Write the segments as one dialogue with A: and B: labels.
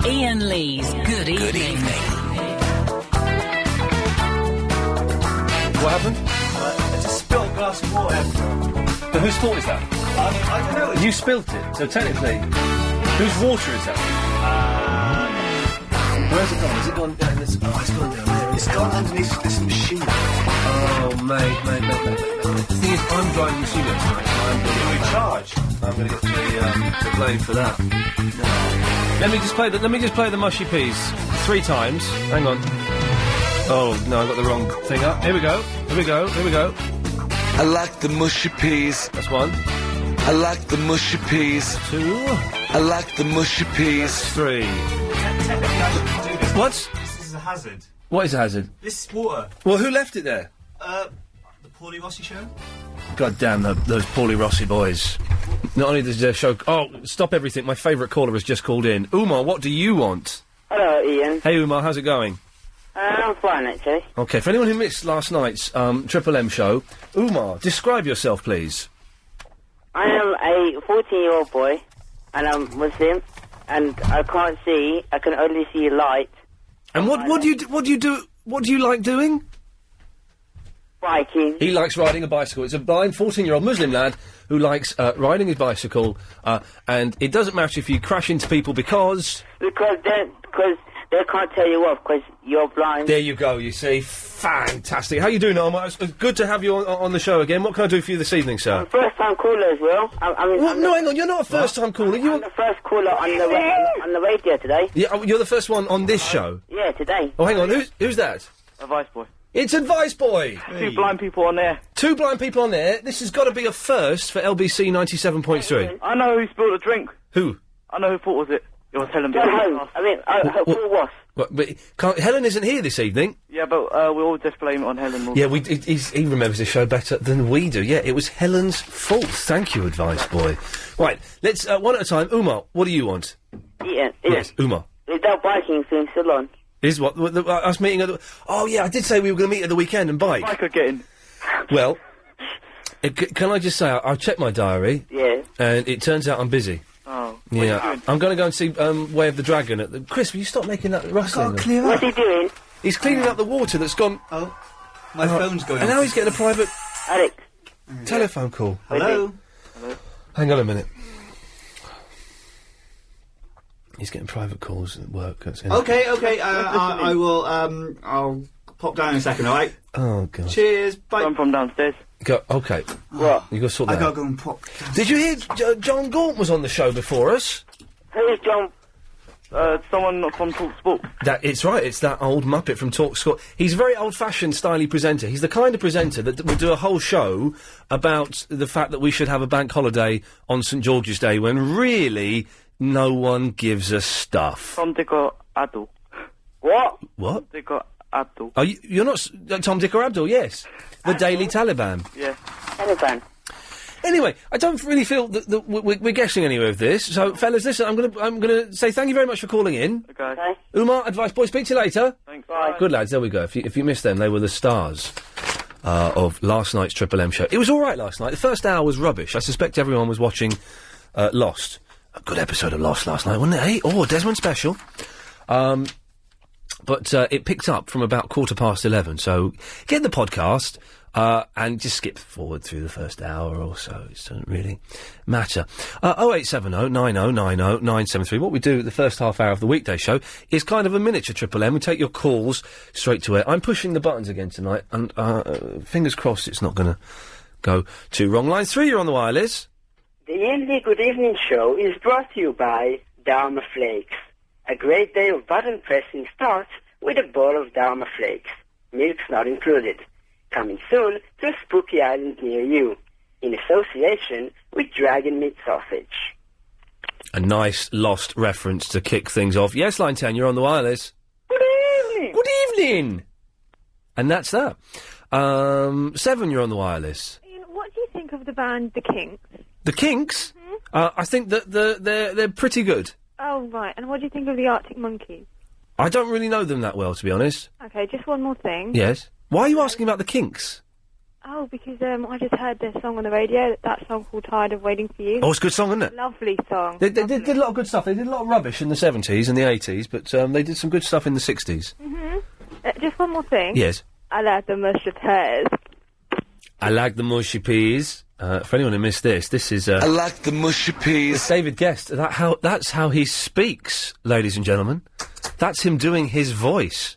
A: Iain Lee's Good Evening.
B: What happened?
C: I just spilled a glass of water everywhere.
B: But whose fault is that?
C: I don't know.
B: You spilt it, so technically, whose water is that? Where's it gone? Has it gone down this? Oh, it's gone down there.
C: It's gone underneath this machine.
B: Oh, mate. The thing is, I'm driving the studio tonight, so I'm going to
C: You're in charge.
B: I'm going to get the blame for that. Let me just play the mushy peas 3 times. Hang on. Oh no, I got the wrong thing up. Here we go.
D: I like the mushy peas.
B: That's 1.
D: I like the mushy peas.
B: 2.
D: I like the mushy peas.
B: 3.
C: Technically, I shouldn't do this.
B: What?
C: This is a hazard.
B: What is a hazard?
C: This is water.
B: Well, who left it there?
C: The Paulie Rossi show?
B: God damn those Paulie Rossi boys. Not only does their show... Oh, stop everything. My favourite caller has just called in. Umar, what do you want?
E: Hello, Iain.
B: Hey, Umar, how's it going?
E: I'm fine, actually.
B: OK, for anyone who missed last night's Triple M show, Umar, describe yourself, please.
E: I am a 14-year-old boy, and I'm Muslim, and I can't see. I can only see light.
B: And what do you do? What do you like doing?
E: Biking.
B: He likes riding a bicycle. It's a blind 14-year-old Muslim lad who likes riding his bicycle, and it doesn't matter if you crash into people because
E: they can't tell you off because you're blind.
B: There you go, you see. Fantastic. How you doing, Omar? It's good to have you on the show again. What can I do for you this evening, sir?
E: I'm a first-time caller as well.
B: No, hang on, you're not a first-time caller.
E: I'm the first caller on the radio today.
B: Yeah, you're the first one on this show?
E: Yeah, today.
B: Oh, hang on, who's that?
F: Advice boy.
B: It's Advice Boy!
F: Hey. 2 blind people on there.
B: 2 blind people on there. This has got to be a first for LBC 97.3.
F: I know who spilled the drink.
B: Who?
F: I know who fault was it. It was Helen.
E: Who was?
B: But Helen isn't here this evening.
F: Yeah, but we all just blame it on Helen.
B: Yeah, he remembers the show better than we do. Yeah, it was Helen's fault. Thank you, Advice Boy. Right, let's, one at a time. Umar, what do you want?
E: Iain.
B: Yes, Umar.
E: Is that biking thing still on?
B: Is what? Us meeting at the... Oh, yeah, I did say we were going to meet at the weekend and bike.
F: Bike again.
B: Well, can I just say, I checked my diary.
E: Yeah.
B: And it turns out I'm busy.
F: Oh.
B: Yeah. I'm going to go and see Way of the Dragon at the... Chris, will you stop making that rustling?
E: What's he doing?
B: He's cleaning up the water that's gone...
C: Oh. My phone's going
B: And now he's getting a private...
E: Alex.
B: Telephone call.
C: Hello?
B: Hang on a minute. He's getting private calls at work.
C: Okay, I will, I'll pop down in a second, alright?
B: Oh, God.
C: Cheers, bye.
F: I'm from downstairs.
B: Okay.
E: What?
B: You got to sort that
C: I gotta
B: out.
C: go and pop down.
B: Did you hear John Gaunt was on the show before us?
E: Who is John?
F: Someone from Talk Sport.
B: It's right, it's that old Muppet from Talk Sport. He's a very old-fashioned, styly presenter. He's the kind of presenter that would do a whole show about the fact that we should have a bank holiday on St George's Day when really no one gives a stuff.
F: From Dick or Abdul.
E: What?
B: What?
F: Dick or Abdul.
B: Oh, you're not Tom, Dick or Abdul, yes. The Daily Taliban.
F: Yeah.
E: Taliban.
B: Anyway, I don't really feel that we're guessing anywhere with this. So, fellas, listen, I'm gonna say thank you very much for calling in.
F: Okay.
B: Umar, Advice Boy, speak to you later.
F: Thanks.
E: Bye.
B: Good lads, there we go. If you missed them, they were the stars of last night's Triple M show. It was all right last night. The first hour was rubbish. I suspect everyone was watching Lost. A good episode of Lost last night, wasn't it? Hey, Desmond Special. But it picked up from about 11:15. So get the podcast. And just skip forward through the first hour or so. It doesn't really matter. 0870 90 90 973. What we do the first half hour of the weekday show is kind of a miniature Triple M. We take your calls straight to air. I'm pushing the buttons again tonight, and fingers crossed it's not going to go too wrong. Line 3, you're on the wireless.
E: The Iain Lee Good Evening Show is brought to you by Dharma Flakes. A great day of button pressing starts with a bowl of Dharma Flakes. Milk's not included. Coming soon to a spooky island near you, in association with Dragon Meat Sausage.
B: A nice Lost reference to kick things off. Yes, line 10, you're on the wireless.
E: Good evening!
B: Good evening! And that's that. 7, you're on the wireless.
G: Iain, what do you think of the band The Kinks?
B: The Kinks? I think that they're pretty good.
G: Oh, right. And what do you think of the Arctic Monkeys?
B: I don't really know them that well, to be honest.
G: Okay, just one more thing.
B: Yes. Why are you asking about the Kinks?
G: Oh, because I just heard their song on the radio, that song called Tired of Waiting for You.
B: Oh, it's a good song, isn't it?
G: Lovely song.
B: They did a lot of good stuff. They did a lot of rubbish in the 70s and the 80s, but they did some good stuff in the 60s.
G: Just one more thing.
B: Yes.
G: I like the mushy pears.
B: I like the mushy peas. For anyone who missed this is...
D: I like the mushy peas.
B: It's David Guest. That's how he speaks, ladies and gentlemen. That's him doing his voice.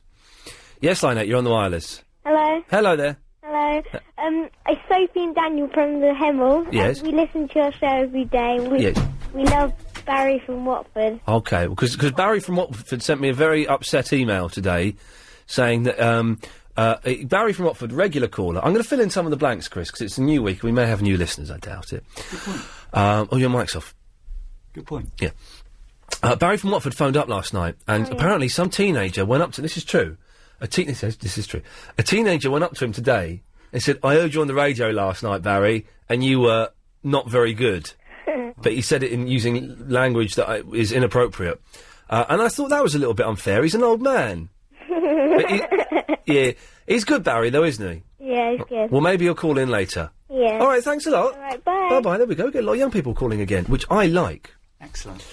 B: Yes, Line 8, you're on the wireless.
H: Hello.
B: Hello there.
H: Hello. It's Sophie and Daniel from the Hemel.
B: Yes.
H: We listen to your show every day. We love Barry from Watford.
B: Okay, because Barry from Watford sent me a very upset email today saying that... Barry from Watford, regular caller. I'm going to fill in some of the blanks, Chris, because it's a new week. We may have new listeners, I doubt it.
C: Good point.
B: Oh, your mic's off.
C: Good point.
B: Yeah. Barry from Watford phoned up last night, and apparently some teenager went up to... This is true. This is true. A teenager went up to him today and said, I heard you on the radio last night, Barry, and you were not very good. But he said it in using language that is inappropriate. And I thought that was a little bit unfair. He's an old man. Yeah, he's good, Barry, though, isn't he?
H: Yeah, he's good.
B: Well, maybe he'll call in later.
H: Yeah.
B: All right, thanks a lot.
H: All right, bye.
B: Bye-bye, there we go. We get a lot of young people calling again, which I like.
C: Excellent.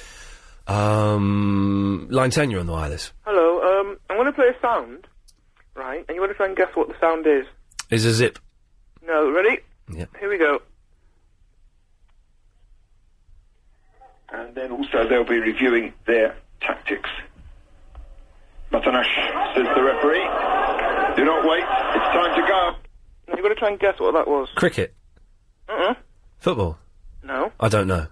B: Line 10, you're on the wireless.
F: Hello, I'm going to play a sound, right, and you want to try and guess what the sound is.
B: Is a zip.
F: No, ready?
B: Yeah.
F: Here we go.
I: And then also they'll be reviewing their tactics. Matanash, says the referee. Do not wait, it's time to go.
F: Now you've got to try and guess what that was.
B: Cricket. Football.
F: No.
B: I don't know.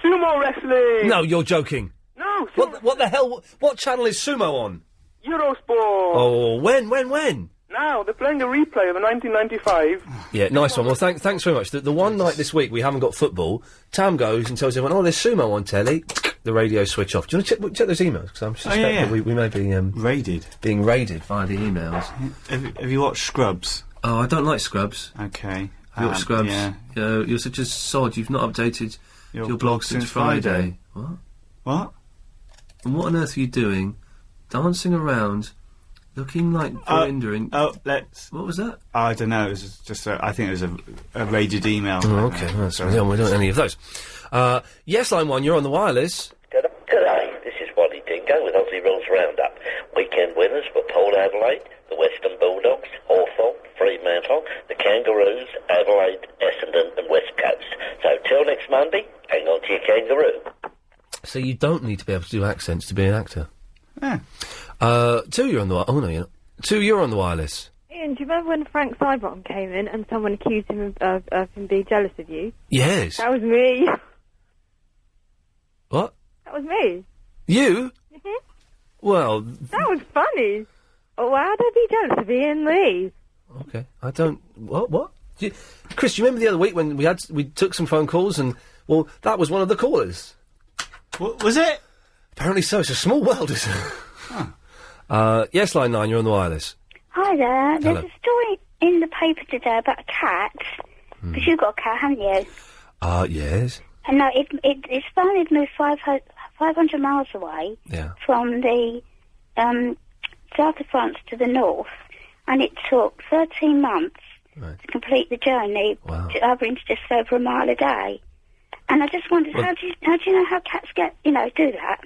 F: Sumo wrestling!
B: No, you're joking.
F: No,
B: What the hell? What channel is Sumo on?
F: Eurosport!
B: Oh, when?
F: Now, they're playing a replay of the 1995.
B: Yeah, nice one. Well, thanks very much. The one night this week we haven't got football, Tam goes and tells everyone, there's Sumo on telly. The radio switch off. Do you want to check those emails? Because I'm suspecting that we may be...
C: raided.
B: Being raided via the emails.
C: Have you watched Scrubs?
B: Oh, I don't like Scrubs.
C: Okay.
B: You watch Scrubs?
C: Yeah.
B: You're such a sod. You've not updated your blog since Friday. What? And what on earth are you doing? Dancing around, looking like Verinda in...
C: let's...
B: What was that?
C: I don't know. It was just I think it was a raided email.
B: Oh, okay. Well, sorry. We don't want any of those. Yes, Line 1, you're on the wireless.
J: G'day, this is Waddy Dingo with Aussie Rules Roundup. Weekend winners were Port Adelaide, the Western Bulldogs, Hawthorn, Fremantle, the Kangaroos, Adelaide, Essendon and West Coast. So till next Monday, hang on to your kangaroo.
B: So you don't need to be able to do accents to be an actor.
C: Yeah.
B: 2, you're on the... Oh, no, you're not. 2, you're on the wireless.
G: Ian, do you remember when Frank Sidebottom came in and someone accused him of him being jealous of you?
B: Yes.
G: That was me.
B: What?
G: That was me.
B: You? Well...
G: That was funny. Oh, how did he be jealous of Ian Lee?
B: Okay. I don't... What? Chris, do you remember the other week when we took some phone calls and... Well, that was one of the callers.
C: What was it?
B: Apparently so. It's a small world, isn't it? Yes, Line 9, you're on the wireless.
H: Hi there.
B: Hello.
H: There's a story in the paper today about a cat. Because you've got a cat, haven't you?
B: Yes.
H: And no, it's finally moved 500 miles away from the south of France to the north, and it took 13 months to complete the journey, averaging just over a mile a day. And I just wondered, how do you know how cats do that?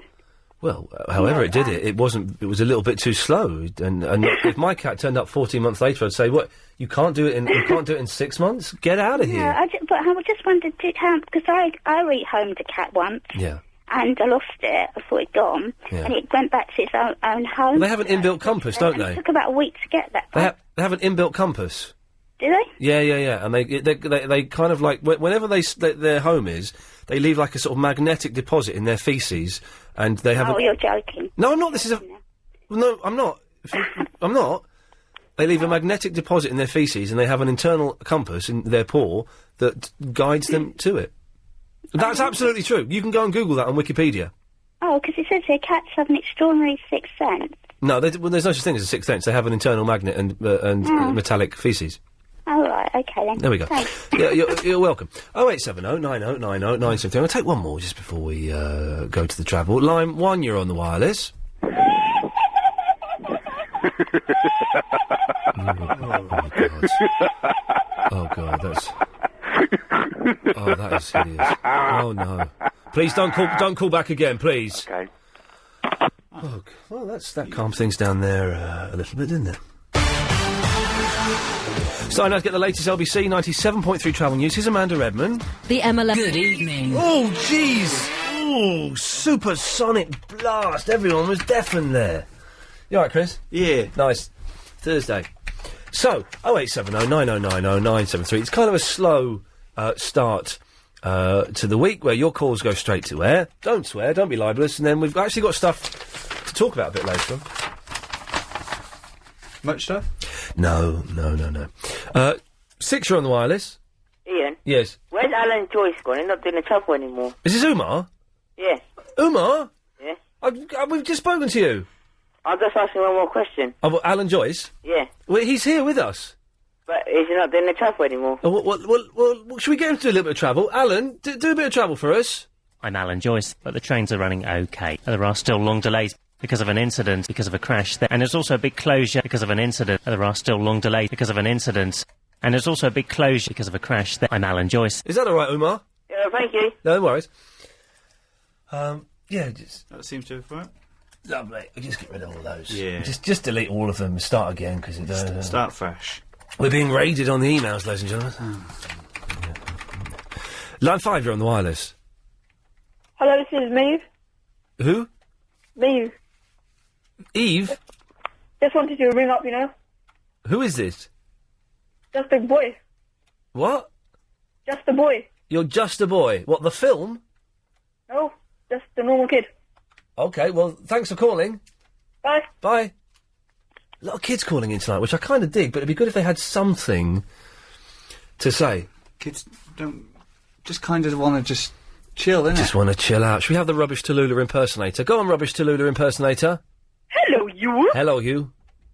B: Well, however it did it, it was a little bit too slow. And if my cat turned up 14 months later, I'd say, what, you can't do it in 6 months? Get out of here.
H: Yeah, but I just wondered because I rehomed a cat once.
B: Yeah.
H: And I lost it. I thought it'd gone.
B: Yeah.
H: And it went back to its own home.
B: Well, they have an inbuilt compass, don't they?
H: It took about a week to get that.
B: They have an inbuilt compass.
H: Do they?
B: Yeah. And they kind of like, whenever their home is, they leave like a sort of magnetic deposit in their feces, and they have...
H: Oh, you're joking.
B: No, I'm not. No, I'm not. I'm not. They leave a magnetic deposit in their feces, and they have an internal compass in their paw that guides them to it. That's absolutely true. You can go and Google that on Wikipedia.
H: Oh, because it says here cats have an extraordinary sixth sense.
B: No, there's no such thing as a sixth sense. They have an internal magnet and metallic feces.
H: Oh, right, okay then.
B: There we go.
H: Thanks.
B: Yeah, you're welcome. 0870 90 90 973. I'll take one more just before we go to the travel. Line 1, you're on the wireless. Oh God, that's. Oh, that is hideous. Oh no! Please don't call back again, please.
K: Okay.
B: Oh, well, that calms things down there a little bit, didn't it? So now to get the latest LBC 97.3 travel news. Here's Amanda Redman.
A: The MLS. Good evening.
B: Oh, jeez! Oh, supersonic blast! Everyone was deafened there. You all right, Chris?
C: Yeah.
B: Nice. Thursday. So, 0870 9090 973. It's kind of a slow start to the week where your calls go straight to air. Don't swear, don't be libelous, and then we've actually got stuff to talk about a bit later on.
C: Much stuff?
B: No. 6, you're on the wireless.
E: Ian?
B: Yes.
E: Where's Alan Joyce gone? He's not doing the trouble anymore.
B: Is this Umar?
E: Yeah.
B: Umar?
E: Yeah.
B: We've just spoken to you.
E: I'm just asking one more question.
B: Oh, well, Alan Joyce?
E: Yeah.
B: Well, he's here with us.
E: But is he not doing the travel anymore?
B: Oh, well, should we get him to do a little bit of travel? Alan, do a bit of travel for us.
L: I'm Alan Joyce, but the trains are running okay. There are still long delays because of an incident, because of a crash. And there's also a big closure because of an incident. There are still long delays because of an incident. And there's also a big closure because of a crash. I'm Alan Joyce.
B: Is that all right, Umar?
E: Yeah, thank you.
B: No worries. Yeah, just...
C: That seems to have worked.
B: Lovely. We'll just get rid of all those.
C: Yeah.
B: Just delete all of them and start again, because it...
C: Start fresh.
B: We're being raided on the emails, ladies and gentlemen. Line 5, you're on the wireless.
G: Hello, this is Maeve.
B: Who?
G: Maeve.
B: Eve?
G: Just wanted to ring up, you know.
B: Who is this?
G: Just a boy.
B: What?
G: Just a boy.
B: You're just a boy. What, the film?
G: No, just a normal kid.
B: Okay, well, thanks for calling.
G: Bye.
B: Bye. A lot of kids calling in tonight, which I kind of dig, but it'd be good if they had something to say.
C: Kids don't... Just kind of want to just chill, innit?
B: Just want to chill out. Should we have the Rubbish Tallulah impersonator? Go on, Rubbish Tallulah impersonator.
M: Hello, you.
B: Hello, you.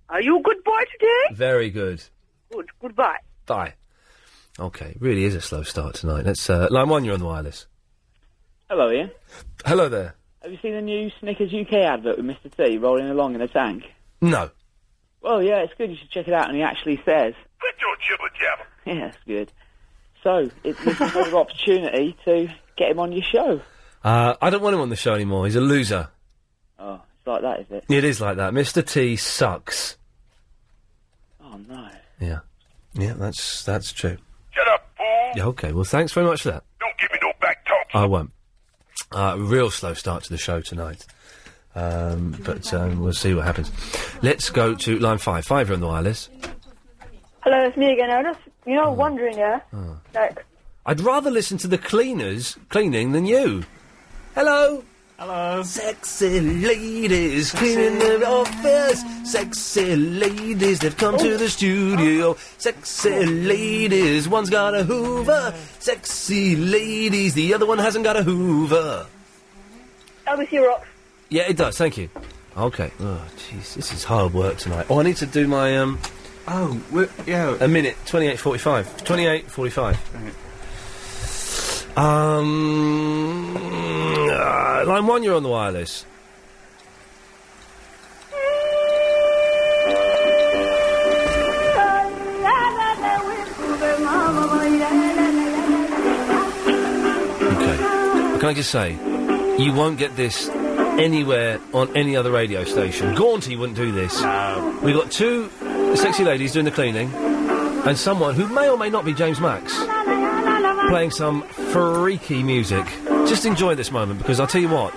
M: Are you a good boy today?
B: Very good.
M: Good. Goodbye.
B: Bye. Okay, really is a slow start tonight. Let's, line 1, you're on the wireless.
N: Hello, Ian.
B: Hello there.
N: Have you seen the new Snickers UK advert with Mr. T rolling along in a tank?
B: No.
N: Well, yeah, it's good. You should check it out. And he actually says...
I: Quit your jibber-jabber.
N: Yeah, it's good. So, it's another opportunity to get him on your show.
B: I don't want him on the show anymore. He's a loser.
N: Oh, it's like that, is it?
B: It is like that. Mr. T sucks.
N: Oh, no.
B: Yeah. Yeah, that's true.
I: Shut up, fool.
B: Yeah, okay. Well, thanks very much for that.
I: Don't give me no back talk.
B: I won't. Real slow start to the show tonight. But we'll see what happens. Let's go to line 5. 5, you're on the wireless.
G: Hello, it's me again. I was just, wondering, yeah? Like...
B: I'd rather listen to the cleaners cleaning than you. Hello.
C: Hello.
B: Sexy ladies cleaning their office. Sexy ladies, they've come to the studio. Sexy ladies, one's got a Hoover. Sexy ladies, the other one hasn't got a Hoover.
G: LBC rocks.
B: Yeah, it does, thank you. Okay. Oh, jeez, this is hard work tonight. Oh, I need to do my,
C: yeah.
B: A minute, 28:45. 28:45.
C: Right.
B: Line 1, you're on the wireless. Okay. Can I just say, you won't get this anywhere on any other radio station. Gaunty wouldn't do this.
C: No.
B: We've got 2 sexy ladies doing the cleaning, and someone who may or may not be James Max playing some freaky music. Just enjoy this moment, because I'll tell you what,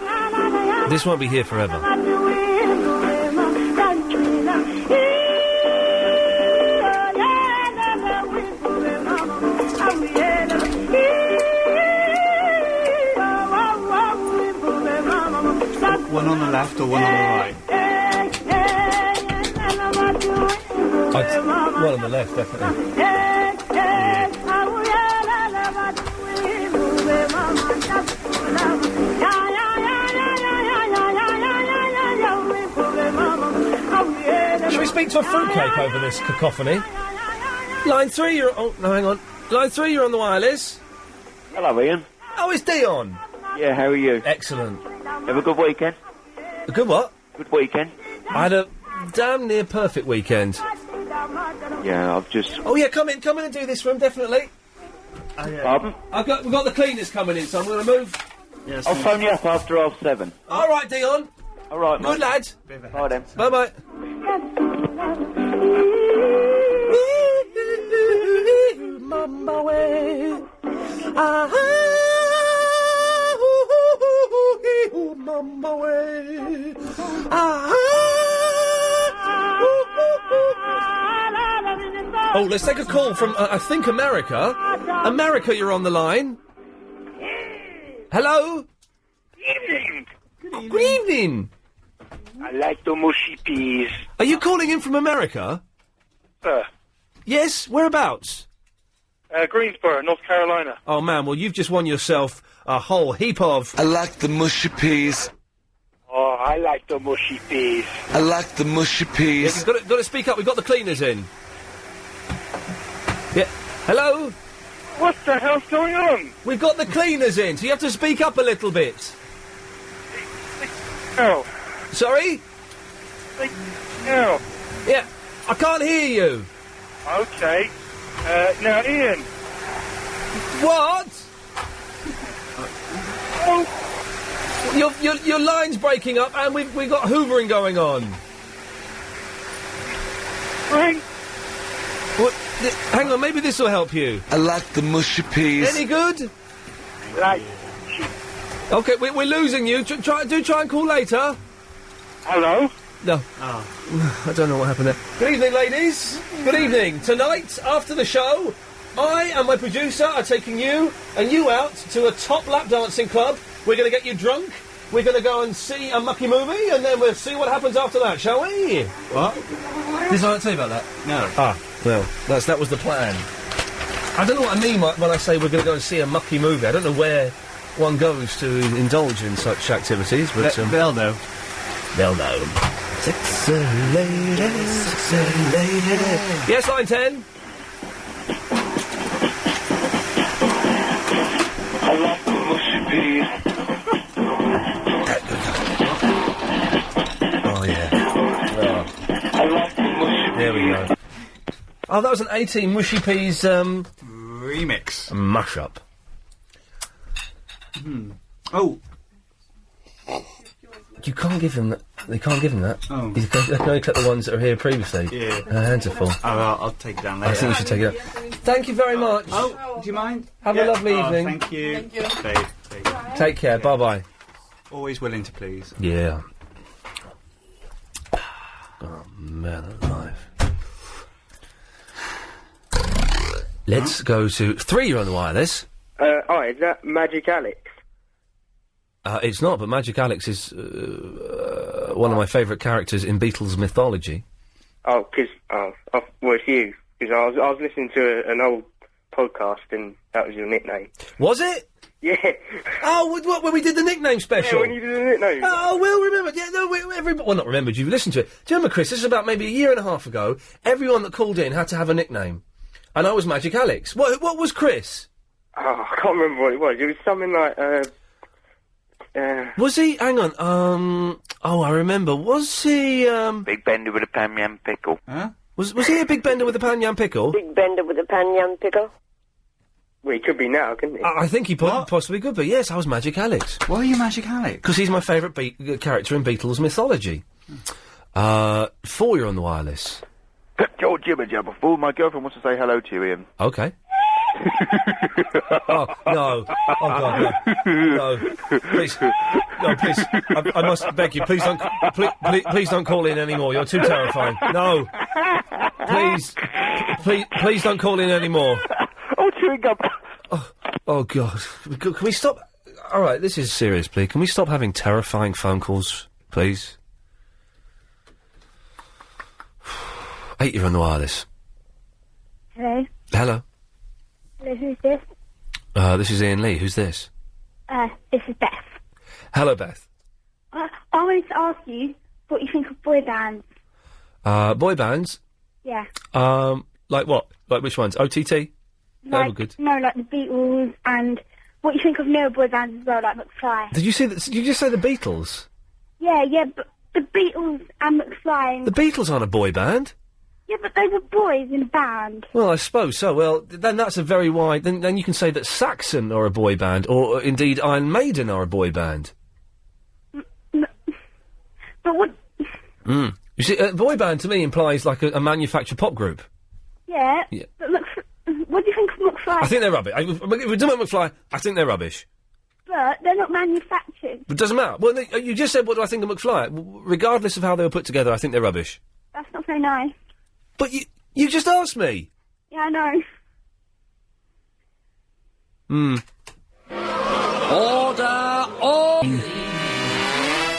B: this won't be here forever.
C: One on the left or one on the right?
B: One on the left, definitely. Shall we speak to a fruitcake over this cacophony? Line 3, you're... Oh, no, hang on. Line 3, you're on the wireless.
K: Hello, Ian.
B: Oh, it's Dion.
K: Yeah, how are you?
B: Excellent.
K: Have a good weekend?
B: A good what?
K: Good weekend.
B: I had a damn near perfect weekend.
K: Yeah, I've just...
B: Oh, yeah, come in and do this room, definitely.
K: Pardon?
B: We've got the cleaners coming in, so I'm going to move.
K: Yes, I'll phone you up after 7:30.
B: All right, Dion.
K: All right, mate.
B: Good lad.
K: Bye then.
B: Bye-bye. Mama way. Mama way. Oh, let's take a call from, I think, America. America, you're on the line. Hello? Good evening.
O: I like the mushy peas.
B: Are you calling in from America? Yes, whereabouts?
O: Greensboro, North Carolina.
B: Oh, man, well, you've just won yourself a whole heap of...
D: I like the mushy peas.
O: Oh, I like the mushy peas.
D: I like the mushy peas.
B: Yeah, got to speak up. We've got the cleaners in. Yeah. Hello?
O: What the hell's going on?
B: We've got the cleaners in, so you have to speak up a little bit.
O: No.
B: Sorry?
O: No.
B: Yeah, I can't hear you.
O: Okay. Now, Ian.
B: What? Your line's breaking up, and we've got hoovering going on.
O: Right.
B: What? Hang on, maybe this will help you.
D: I like the mushy peas.
B: Any good?
O: Like.
B: Okay, we're losing you. Try and call later.
O: Hello?
B: No. Oh. I don't know what happened there. Good evening, ladies. Good evening. Tonight, after the show, I and my producer are taking you and you out to a top lap dancing club. We're going to get you drunk. We're going to go and see a mucky movie, and then we'll see what happens after that, shall we? What? Did I not tell you about that?
C: No.
B: Ah, well, that was the plan. I don't know what I mean when I say we're going to go and see a mucky movie. I don't know where one goes to indulge in such activities, but...
C: They'll know.
B: They'll know. Sexy lady, sexy lady. Yes, line 10.
D: I like the mushy peas.
B: Oh, yeah.
D: I like the mushy peas.
B: There we go. Oh, that was an 18 Mushy Peas,
C: remix.
B: Mash-up.
C: Oh.
B: You can't give him that. They can't give him that.
C: Oh.
B: They can only clip the ones that are here previously.
C: Yeah.
B: Her hands are full.
C: I'll take it down later.
B: I think you should take it out. Thank you very much.
C: Oh, do you mind?
B: Have a lovely evening.
C: Thank you.
B: Take care. Bye-bye.
C: Always willing to please.
B: Yeah. Oh, man alive. Let's go to... 3, you're on the wireless.
F: Hi, is that Magic Alex?
B: It's not, but Magic Alex is one of my favourite characters in Beatles mythology.
F: Oh, well, it's you. Because I was listening to an old podcast and that was your nickname.
B: Was it?
F: Yeah.
B: Oh, what, when we did the nickname special?
F: Yeah, when you did the nickname.
B: Oh, well, remember. Yeah, no, well, not remembered, you've listened to it. Do you remember, Chris, this is about maybe a year and a half ago, everyone that called in had to have a nickname. And I was Magic Alex. What was Chris?
F: Oh, I can't remember what it was. It was something like,
B: Was he? Hang on. Oh, I remember. Was he?
K: Big bender with a pan yam pickle.
C: Huh?
B: Was he a big bender with a pan yam pickle?
M: Big bender with a pan yam pickle.
F: Well, he could be now, couldn't he?
B: I think he possibly could be. Yes, I was Magic Alex.
C: Why are you Magic Alex?
B: Because he's my favourite character in Beatles mythology. 4, you're on the wireless.
K: George Jibber Jabber Fool, my girlfriend wants to say hello to you, Ian.
B: Okay. Oh, no. Oh, God, no. No. Please. No, please. I must beg you, please don't call in anymore. You're too terrifying. No. Please don't call in anymore.
K: Oh, chewing gum.
B: Oh, God. Can we stop? All right, this is serious, please. Can we stop having terrifying phone calls, please? 8, you're on the wireless.
H: Hello.
B: Hello.
H: Hello, who's this?
B: This is Ian Lee. Who's this?
H: This is Beth.
B: Hello, Beth.
H: I wanted to ask you what you think of boy bands.
B: Boy bands?
H: Yeah.
B: Like what? Like which ones? OTT? They were good.
H: No, like the Beatles, and what you think of newer boy bands as well, like McFly.
B: Did you just say the Beatles?
H: Yeah, but the Beatles and McFly.
B: The Beatles aren't a boy band.
H: Yeah, but they were boys in a band.
B: Well, I suppose so. Well, then that's a very wide... Then you can say that Saxon are a boy band, or indeed Iron Maiden are a boy band.
H: But what...
B: You see, a boy band to me implies like a manufactured pop group.
H: Yeah.
B: Yeah.
H: But what do you think of McFly?
B: I think they're rubbish. If we're talking about McFly, I think they're rubbish.
H: But they're not manufactured.
B: But it doesn't matter. Well, you just said, what do I think of McFly? Regardless of how they were put together, I think they're rubbish.
H: That's not very nice.
B: But you just asked me.
H: Yeah, I know.
B: Order!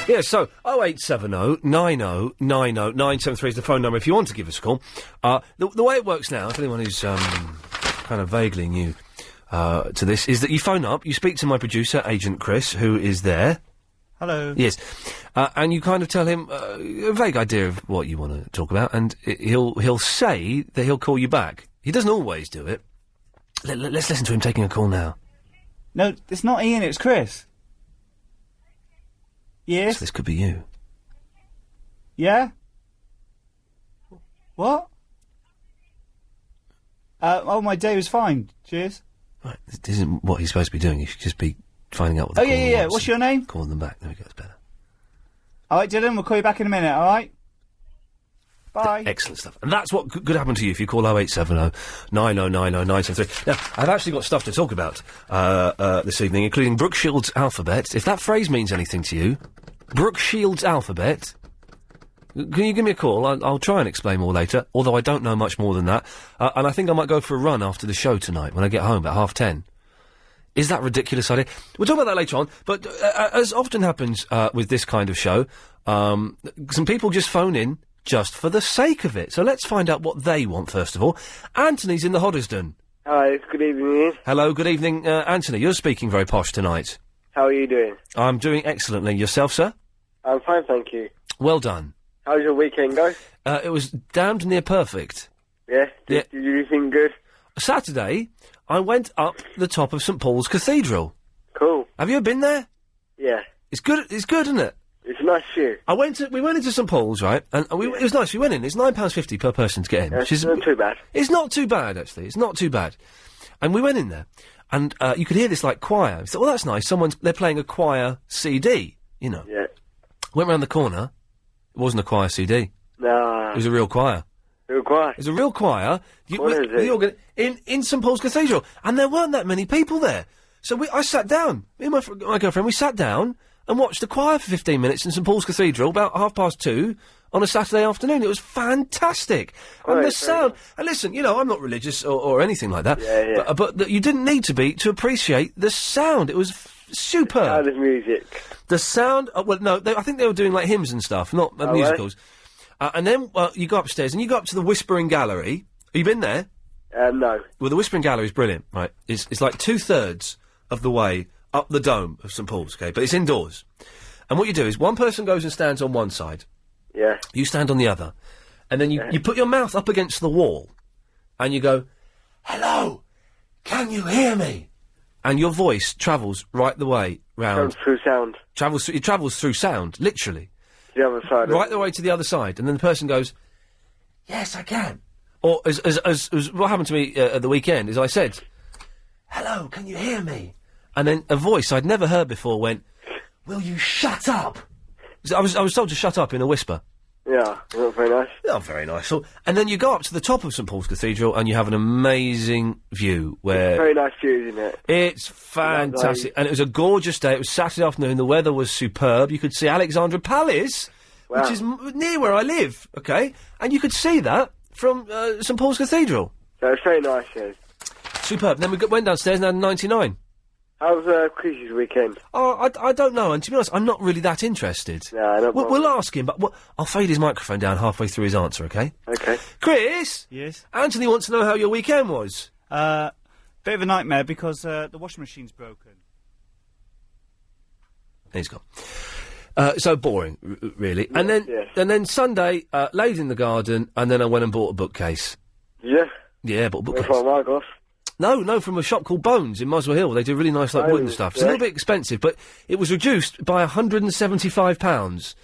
B: Yeah, so 0870 90 90 973 is the phone number if you want to give us a call. The way it works now, if anyone who's kind of vaguely new to this, is that you phone up, you speak to my producer, Agent Chris, who is there.
C: Hello.
B: Yes. And you kind of tell him a vague idea of what you want to talk about, and he'll say that he'll call you back. He doesn't always do it. Let's listen to him taking a call now.
C: No, it's not Ian, it's Chris. Yes?
B: So this could be you.
C: Yeah? What? My day was fine. Cheers.
B: Right, this isn't what he's supposed to be doing. He should just be finding out what the caller
C: yeah.
B: wants
C: What's your name?
B: Calling them back. There we go, it's better.
C: Alright, Dylan, we'll call you back in a minute, alright? Bye.
B: Excellent stuff. And that's what could happen to you if you call 0870 9090 973. Now, I've actually got stuff to talk about this evening, including Brooke Shields' alphabet. If that phrase means anything to you, Brooke Shields' alphabet, can you give me a call? I'll try and explain more later, although I don't know much more than that. And I think I might go for a run after the show tonight when I get home about 10:30. Is that a ridiculous idea? We'll talk about that later on, but as often happens with this kind of show, some people just phone in just for the sake of it. So let's find out what they want first of all. Anthony's in the Hoddesdon.
F: Hi, good evening, Ian.
B: Hello, good evening, Anthony. You're speaking very posh tonight.
F: How are you doing?
B: I'm doing excellently. Yourself, sir?
F: I'm fine, thank you.
B: Well done.
F: How's your weekend go?
B: It was damned near perfect.
F: Yeah? Did you do anything good?
B: Saturday, I went up the top of St Paul's Cathedral.
F: Cool.
B: Have you ever been there?
F: Yeah.
B: It's good, isn't it?
F: It's a nice view.
B: We went into St Paul's, right? And it was nice. We went in. It's £9.50 per person to get in.
F: It's not too bad.
B: It's not too bad, actually. It's not too bad. And we went in there, and you could hear this, like, choir. I thought, well, that's nice. They're playing a choir CD, you know.
F: Yeah.
B: Went round the corner. It wasn't a choir CD.
F: No.
B: It was a real choir.
F: Real choir?
B: It was a real choir.
F: What is it?
B: In St Paul's Cathedral. And there weren't that many people there. So I sat down. Me and my girlfriend, we sat down and watched the choir for 15 minutes in St Paul's Cathedral, about 2:30 on a Saturday afternoon. It was fantastic. And the sound... And listen, you know, I'm not religious or anything like that.
F: Yeah.
B: But you didn't need to be to appreciate the sound. It was superb.
F: The sound of music.
B: The sound... I think they were doing, like, hymns and stuff, not musicals. And then you go upstairs and you go up to the Whispering Gallery. Have you been there?
F: No.
B: Well, the Whispering Gallery is brilliant, right? It's like 2/3 of the way up the dome of St Paul's, okay? But it's indoors. And what you do is one person goes and stands on one side.
F: Yeah.
B: You stand on the other. And then you put your mouth up against the wall. And you go, "Hello, can you hear me?" And your voice travels right the way round.
F: Through sound.
B: It travels through sound, literally.
F: The other side.
B: Right the way to the other side. And then the person goes, "Yes, I can." Or as what happened to me at the weekend is I said, "Hello, can you hear me?" And then a voice I'd never heard before went, "Will you shut up?" I was told to shut up in a whisper.
F: Yeah, not very nice.
B: Not very nice. So, and then you go up to the top of St Paul's Cathedral and you have an amazing view where...
F: It's a very nice view, isn't it?
B: It's fantastic. And it was a gorgeous day. It was Saturday afternoon. The weather was superb. You could see Alexandra Palace, which is near where I live, okay? And you could see that from St Paul's Cathedral.
F: So it's very nice, yes.
B: Superb. Then we went downstairs and had 99.
F: How was Chris's weekend?
B: Oh, I don't know, and to be honest, I'm not really that interested.
F: No,
B: we'll ask him, but I'll fade his microphone down halfway through his answer, okay?
F: Okay.
B: Chris?
C: Yes?
B: Anthony wants to know how your weekend was.
C: Bit of a nightmare because the washing machine's broken.
B: He's gone. So boring, really. And then Sunday, laid in the garden, and then I went and bought a bookcase.
F: Yeah?
B: Yeah, bought a bookcase.
F: From Argos?
B: No, from a shop called Bones in Muswell Hill. They do really nice, like, wooden stuff. It's a little bit expensive, but it was reduced by £175.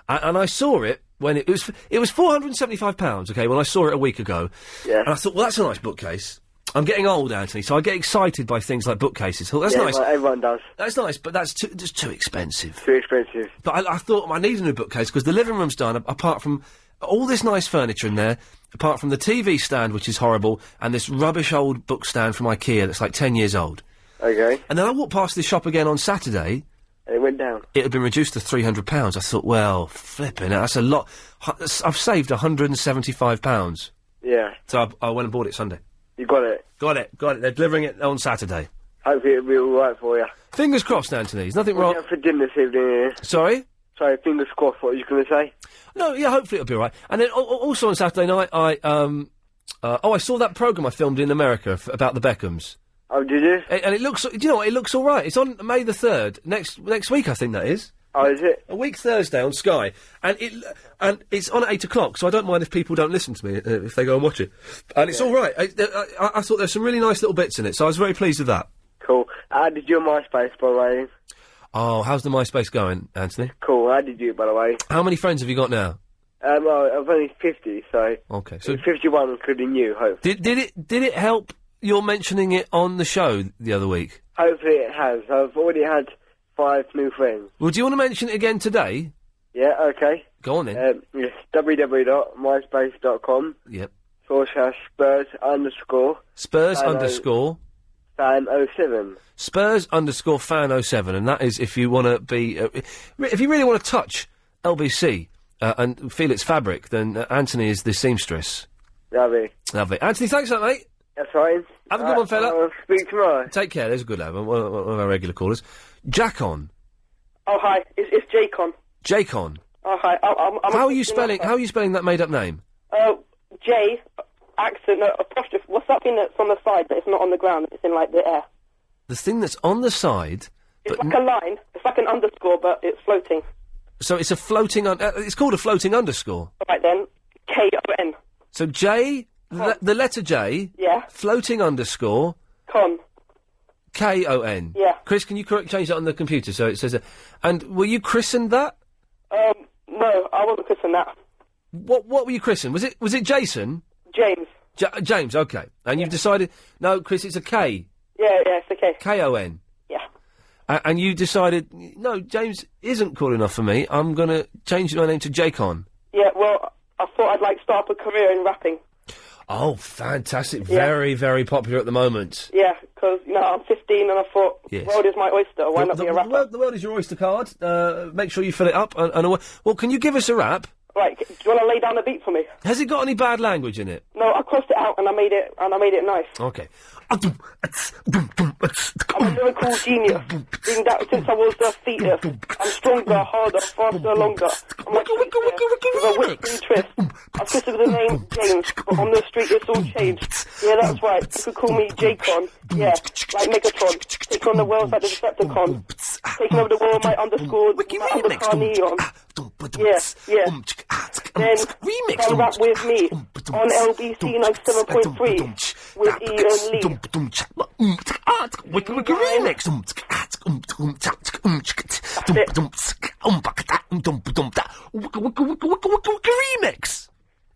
B: And I saw it when it was £475, okay, when I saw it a week ago.
P: Yeah.
B: And I thought, well, that's a nice bookcase. I'm getting old, Anthony, so I get excited by things like bookcases. Thought, that's
P: yeah,
B: nice.
P: well, everyone does.
B: That's nice, but that's just too expensive.
P: Too expensive.
B: But I thought I need a new bookcase because the living room's done, apart from all this nice furniture in there, apart from the TV stand, which is horrible, and this rubbish old book stand from IKEA that's like 10 years old.
P: Okay.
B: And then I walked past this shop again on Saturday.
P: And it went down.
B: It had been reduced to £300. I thought, well, flipping it, that's a lot. I've saved £175.
P: Yeah.
B: So I went and bought it Sunday.
P: You got it?
B: Got it. They're delivering it on Saturday.
P: Hopefully it'll be alright for you.
B: Fingers crossed, Anthony. There's nothing wrong.
P: What do you have for dinner this evening?
B: Sorry?
P: Sorry, fingers crossed, what were you going to say?
B: No, yeah, hopefully it'll be alright. And then also on Saturday night, I saw that programme I filmed in America about the Beckhams.
P: Oh, did you?
B: And it looks, do you know what, it looks alright. It's on May the 3rd, next week I think that is.
P: Oh, is it?
B: A week Thursday on Sky. And it's on at 8 o'clock, so I don't mind if people don't listen to me, if they go and watch it. And it's alright. I thought there's some really nice little bits in it, so I was very pleased with that.
P: Cool. How did you on MySpace, by the way?
B: Oh, how's the MySpace going, Anthony?
P: Cool, how did you, by the way?
B: How many friends have you got now?
P: Well, I've only 50, so...
B: Okay, so...
P: 51, including you, hopefully.
B: Did it help your mentioning it on the show the other week?
P: Hopefully it has. I've already had 5 new friends.
B: Well, do you want to mention it again today?
P: Yeah, okay.
B: Go on then.
P: Yes, www.myspace.com.
B: Yep.
P: /Spurs underscore.
B: Spurs underscore.
P: Fan 07.
B: Spurs underscore fan 07, and that is if you want to be, if you really want to touch LBC and feel its fabric, then Anthony is the seamstress.
P: Lovely.
B: Anthony, thanks for that, mate.
P: That's fine.
B: Have a good one, fella.
P: I'll speak tomorrow.
B: Take care. There's a good lad, one of our regular callers. Jack on.
Q: Oh hi, it's Jacon.
B: Jacon.
Q: Oh hi.
B: How are you spelling that made-up name?
Q: J accent apostrophe. What's that thing that's on the side but it's not on the ground? It's in like the air.
B: The thing that's on the side.
Q: It's like a line. It's like an underscore, but it's floating.
B: So it's a floating. It's called a floating underscore.
Q: Right then, K-O-N.
B: So J, the letter J.
Q: Yeah.
B: Floating underscore.
Q: Con.
B: K-O-N.
Q: Yeah.
B: Chris, can you change that on the computer so it says? And were you christened that?
Q: No, I wasn't christened that.
B: What were you christened? Was it Jason?
Q: James.
B: James. Okay. And you've decided no, Chris, it's a K.
Q: Yeah, it's a K.
B: K-O-N.
Q: Yeah.
B: And you decided no, James isn't cool enough for me. I'm gonna change my name to Jacon.
Q: Yeah. Well, I thought I'd like start up a career in rapping.
B: Oh, fantastic!
Q: Yeah.
B: Very, very popular at the moment.
Q: Yeah, because I'm 15 and I thought,
B: Yes.
Q: the world is my oyster. Why not be a rapper?
B: The world is your oyster card. Make sure you fill it up. Well, can you give us a rap?
Q: Right, do you want to lay down a beat for me?
B: Has it got any bad language in it?
Q: No, I crossed it out and I made it nice.
B: Okay.
Q: I'm a lyrical genius, being that since I was a fetus. I'm stronger, harder, faster, longer. I'm like with a whispering twist. I've twisted the name James, but on the street it's all changed. Yeah, that's right, you could call me Jacon. Yeah, like Megatron, taking on the world like the Decepticon. Taking over the world, my underscore neon. Yeah. Then come rap with me on LBC 97.3 with Iain Lee.
B: Wiki remix. Remix.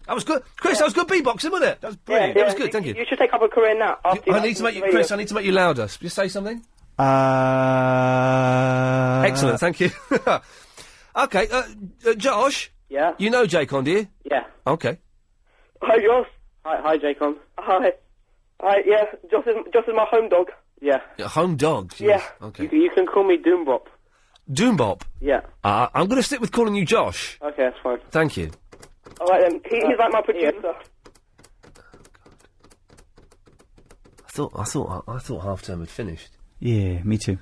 B: That was good, Chris. That was good beatboxing, wasn't it? That was brilliant.
Q: Yeah,
B: That was good. Thank you.
Q: You should take up a career now.
B: I need to make you, Chris. I need to make you louder. Just say something. Excellent. Thank you. Okay, Josh.
N: Yeah.
B: You know Jacon, do you?
N: Yeah.
B: Okay.
Q: Hi, Josh.
N: Hi, Jacon.
Q: Hi. Hi, yeah, Josh is my home dog.
N: Yeah.
B: Home dog? Jeez.
Q: Yeah.
B: Okay.
N: You can call me Doombop.
B: Doombop?
N: Yeah.
B: I'm going to stick with calling you Josh.
N: Okay, that's fine.
B: Thank you.
Q: All right, then. He's like my producer.
B: I thought half term had finished.
R: Yeah, me too.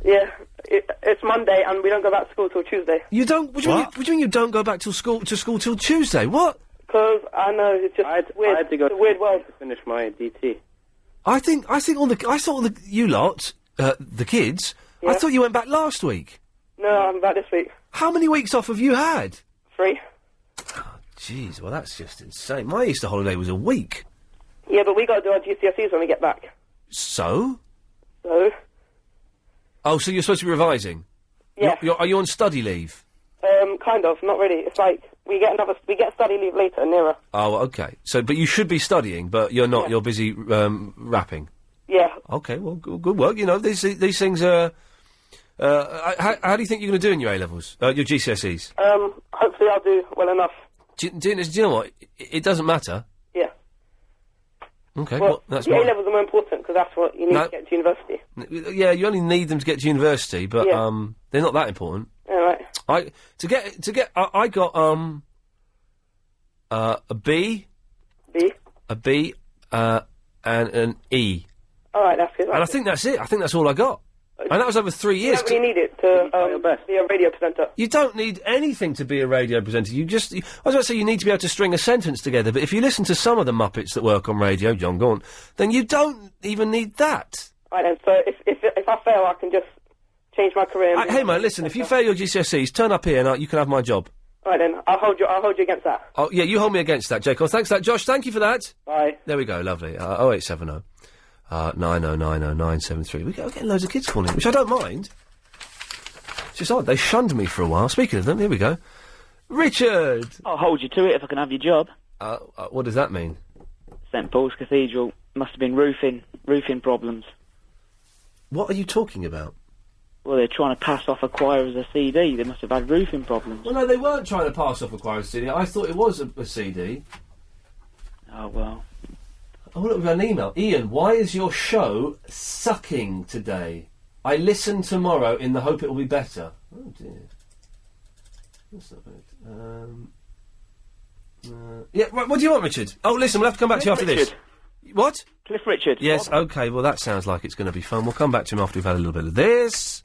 Q: Yeah, it's Monday and we don't go back to school till Tuesday.
B: You don't? What do you mean you don't go back to school till Tuesday? What?
Q: Because I know it's just weird.
N: I had to go
Q: it's a weird world.
N: to finish my DT.
B: I thought all you lot, the kids.
Q: Yeah.
B: I thought you went back last week.
Q: No, I'm back this week.
B: How many weeks off have you had?
Q: 3.
B: Jeez, well that's just insane. My Easter holiday was a week.
Q: Yeah, but we got to do our GCSEs when we get back.
B: So?
Q: So?
B: Oh, so you're supposed to be revising?
Q: Yeah.
B: Are you on study leave?
Q: Kind of, not really. It's like we get study leave later, nearer.
B: Oh, okay. So, but you should be studying, but you're not. You're busy rapping.
Q: Yeah.
B: Okay, well, good work. You know, these things are. How do you think you're going to do in your A-levels? Your GCSEs?
Q: Hopefully I'll do well enough.
B: Do you know what? It doesn't matter.
Q: Yeah.
B: Okay,
Q: Well,
B: that's
Q: the
B: fine.
Q: A-levels are more important because that's what you need to get to university.
B: Yeah, you only need them to get to university, but
Q: Yeah.
B: they're not that important.
Q: All right.
B: I got a B, a B, and an E.
Q: All right, that's good.
B: And I think that's it. I think that's all I got. And that was over 3
Q: You
B: years.
Q: don't really need it to be a radio presenter.
B: You don't need anything to be a radio presenter. I was about to say you need to be able to string a sentence together, but if you listen to some of the Muppets that work on radio, John Gaunt, then you don't even need that.
Q: All right, then. So if I fail, I can just change my career.
B: Hey, mate, listen, if you fail your GCSEs, turn up here and you can have my job.
Q: All right, then. I'll hold you against that.
B: Oh, yeah, you hold me against that, Jacob. Thanks for that. Josh, thank you for that.
Q: Bye.
B: There we go, lovely. 0870 9090973. We're getting loads of kids calling, which I don't mind. It's just odd. They shunned me for a while. Speaking of them, here we go. Richard!
N: I'll hold you to it if I can have your job.
B: What does that mean?
N: St Paul's Cathedral. Must have been roofing problems.
B: What are you talking about?
N: Well, they're trying to pass off a choir as a CD. They must have had roofing problems.
B: Well, no, they weren't trying to pass off a choir as a CD. I thought it was a CD.
N: Oh, well.
B: Oh, look, we've got an email. Ian, why is your show sucking today? I listen tomorrow in the hope it will be better. Oh, dear. That's not bad. Yeah, right, what do you want, Richard? Oh, listen, we'll have to come back to you after this. What?
N: Cliff Richard.
B: Yes, okay, well, that sounds like it's going to be fun. We'll come back to him after we've had a little bit of this.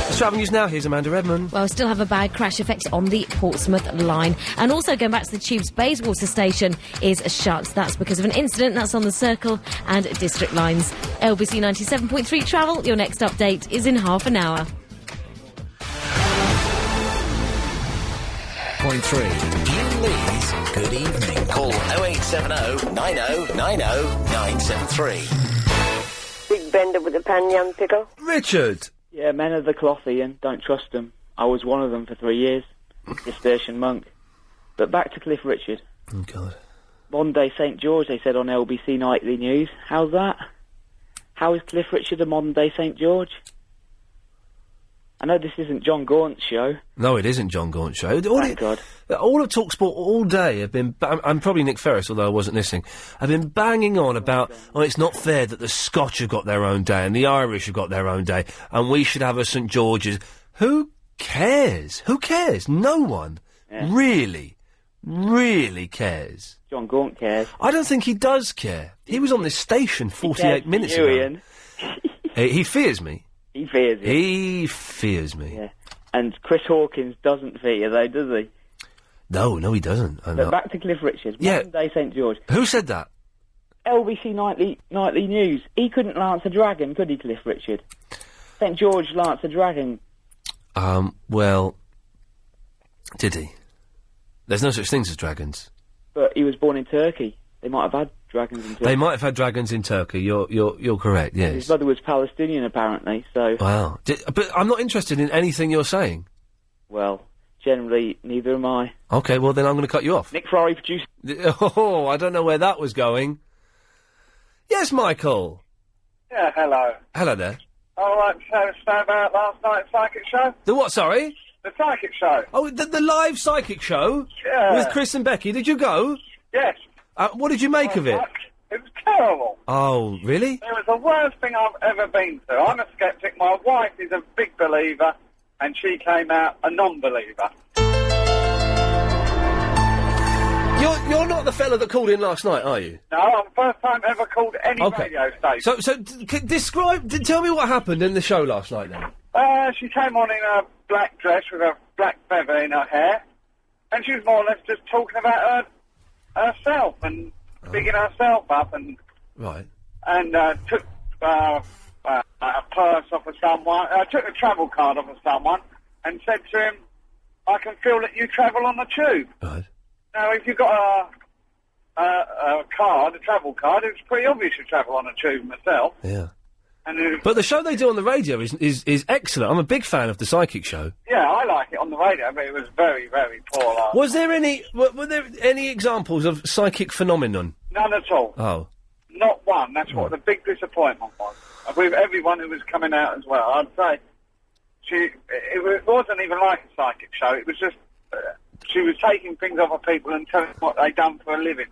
B: It's Travel News now. Here's Amanda Redmond.
R: Well, still have a bad crash effect on the Portsmouth line. And also going back to the Tube's Bayswater station is shut. That's because of an incident that's on the Circle and District lines. LBC 97.3 Travel, your next update is in half an hour.
S: Point 3. Iain Lee's Good Evening. Call 0870 90 90 973.
M: Big bender with a panyan pickle.
B: Richard!
N: Yeah, men of the cloth, Ian. Don't trust them. I was one of them for 3 years. Cistercian monk. But back to Cliff Richard.
B: Oh, God.
N: Modern day St George, they said on LBC Nightly News. How's that? How is Cliff Richard a modern day St George? I know this isn't John Gaunt's show.
B: No, it isn't John Gaunt's show.
N: Thank God.
B: All of TalkSport all day have been... I'm probably Nick Ferris, although I wasn't listening. I've been banging on about, it's not fair that the Scotch have got their own day and the Irish have got their own day and we should have a St George's. Who cares? Who cares? No one really cares.
N: John Gaunt cares.
B: I don't think he does care. He was on this station 48 minutes
N: you,
B: ago.
N: Ian.
B: He fears me.
N: He fears you.
B: He fears me.
N: Yeah. And Chris Hawkins doesn't fear you, though, does he?
B: No, he doesn't.
N: But back to Cliff Richard. Modern day St George.
B: Who said that?
N: LBC Nightly News. He couldn't lance a dragon, could he, Cliff Richard? St George lanced a dragon.
B: Well, did he? There's no such things as dragons.
N: But he was born in Turkey. They might have had dragons in Turkey.
B: They might have had dragons in Turkey. You're correct. Yes.
N: His brother was Palestinian, apparently. So.
B: Wow. But I'm not interested in anything you're saying.
N: Well, generally, neither am I.
B: Okay. Well, then I'm going to cut you off.
N: Nick Ferrari produced.
B: Oh, I don't know where that was going. Yes, Michael.
O: Yeah, hello.
B: Hello there.
O: All right, so about last night's psychic show?
B: The what? Sorry.
O: The psychic show.
B: Oh, the live psychic show.
O: Yeah.
B: With Chris and Becky. Did you go?
O: Yes.
B: What did you make of it?
O: It was terrible.
B: Oh, really?
O: It was the worst thing I've ever been to. I'm a sceptic. My wife is a big believer, and she came out a non-believer.
B: You're not the fella that called in last night, are you?
O: No, I'm the first time ever called any radio station.
B: Tell me what happened in the show last night, then.
O: She came on in a black dress with a black feather in her hair, and she was more or less just talking about herself and bigging herself up and took a purse off of someone, took a travel card off of someone and said to him, I can feel that you travel on the tube.
B: Right.
O: Now, if you've got a travel card, it's pretty obvious you travel on a tube myself.
B: Yeah. But the show they do on the radio is excellent. I'm a big fan of the psychic show.
O: Yeah, I like it on the radio, but it was very, very poor last
B: Was there any? Were there any examples of psychic phenomenon?
O: None at all.
B: Oh.
O: Not one. That's what the big disappointment was. With everyone who was coming out as well, I'd say it wasn't even like a psychic show. It was just she was taking things off of people and telling them what they'd done for a living.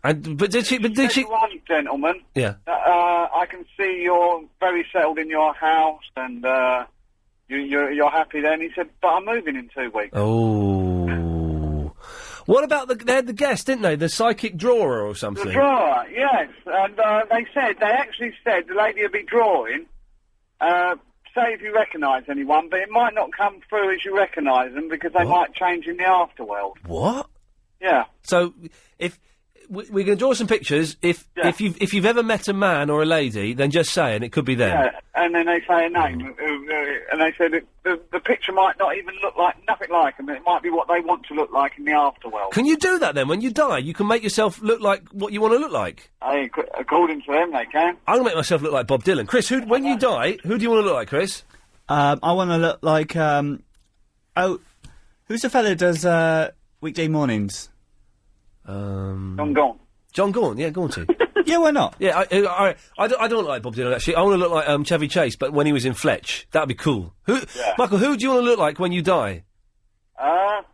B: But did she?
O: One gentleman.
B: Yeah.
O: I can see you're very settled in your house and you're happy there. And he said, but I'm moving in 2 weeks.
B: Oh. What about they had the guest, didn't they? The psychic drawer or something?
O: The drawer, yes. And they actually said the lady would be drawing, say if you recognise anyone, but it might not come through as you recognise them because they might change in the afterworld.
B: What?
O: Yeah.
B: So, if we're going to draw some pictures, if you've ever met a man or a lady, then just say, and it could be them.
O: Yeah, and then they say a name, and they said the picture might not even look like nothing like them. It might be what they want to look like in the afterworld.
B: Can you do that then? When you die, you can make yourself look like what you want to look like.
O: According to them, they can.
B: I'm going to make myself look like Bob Dylan. Chris, when you die, who do you want to look like, Chris?
C: I want to look like who's the fella who does weekday mornings?
O: John Gaunt.
B: John Gaunt, yeah, Gaunty.
C: Yeah, why not?
B: Yeah, I don't look like Bob Dylan, actually. I want to look like Chevy Chase, but when he was in Fletch. That'd be cool. Michael, who do you want to look like when you die?
O: Well,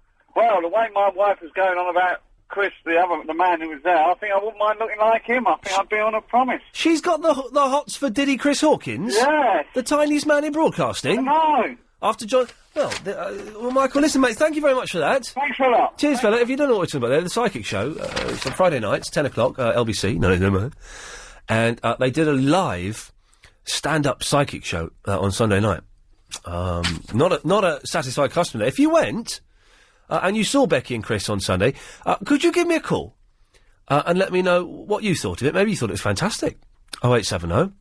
O: the way my wife was going on about Chris, the man who was there, I think I wouldn't mind looking like him. I think I'd be on a promise.
B: She's got the hots for Diddy Chris Hawkins?
O: Yes.
B: The tiniest man in broadcasting?
O: No.
B: After John... Well, Michael, listen, mate, thank you very much for that.
O: Thanks a lot.
B: Cheers, fella. If you don't know what we're talking about there, the Psychic Show, it's on Friday nights, 10 o'clock, LBC, no. And they did a live stand-up psychic show on Sunday night. Not a satisfied customer there. If you went, and you saw Becky and Chris on Sunday, could you give me a call and let me know what you thought of it? Maybe you thought it was fantastic. 0870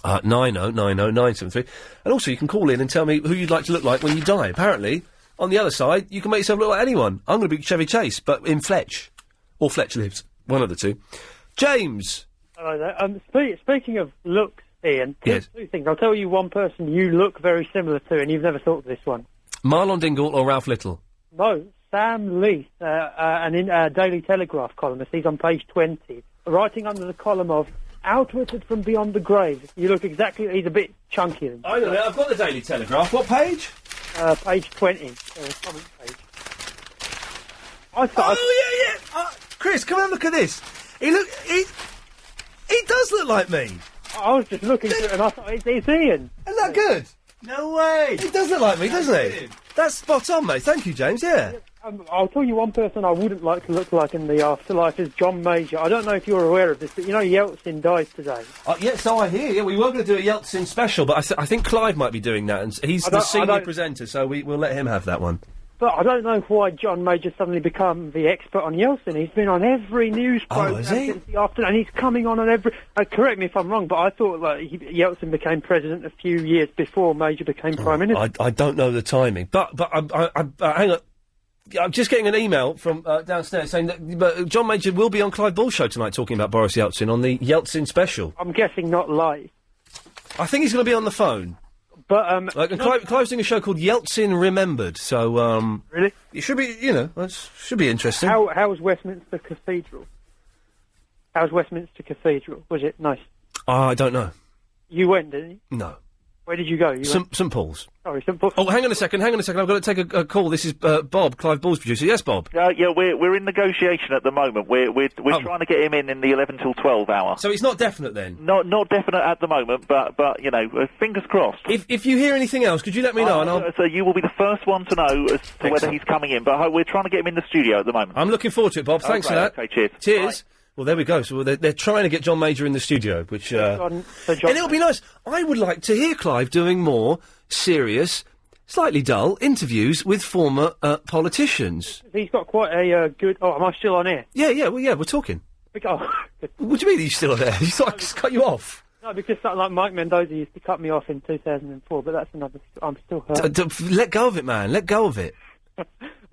B: 9090973. And also you can call in and tell me who you'd like to look like when you die. Apparently, on the other side, you can make yourself look like anyone. I'm going to be Chevy Chase, but in Fletch. Or Fletch Lives. One of the two. James!
T: Hello there. Speaking of looks, Ian,
B: yes.
T: Two things. I'll tell you one person you look very similar to, and you've never thought of this one.
B: Marlon Dingle or Ralph Little?
T: No, Sam Leith, an Daily Telegraph columnist. He's on page 20, writing under the column of Outwitted from Beyond the Grave. You look exactly... He's a bit chunkier.
B: I don't know. I've got the Daily Telegraph. What page?
T: Page 20. Comment page.
B: Yeah. Chris, come and look at this. He does look like me.
T: I was just looking through it and I thought, it's Ian.
B: Isn't that good?
C: No way.
B: He does look like me, doesn't he? That's spot on, mate. Thank you, James. Yeah.
T: I'll tell you one person I wouldn't like to look like in the afterlife is John Major. I don't know if you're aware of this, but you know Yeltsin died today.
B: Yeah, so I hear. Yeah, we were going to do a Yeltsin special, but I think Clive might be doing that, and he's the senior presenter, so we'll let him have that one.
T: But I don't know why John Major suddenly become the expert on Yeltsin. He's been on every news programme since the afternoon, and he's coming on every... correct me if I'm wrong, but I thought Yeltsin became president a few years before Major became Prime Minister.
B: I don't know the timing, but hang on. I'm just getting an email from downstairs saying that John Major will be on Clive Bull's show tonight talking about Boris Yeltsin on the Yeltsin special.
T: I'm guessing not live.
B: I think he's going to be on the phone.
T: But,
B: Clive's doing a show called Yeltsin Remembered, so,
T: Really?
B: It should be, that should be interesting.
T: How's Westminster Cathedral? Was it nice?
B: I don't know.
T: You went, didn't you?
B: No.
T: Where did you go?
B: St Paul's.
T: Sorry, St Paul's.
B: Oh, hang on a second. I've got to take a call. This is Bob, Clive Bull's producer. Yes, Bob?
U: Yeah, we're in negotiation at the moment. We're trying to get him in the 11 till 12 hour.
B: So it's not definite then?
U: Not definite at the moment, but fingers crossed.
B: If you hear anything else, could you let me know? And
U: so you will be the first one to know as to whether he's coming in, but we're trying to get him in the studio at the moment.
B: I'm looking forward to it, Bob. Thanks for that.
U: Okay, cheers.
B: Cheers. Bye. Well, there we go. So they're trying to get John Major in the studio, which... and it'll be nice. I would like to hear Clive doing more serious, slightly dull interviews with former politicians.
T: He's got quite a good... Oh, am I still on air?
B: Yeah, we're talking.
T: Oh,
B: what do you mean he's still on air? You thought I just cut you off?
T: No, because like Mike Mendoza used to cut me off in 2004, but that's another... I'm still hurt.
B: Let go of it, man. Let go of it.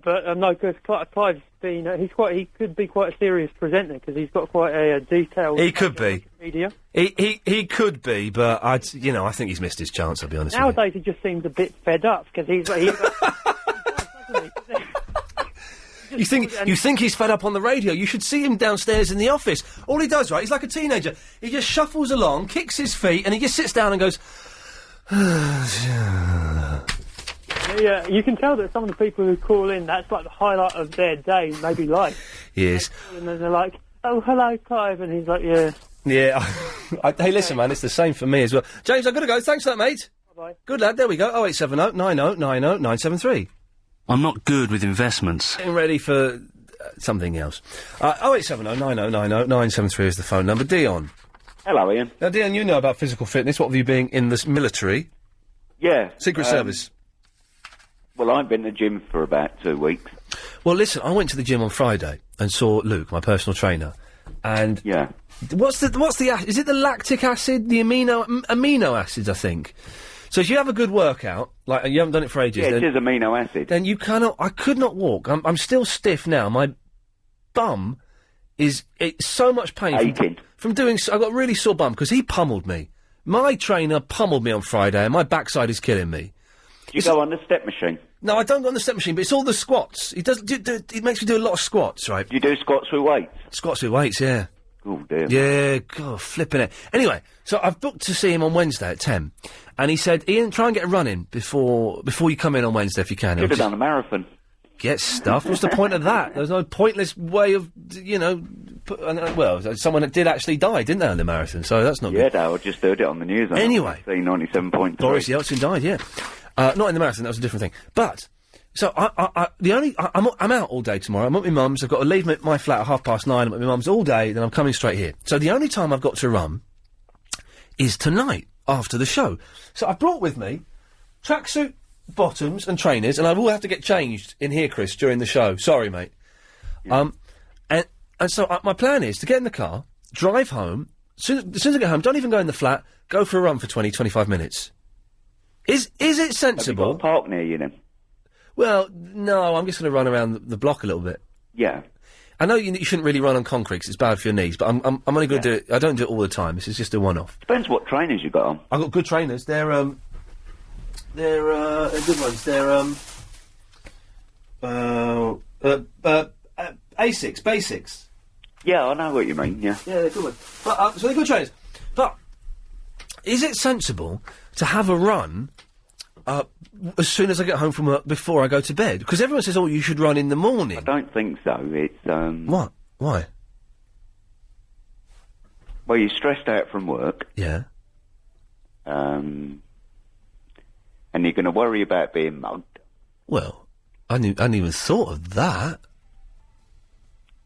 T: But no, because Clive's been he could be quite a serious presenter because he's got quite a detailed.
B: He could be.
T: Media.
B: He could be, but I think he's missed his chance. I'll be honest.
T: Nowadays, he just seems a bit fed up because
B: You think he's fed up on the radio? You should see him downstairs in the office. All he does, right? He's like a teenager. He just shuffles along, kicks his feet, and he just sits down and goes.
T: Yeah, you can tell that some of the people who call in, that's like the highlight of their day, maybe life.
B: Yes.
T: And then they're like, "Oh, hello, Clive," and he's like, "Yeah."
B: Yeah. Hey, listen, man, it's the same for me as well. James, I've got to go. Thanks for that, mate.
T: Bye-bye.
B: Good lad. There we go. 0870 90 90 973.
J: I'm not good with investments.
B: Getting ready for something else. 0870 90 90 973 is the phone number. Dion.
V: Hello, Ian.
B: Now, Dion, you know about physical fitness. What have you been in the military?
V: Yeah.
B: Secret Service.
V: Well, I've been to the gym for about 2 weeks.
B: Well, listen, I went to the gym on Friday and saw Luke, my personal trainer, and
V: yeah,
B: what's the is it the lactic acid, the amino acids? I think. So if you have a good workout, like you haven't done it for ages,
V: yeah,
B: then,
V: it is amino acid.
B: Then you cannot. I could not walk. I'm still stiff now. My bum it's so much pain
V: aching
B: from doing. I got a really sore bum because he pummeled me. My trainer pummeled me on Friday, and my backside is killing me.
V: Do you go on the step machine?
B: No, I don't go on the step machine, but it's all the squats. He does. He makes me do a lot of squats, right?
V: You do squats with weights?
B: Squats with weights, yeah.
V: Oh, dear.
B: Yeah, God, flipping it. Anyway, so I've booked to see him on Wednesday at 10. And he said, Ian, try and get a run in before you come in on Wednesday if you can.
V: Should have done a marathon.
B: Get stuff. What's the point of that? There's no pointless way of, someone that did actually die, didn't they, on the marathon? So that's not good.
V: Yeah, I just heard it on the news.
B: Anyway.
V: 97.3.
B: Boris Yeltsin died, yeah. Not in the marathon, that was a different thing. But, so I'm out all day tomorrow. I'm at my mum's. I've got to leave my flat at 9:30. I'm at my mum's all day, then I'm coming straight here. So the only time I've got to run is tonight, after the show. So I brought with me tracksuit, bottoms and trainers, and I will have to get changed in here, Chris, during the show. Sorry, mate. Yeah. And so my plan is to get in the car, drive home, as soon as I get home, don't even go in the flat, go for a run for 20, 25 minutes. Is it sensible?
V: Have you got a park near you then?
B: Well, no, I'm just going to run around the block a little bit.
V: Yeah.
B: I know you shouldn't really run on concrete 'cause it's bad for your knees, but I'm only going to do it. I don't do it all the time. This is just a one-off.
V: Depends what trainers you got on.
B: I've got good trainers. They're good ones. They're Asics, Basics.
V: Yeah, I know what you mean. Yeah.
B: Yeah, they're good ones. But so they're good trainers. But is it sensible to have a run as soon as I get home from work before I go to bed? Because everyone says, "Oh, you should run in the morning."
V: I don't think so. It's
B: What? Why?
V: Well, you're stressed out from work.
B: Yeah.
V: And you're going to worry about being mugged.
B: Well, I hadn't even thought of that.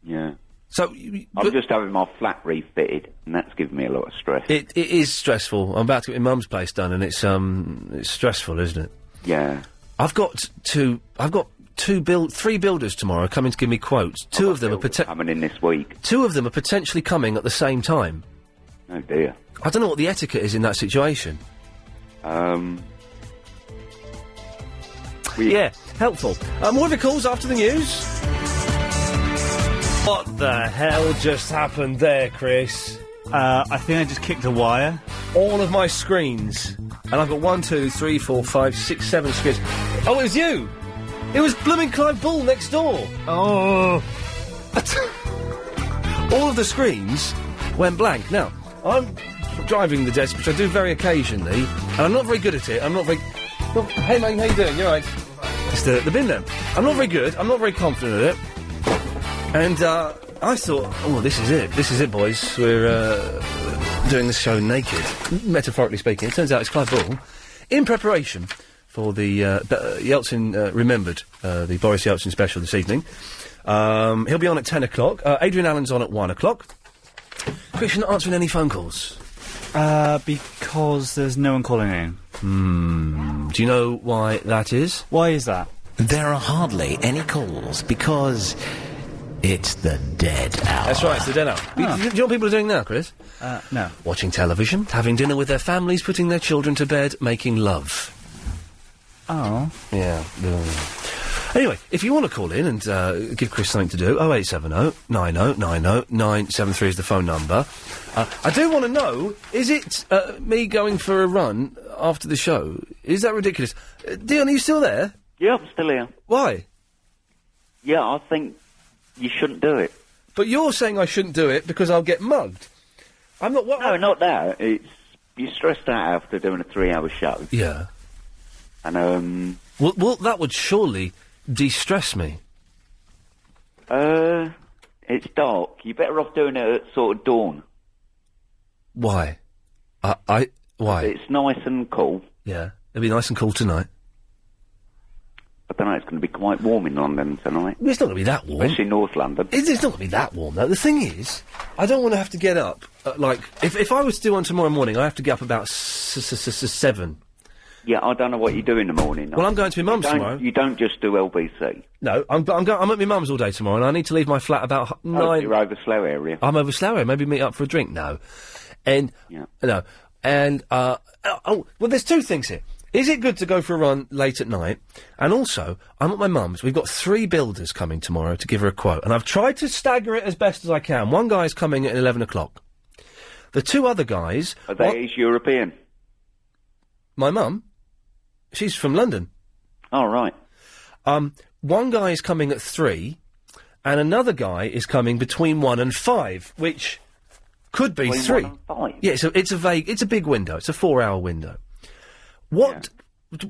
V: Yeah.
B: So
V: I'm just having my flat refitted, and that's giving me a lot of stress.
B: It is stressful. I'm about to get my mum's place done, and it's stressful, isn't it?
V: Yeah.
B: I've got three builders tomorrow coming to give me quotes. Two of them are
V: coming in this week.
B: Two of them are potentially coming at the same time.
V: Oh dear.
B: I don't know what the etiquette is in that situation. Yeah, helpful. More of your calls after the news. What the hell just happened there, Chris?
C: I think I just kicked a wire.
B: All of my screens. And I've got 1, 2, 3, 4, 5, 6, 7 screens. Oh, it was you! It was blooming Clive Bull next door!
C: Oh!
B: All of the screens went blank. Now, I'm driving the desk, which I do very occasionally, and I'm not very good at it. I'm not very... Oh, hey, mate, how you doing? You all right? It's the bin lamp. I'm not very good. I'm not very confident at it. And, I thought, oh, this is it. This is it, boys. We're, doing this show naked, metaphorically speaking. It turns out it's Clive Bull, in preparation for the, Yeltsin, Remembered, the Boris Yeltsin special this evening. He'll be on at 10 o'clock. Adrian Allen's on at 1 o'clock. Chris, you're not answering any phone calls?
C: Because there's no one calling in.
B: Do you know why that is?
C: Why is that?
S: There are hardly any calls because it's the dead hour.
B: That's right, it's the dead hour. Do you know what people are doing now, Chris?
C: No.
B: Watching television, having dinner with their families, putting their children to bed, making love.
C: Oh.
B: Yeah. Anyway, if you want to call in and give Chris something to do, 0870 90 90 973 is the phone number. I do want to know, is it me going for a run after the show? Is that ridiculous? Dion, are you still there?
V: Yeah, I'm still here.
B: Why?
V: Yeah, I think you shouldn't do it.
B: But you're saying I shouldn't do it because I'll get mugged. I'm not...
V: No, not that. It's... You're stressed out after doing a 3-hour show.
B: Yeah.
V: And,
B: Well, that would surely de-stress me.
V: It's dark. You're better off doing it at sort of dawn.
B: Why? Why?
V: It's nice and cool.
B: Yeah. It'll be nice and cool tonight.
V: I don't know, it's going to be quite warm in London tonight.
B: It's not going to be that warm.
V: Especially North London.
B: It's not going to be that warm, though. The thing is, I don't want to have to get up, if I was to do one tomorrow morning, I have to get up about 7.
V: Yeah, I don't know what you do in the morning.
B: Well, I'm going to my mum's tomorrow.
V: You don't just do LBC.
B: No, I'm at my mum's all day tomorrow, and I need to leave my flat about 9...
V: Oh, you're over Slough area.
B: I'm over Slough area. Maybe meet up for a drink. No. And...
V: Yeah.
B: No. And, well, there's two things here. Is it good to go for a run late at night? And also, I'm at my mum's. We've got 3 builders coming tomorrow to give her a quote. And I've tried to stagger it as best as I can. One guy's coming at 11 o'clock. The 2 other guys...
V: Are they East European?
B: My mum? She's from London.
V: Oh, right.
B: One guy is coming at 3, and another guy is coming between 1 and 5, which could be
V: between
B: 3.
V: 1 and 5?
B: Yeah, it's a big window. It's a 4-hour window. What... Yeah.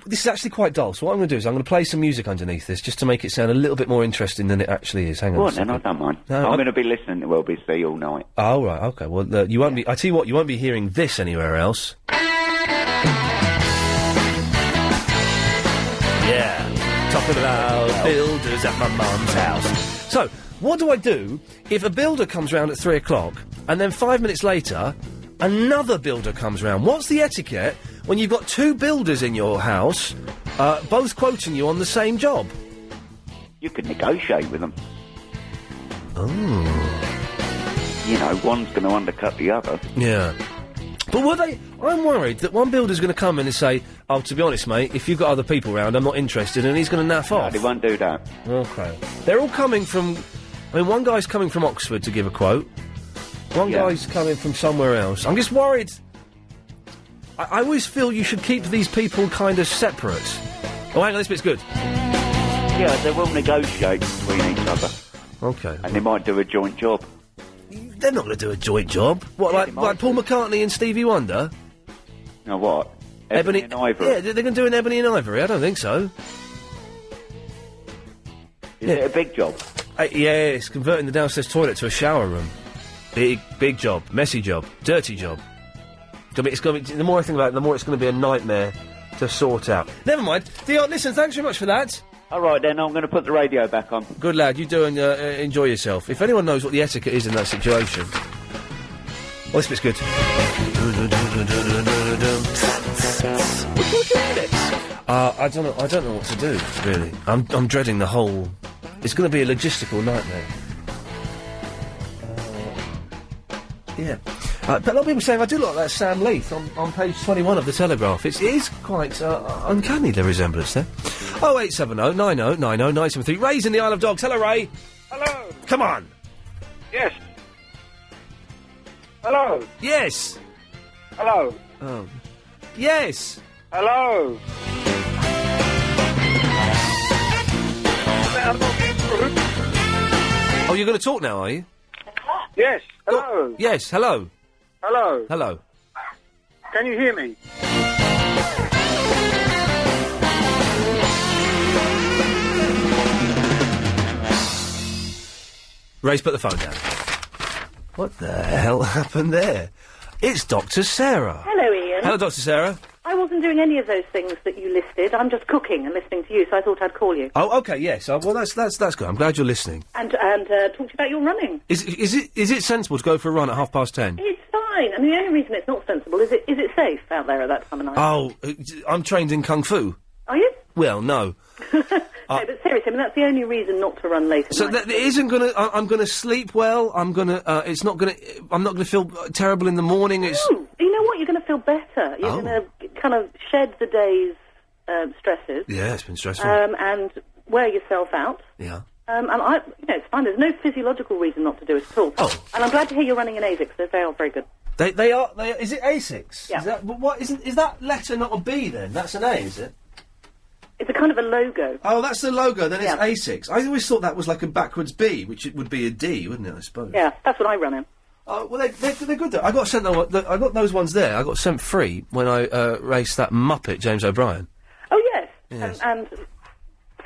B: This is actually quite dull, so what I'm going to do is I'm going to play some music underneath this, just to make it sound a little bit more interesting than it actually is. Hang on a second.
V: Then, I don't mind.
B: No,
V: I'm going to be listening to LBC all night.
B: Oh, right, okay. Well, you won't be... I tell you what, you won't be hearing this anywhere else. Yeah, talking about builders at my mum's house. So, what do I do if a builder comes round at 3 o'clock, and then 5 minutes later, another builder comes round? What's the etiquette when you've got 2 builders in your house, both quoting you on the same job?
V: You could negotiate with them.
B: Oh.
V: You know, one's going to undercut the other.
B: Yeah. But were they... I'm worried that one builder's going to come in and say, oh, to be honest, mate, if you've got other people round, I'm not interested, and he's going to naff off.
V: No, they won't do that.
B: Okay. They're all coming from... I mean, one guy's coming from Oxford to give a quote. One guy's coming from somewhere else. I'm just worried... I always feel you should keep these people kind of separate. Oh, hang on, this bit's good.
V: Yeah, they will negotiate between each other.
B: Okay.
V: And they might do a joint job.
B: They're not going to do a joint job. What, like Paul McCartney and Stevie Wonder?
V: No, what? Ebony and Ivory?
B: Yeah, they're going to do an Ebony and Ivory? I don't think so.
V: Is it a big job?
B: Yeah, it's converting the downstairs toilet to a shower room. Big job. Messy job. Dirty job. It's going to be, the more I think about it, the more it's going to be a nightmare to sort out. Never mind. Dion, listen, thanks very much for that.
V: All right, then, I'm going to put the radio back on.
B: Good lad, you do and enjoy yourself. If anyone knows what the etiquette is in that situation... Well, this bit's good. I don't know what to do, really. I'm dreading the whole... It's going to be a logistical nightmare. Yeah. But a lot of people saying I do like that Sam Leith on page 21 of the Telegraph. It is quite uncanny, the resemblance there. 0870 90 90 973. Ray's in the Isle of Dogs. Hello, Ray.
O: Hello.
B: Come on.
O: Yes. Hello.
B: Yes.
O: Hello.
B: Oh. Yes.
O: Hello.
B: Oh, you're going to talk now, are you?
O: Yes. Hello.
B: Oh, yes. Hello.
O: Hello.
B: Hello.
O: Can you hear me?
B: Ray's put the phone down. What the hell happened there? It's Dr. Sarah.
A: Hello, Ian.
B: Hello, Dr. Sarah.
A: I wasn't doing any of those things that you listed. I'm just cooking and listening to you, so I thought I'd call you.
B: Oh, okay, yes. Well, that's good. I'm glad you're listening.
A: And talk to you about your running.
B: Is it sensible to go for a run at 10:30?
A: It's fine. And the only reason it's not sensible is it safe out there at that time of night?
B: Oh, I'm trained in Kung Fu.
A: Are you?
B: Well, no.
A: No, but seriously, I mean, that's the only reason not to run late at
B: So
A: night.
B: that isn't gonna... I'm gonna sleep well, I'm not gonna feel terrible in the morning, it's...
A: No, you know what? You're going to feel better. You're going to kind of shed the day's stresses.
B: Yeah, it's been stressful.
A: And wear yourself out.
B: Yeah.
A: And it's fine. There's no physiological reason not to do it at all.
B: Oh.
A: And I'm glad to hear you're running an ASICS. They are very good.
B: They are. Is it ASICS?
A: Yeah.
B: Is that letter not a B then? That's an A, is it?
A: It's a kind of a logo.
B: Oh, that's the logo. Then it's
A: Yeah.
B: ASICS. I always thought that was like a backwards B, which it would be a D, wouldn't it? I suppose.
A: Yeah, that's what I run in.
B: Oh, well, they're good though. I got sent. I got those ones there. I got sent free when I raced that Muppet James O'Brien.
A: Oh yes.
B: Yes.
A: And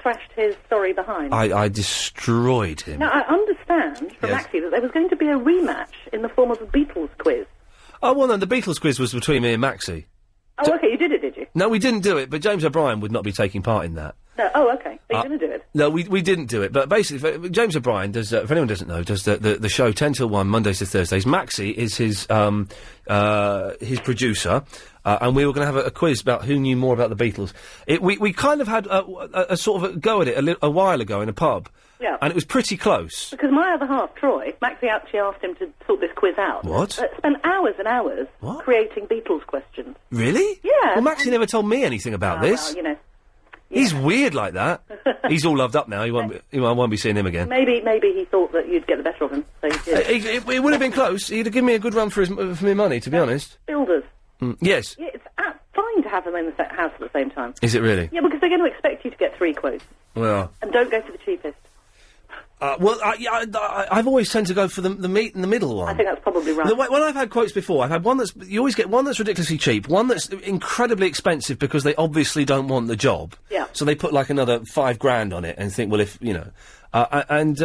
A: thrashed his story behind.
B: I destroyed him.
A: Now I understand from
B: Yes.
A: Maxie that there was going to be a rematch in the form of a Beatles quiz.
B: Oh well, no, the Beatles quiz was between me and Maxie.
A: Oh, okay, you did it, did you?
B: No, we didn't do it, but James O'Brien would not be taking part in that.
A: No. Oh, okay. So you're going to do it.
B: No, we didn't do it, but basically, James O'Brien does, if anyone doesn't know, does the show 10 till 1, Mondays to Thursdays. Maxie is his producer, and we were going to have a quiz about who knew more about the Beatles. We kind of had a sort of a go at it a while ago in a pub.
A: Yeah.
B: And it was pretty close.
A: Because my other half, Troy, Maxie actually asked him to sort this quiz out.
B: What?
A: Spent hours and hours creating Beatles questions.
B: Really?
A: Yeah.
B: Well, Maxie never told me anything about this.
A: Well, you know.
B: He's weird like that. He's all loved up now. I won't be seeing him again.
A: Maybe he thought that you'd get the better of him. So he did.
B: It would have been close. He'd have given me a good run for my money, to be honest.
A: Builders.
B: Yes.
A: Yeah, it's fine to have them in the house at the same time.
B: Is it really?
A: Yeah, because they're going to expect you to get 3 quotes.
B: Well.
A: And don't go for the cheapest.
B: I've always tend to go for the meat in the middle one.
A: I think that's probably right.
B: When I've had quotes before, I've had one you always get one that's ridiculously cheap, one that's incredibly expensive because they obviously don't want the job.
A: Yeah.
B: So they put like another $5,000 on it and think, well, if, you know... I don't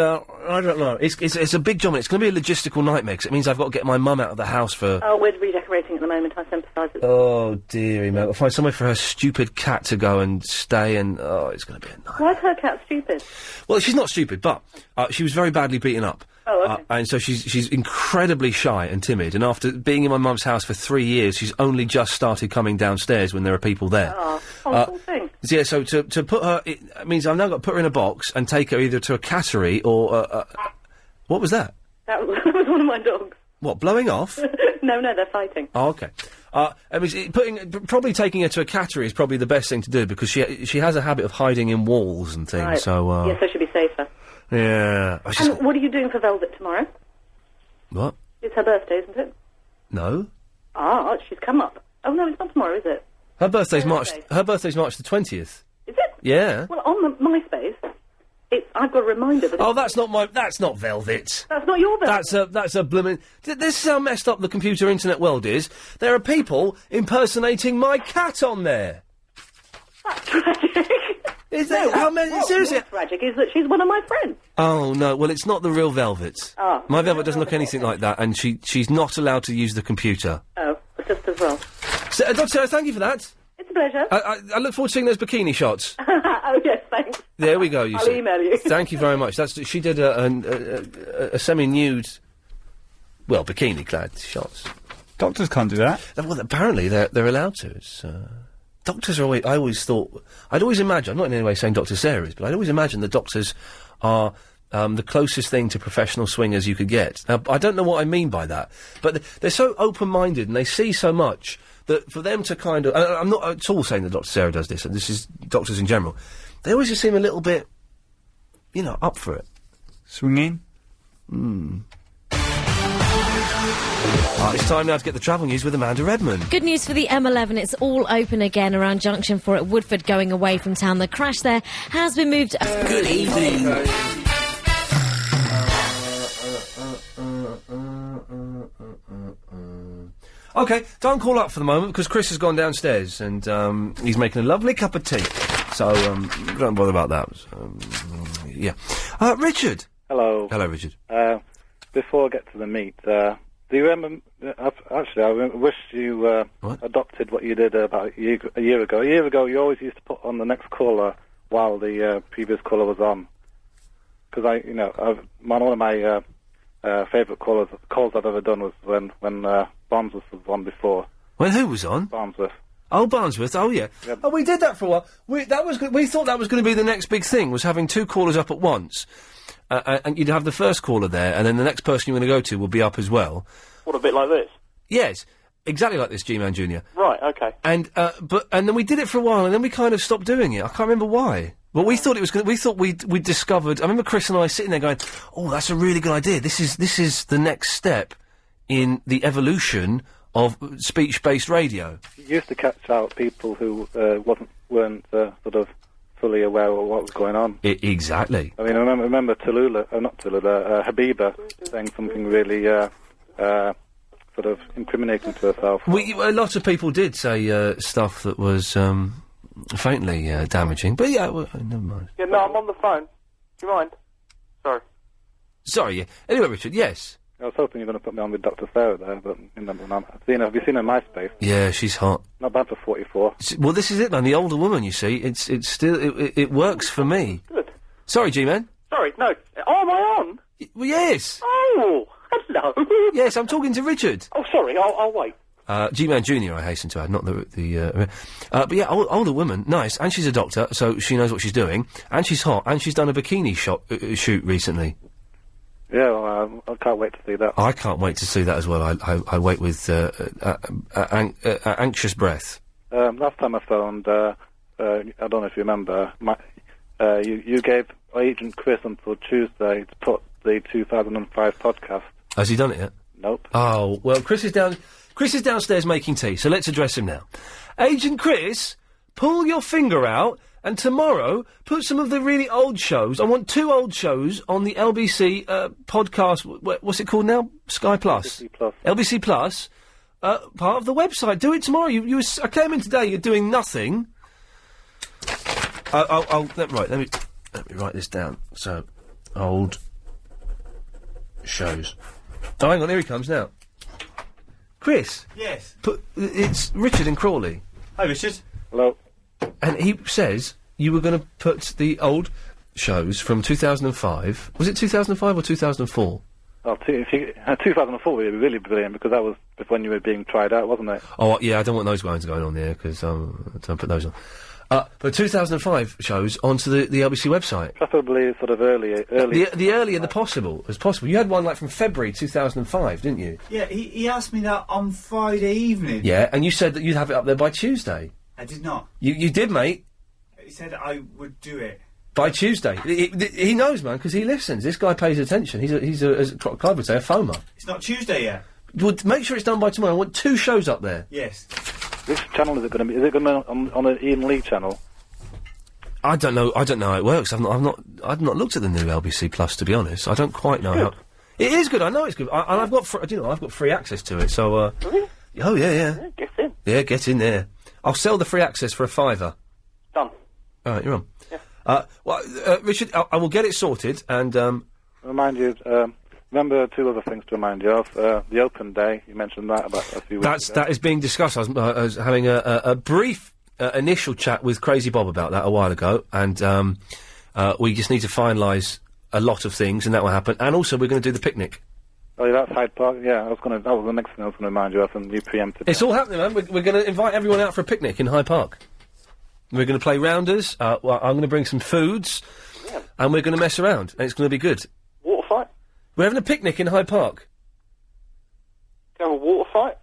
B: know. It's a big job and it's going to be a logistical nightmare because it means I've got to get my mum out of the house for...
A: Oh, we're redecorating at the moment. I sympathise with
B: Oh, dearie me. I'll find somewhere for her stupid cat to go and stay and... Oh, it's going to be a nightmare.
A: Why's her cat stupid?
B: Well, she's not stupid, but she was very badly beaten up.
A: Oh, okay.
B: And so she's incredibly shy and timid, and after being in my mum's house for 3 years, she's only just started coming downstairs when there are people there.
A: Oh, cool thing.
B: Yeah, so to put her... It means I've now got to put her in a box and take her either to a cattery or... what was that?
A: That was one of my dogs.
B: What, blowing off?
A: No, they're fighting.
B: Oh, okay. Probably taking her to a cattery is probably the best thing to do because she has a habit of hiding in walls and things.
A: Right.
B: So
A: yes, so she'll be safer.
B: Yeah.
A: And what are you doing for Velvet tomorrow?
B: What?
A: It's her birthday, isn't it?
B: No.
A: Ah, she's come up. Oh no, it's not tomorrow, is it?
B: Her birthday's March the 20th.
A: Is it?
B: Yeah.
A: Well, on the MySpace, I've got a reminder that.
B: Oh, that's not Velvet.
A: That's not your Velvet.
B: That's a blooming. This is how messed up the computer internet world is. There are people impersonating my cat on there.
A: That's tragic.
B: Is that how many? Seriously?
A: What's tragic is that she's one of my friends.
B: Oh no! Well, it's not the real Velvet.
A: Oh.
B: My Velvet doesn't look anything like that, and she's not allowed to use the computer.
A: Oh, just as well.
B: So, Dr. Sarah, thank you for that.
A: It's a pleasure.
B: I look forward to seeing those bikini shots.
A: Oh yes, thanks.
B: There we go.
A: I'll email you.
B: Thank you very much. She did a semi-nude, well, bikini-clad shots.
E: Doctors can't do that.
B: Well, apparently they're allowed to. It's, doctors are always... I'd always imagine... I'm not in any way saying Dr. Sarah is, but I'd always imagine that doctors are the closest thing to professional swingers you could get. Now, I don't know what I mean by that, but they're so open-minded and they see so much that for them to kind of... I'm not at all saying that Dr. Sarah does this, and this is doctors in general. They always just seem a little bit, up for it.
E: Swinging?
B: It's time now to get the travel news with Amanda Redmond.
R: Good news for the M11. It's all open again around Junction 4 at Woodford going away from town. The crash there has been moved...
S: Good evening.
B: OK, don't call up for the moment because Chris has gone downstairs and he's making a lovely cup of tea. So don't bother about that. Yeah. Richard.
L: Hello.
B: Hello, Richard.
L: Before I get to the meat, do you remember... I wish you adopted what you did about a year ago. A year ago, you always used to put on the next caller while the previous caller was on. Because one of my favourite calls I've ever done was when Barnsworth was on before.
B: When who was on?
L: Barnsworth.
B: Oh, Barnsworth. Oh, yeah.
L: Yep.
B: Oh, we did that for a while. We thought that was going to be the next big thing, was having two callers up at once. And you'd have the first caller there, and then the next person you're going to go to will be up as well.
W: What, a bit like this?
B: Yes, exactly like this, G-Man Jr.
W: Right, okay.
B: And then we did it for a while, and then we kind of stopped doing it. I can't remember why. Well, we thought it was good. We thought we'd discovered. I remember Chris and I sitting there going, "Oh, that's a really good idea. This is the next step in the evolution of speech-based radio."
L: You used to catch out people who weren't sort of fully aware of what was going on.
B: Exactly.
L: I mean, I remember Habiba saying something really sort of incriminating to herself.
B: A lot of people did say stuff that was faintly damaging, but yeah, well, never mind.
K: Yeah, no, I'm on the phone. Do you mind? Sorry.
B: Sorry, yeah. Anyway, Richard, yes.
L: I was hoping you were going to put me on with Dr. Sarah there, but have you seen her MySpace?
B: Yeah, she's hot.
L: Not bad for 44.
B: Well, this is it, man. The older woman, you see, it's still it works for me.
K: Good.
B: Sorry, G-Man.
K: Sorry, no. Oh, am I on?
B: Well, yes.
K: Oh, hello.
B: Yes, I'm talking to Richard.
K: Oh, sorry. I'll wait.
B: G-Man Jr., I hasten to add, not but yeah, older woman, nice, and she's a doctor, so she knows what she's doing, and she's hot, and she's done a bikini shoot recently.
L: Yeah, well, I can't wait to see that.
B: I can't wait to see that as well. I wait with anxious breath.
L: Last time I phoned, I don't know if you remember, you gave Agent Chris until Tuesday to put the 2005 podcast.
B: Has he done it yet?
L: Nope.
B: Oh, well, Chris is downstairs making tea, so let's address him now. Agent Chris, pull your finger out, and tomorrow, put some of the really old shows. I want 2 old shows on the LBC podcast. What's it called now? Sky Plus.
L: LBC Plus.
B: LBC Plus. Part of the website. Do it tomorrow. I came in today. You're doing nothing. Let me write this down. So, old shows. Oh, hang on. Here he comes now. Chris.
C: Yes.
B: It's Richard in Crawley.
C: Hi, Richard.
L: Hello.
B: And he says you were going to put the old shows from 2005. Was it 2005 or 2004?
L: Oh, 2004 would be really brilliant, because that was when you were being tried out, wasn't it?
B: Oh, yeah, I don't want those lines going on there, because don't put those on. But 2005 shows onto the LBC website.
L: Preferably sort of early.
B: The earlier the possible as possible. You had one like from February 2005, didn't you?
C: Yeah, he asked me that on Friday evening.
B: Yeah, and you said that you'd have it up there by Tuesday.
C: I did not.
B: You did, mate.
C: He said I would do it.
B: By Tuesday. He knows, man, because he listens. This guy pays attention. He's as Clive would say, a foamer.
C: It's not Tuesday yet.
B: Well, make sure it's done by tomorrow. I want 2 shows up there.
C: Yes.
L: Which channel is it going to be? Is it going to be on an Ian Lee channel?
B: I don't know how it works. I've not looked at the new LBC Plus, to be honest. I don't quite know how. It is good. I know it's good. And I've got I've got free access to it. So.
K: Really?
B: Oh yeah.
K: Yeah, get in.
B: Yeah, get in there. I'll sell the free access for £5.
K: Done.
B: All right, you're on.
K: Yeah.
B: Richard, I will get it sorted and.
L: Remind you. Remember 2 other things to remind you of. The open day, you mentioned that about a few weeks ago.
B: That is being discussed. I was having a brief initial chat with Crazy Bob about that a while ago, and we just need to finalise a lot of things, and that will happen. And also, we're going to do the picnic.
L: Oh, yeah, that's Hyde Park. Yeah, that was the next thing I was going to remind you of, and you preempted.
B: It's all happening, man. We're going to invite everyone out for a picnic in Hyde Park. We're going to play rounders. I'm going to bring some foods, and we're going to mess around, and it's going to be good.
K: Water fight?
B: We're having a picnic in Hyde Park.
K: Can you have a water fight?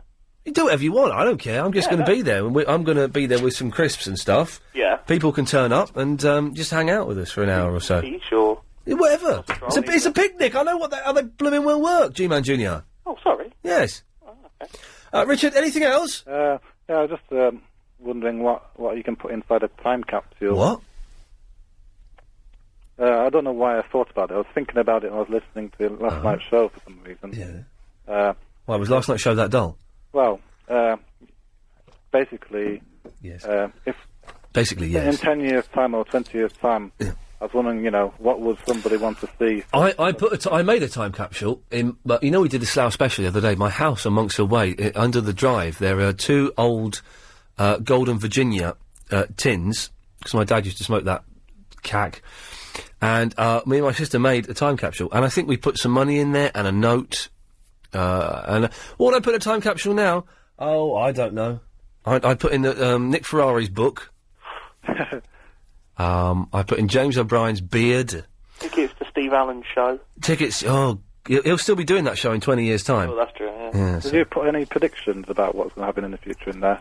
B: You do whatever you want. I don't care. I'm just going to be there, and I'm going to be there with some crisps and stuff.
K: Yeah.
B: People can turn up and just hang out with us for an hour or so.
K: Sure.
B: Whatever. It's a picnic. I know how they blooming well work, G-Man Jr.
K: Oh, sorry.
B: Yes.
K: Oh, okay.
B: Richard, anything else?
L: Yeah, I was just wondering what you can put inside a time capsule.
B: What?
L: I don't know why I thought about it. I was thinking about it when I was listening to last night's show for some reason.
B: Yeah. Why, was last night's show that dull?
L: Well, basically...
B: Yes.
L: Basically, yes. In 10 years' time or 20 years' time... Yeah. I was wondering, what would somebody want to see?
B: I made a time capsule but we did the Slough special the other day. My house on Monks Hill Way, under the drive, there are 2 old Golden Virginia tins, because my dad used to smoke that cack, and me and my sister made a time capsule, and I think we put some money in there and a note, and what would I put in a time capsule now? Oh, I don't know. I put in the, Nick Ferrari's book. I put in James O'Brien's beard.
K: Tickets to Steve Allen's show.
B: Tickets, he'll still be doing that show in 20 years' time.
K: Oh, that's true, yeah.
L: Did you put any predictions about what's going to happen in the future in there?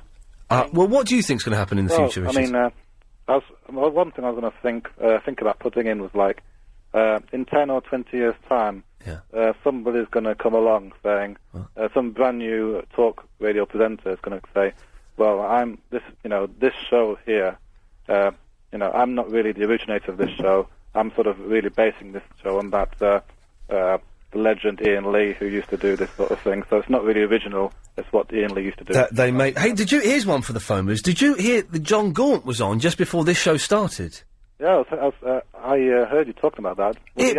B: Well, what do you think's going to happen in the future, Richard?
L: I mean, one thing I was going to think about putting in was like, in 10 or 20 years' time, somebody's going to come along saying, some brand new talk radio presenter is going to say, well, I'm this show here, I'm not really the originator of this show. I'm sort of really basing this show on that the legend Iain Lee, who used to do this sort of thing. So it's not really original. It's what Iain Lee used to do.
B: Hey, here's one for the phone moves. Did you hear that John Gaunt was on just before this show started?
L: Yeah, I heard you talking about that.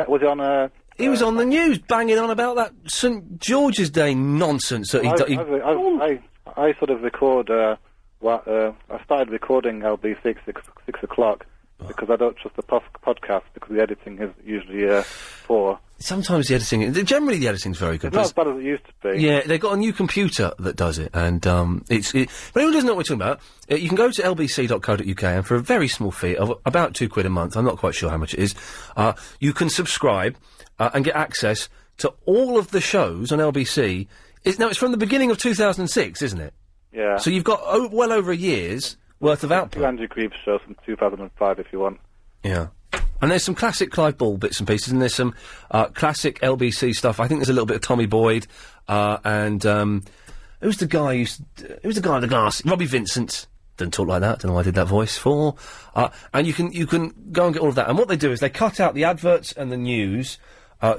L: Was he on?
B: He was on the news, banging on about that St George's Day nonsense that
L: I sort of record. I started recording LBC 6 o'clock because I don't trust the podcast because the editing is usually poor.
B: Sometimes the editing, generally the editing's very good.
L: It's not as bad as it used to be.
B: Yeah, they've got a new computer that does it, and but anyone doesn't know what we're talking about, you can go to lbc.co.uk, and for a very small fee of about £2 a month, I'm not quite sure how much it is, you can subscribe and get access to all of the shows on LBC. It's from the beginning of 2006, isn't it?
L: Yeah.
B: So you've got well over a year's worth of output.
L: Andrew Greaves shows from 2005 if you want.
B: Yeah. And there's some classic Clive Ball bits and pieces, and there's some classic LBC stuff. I think there's a little bit of Tommy Boyd, and who's the guy with the glass? Robbie Vincent. Didn't talk like that. Don't know why I did that voice for. And you can go and get all of that. And what they do is they cut out the adverts and the news.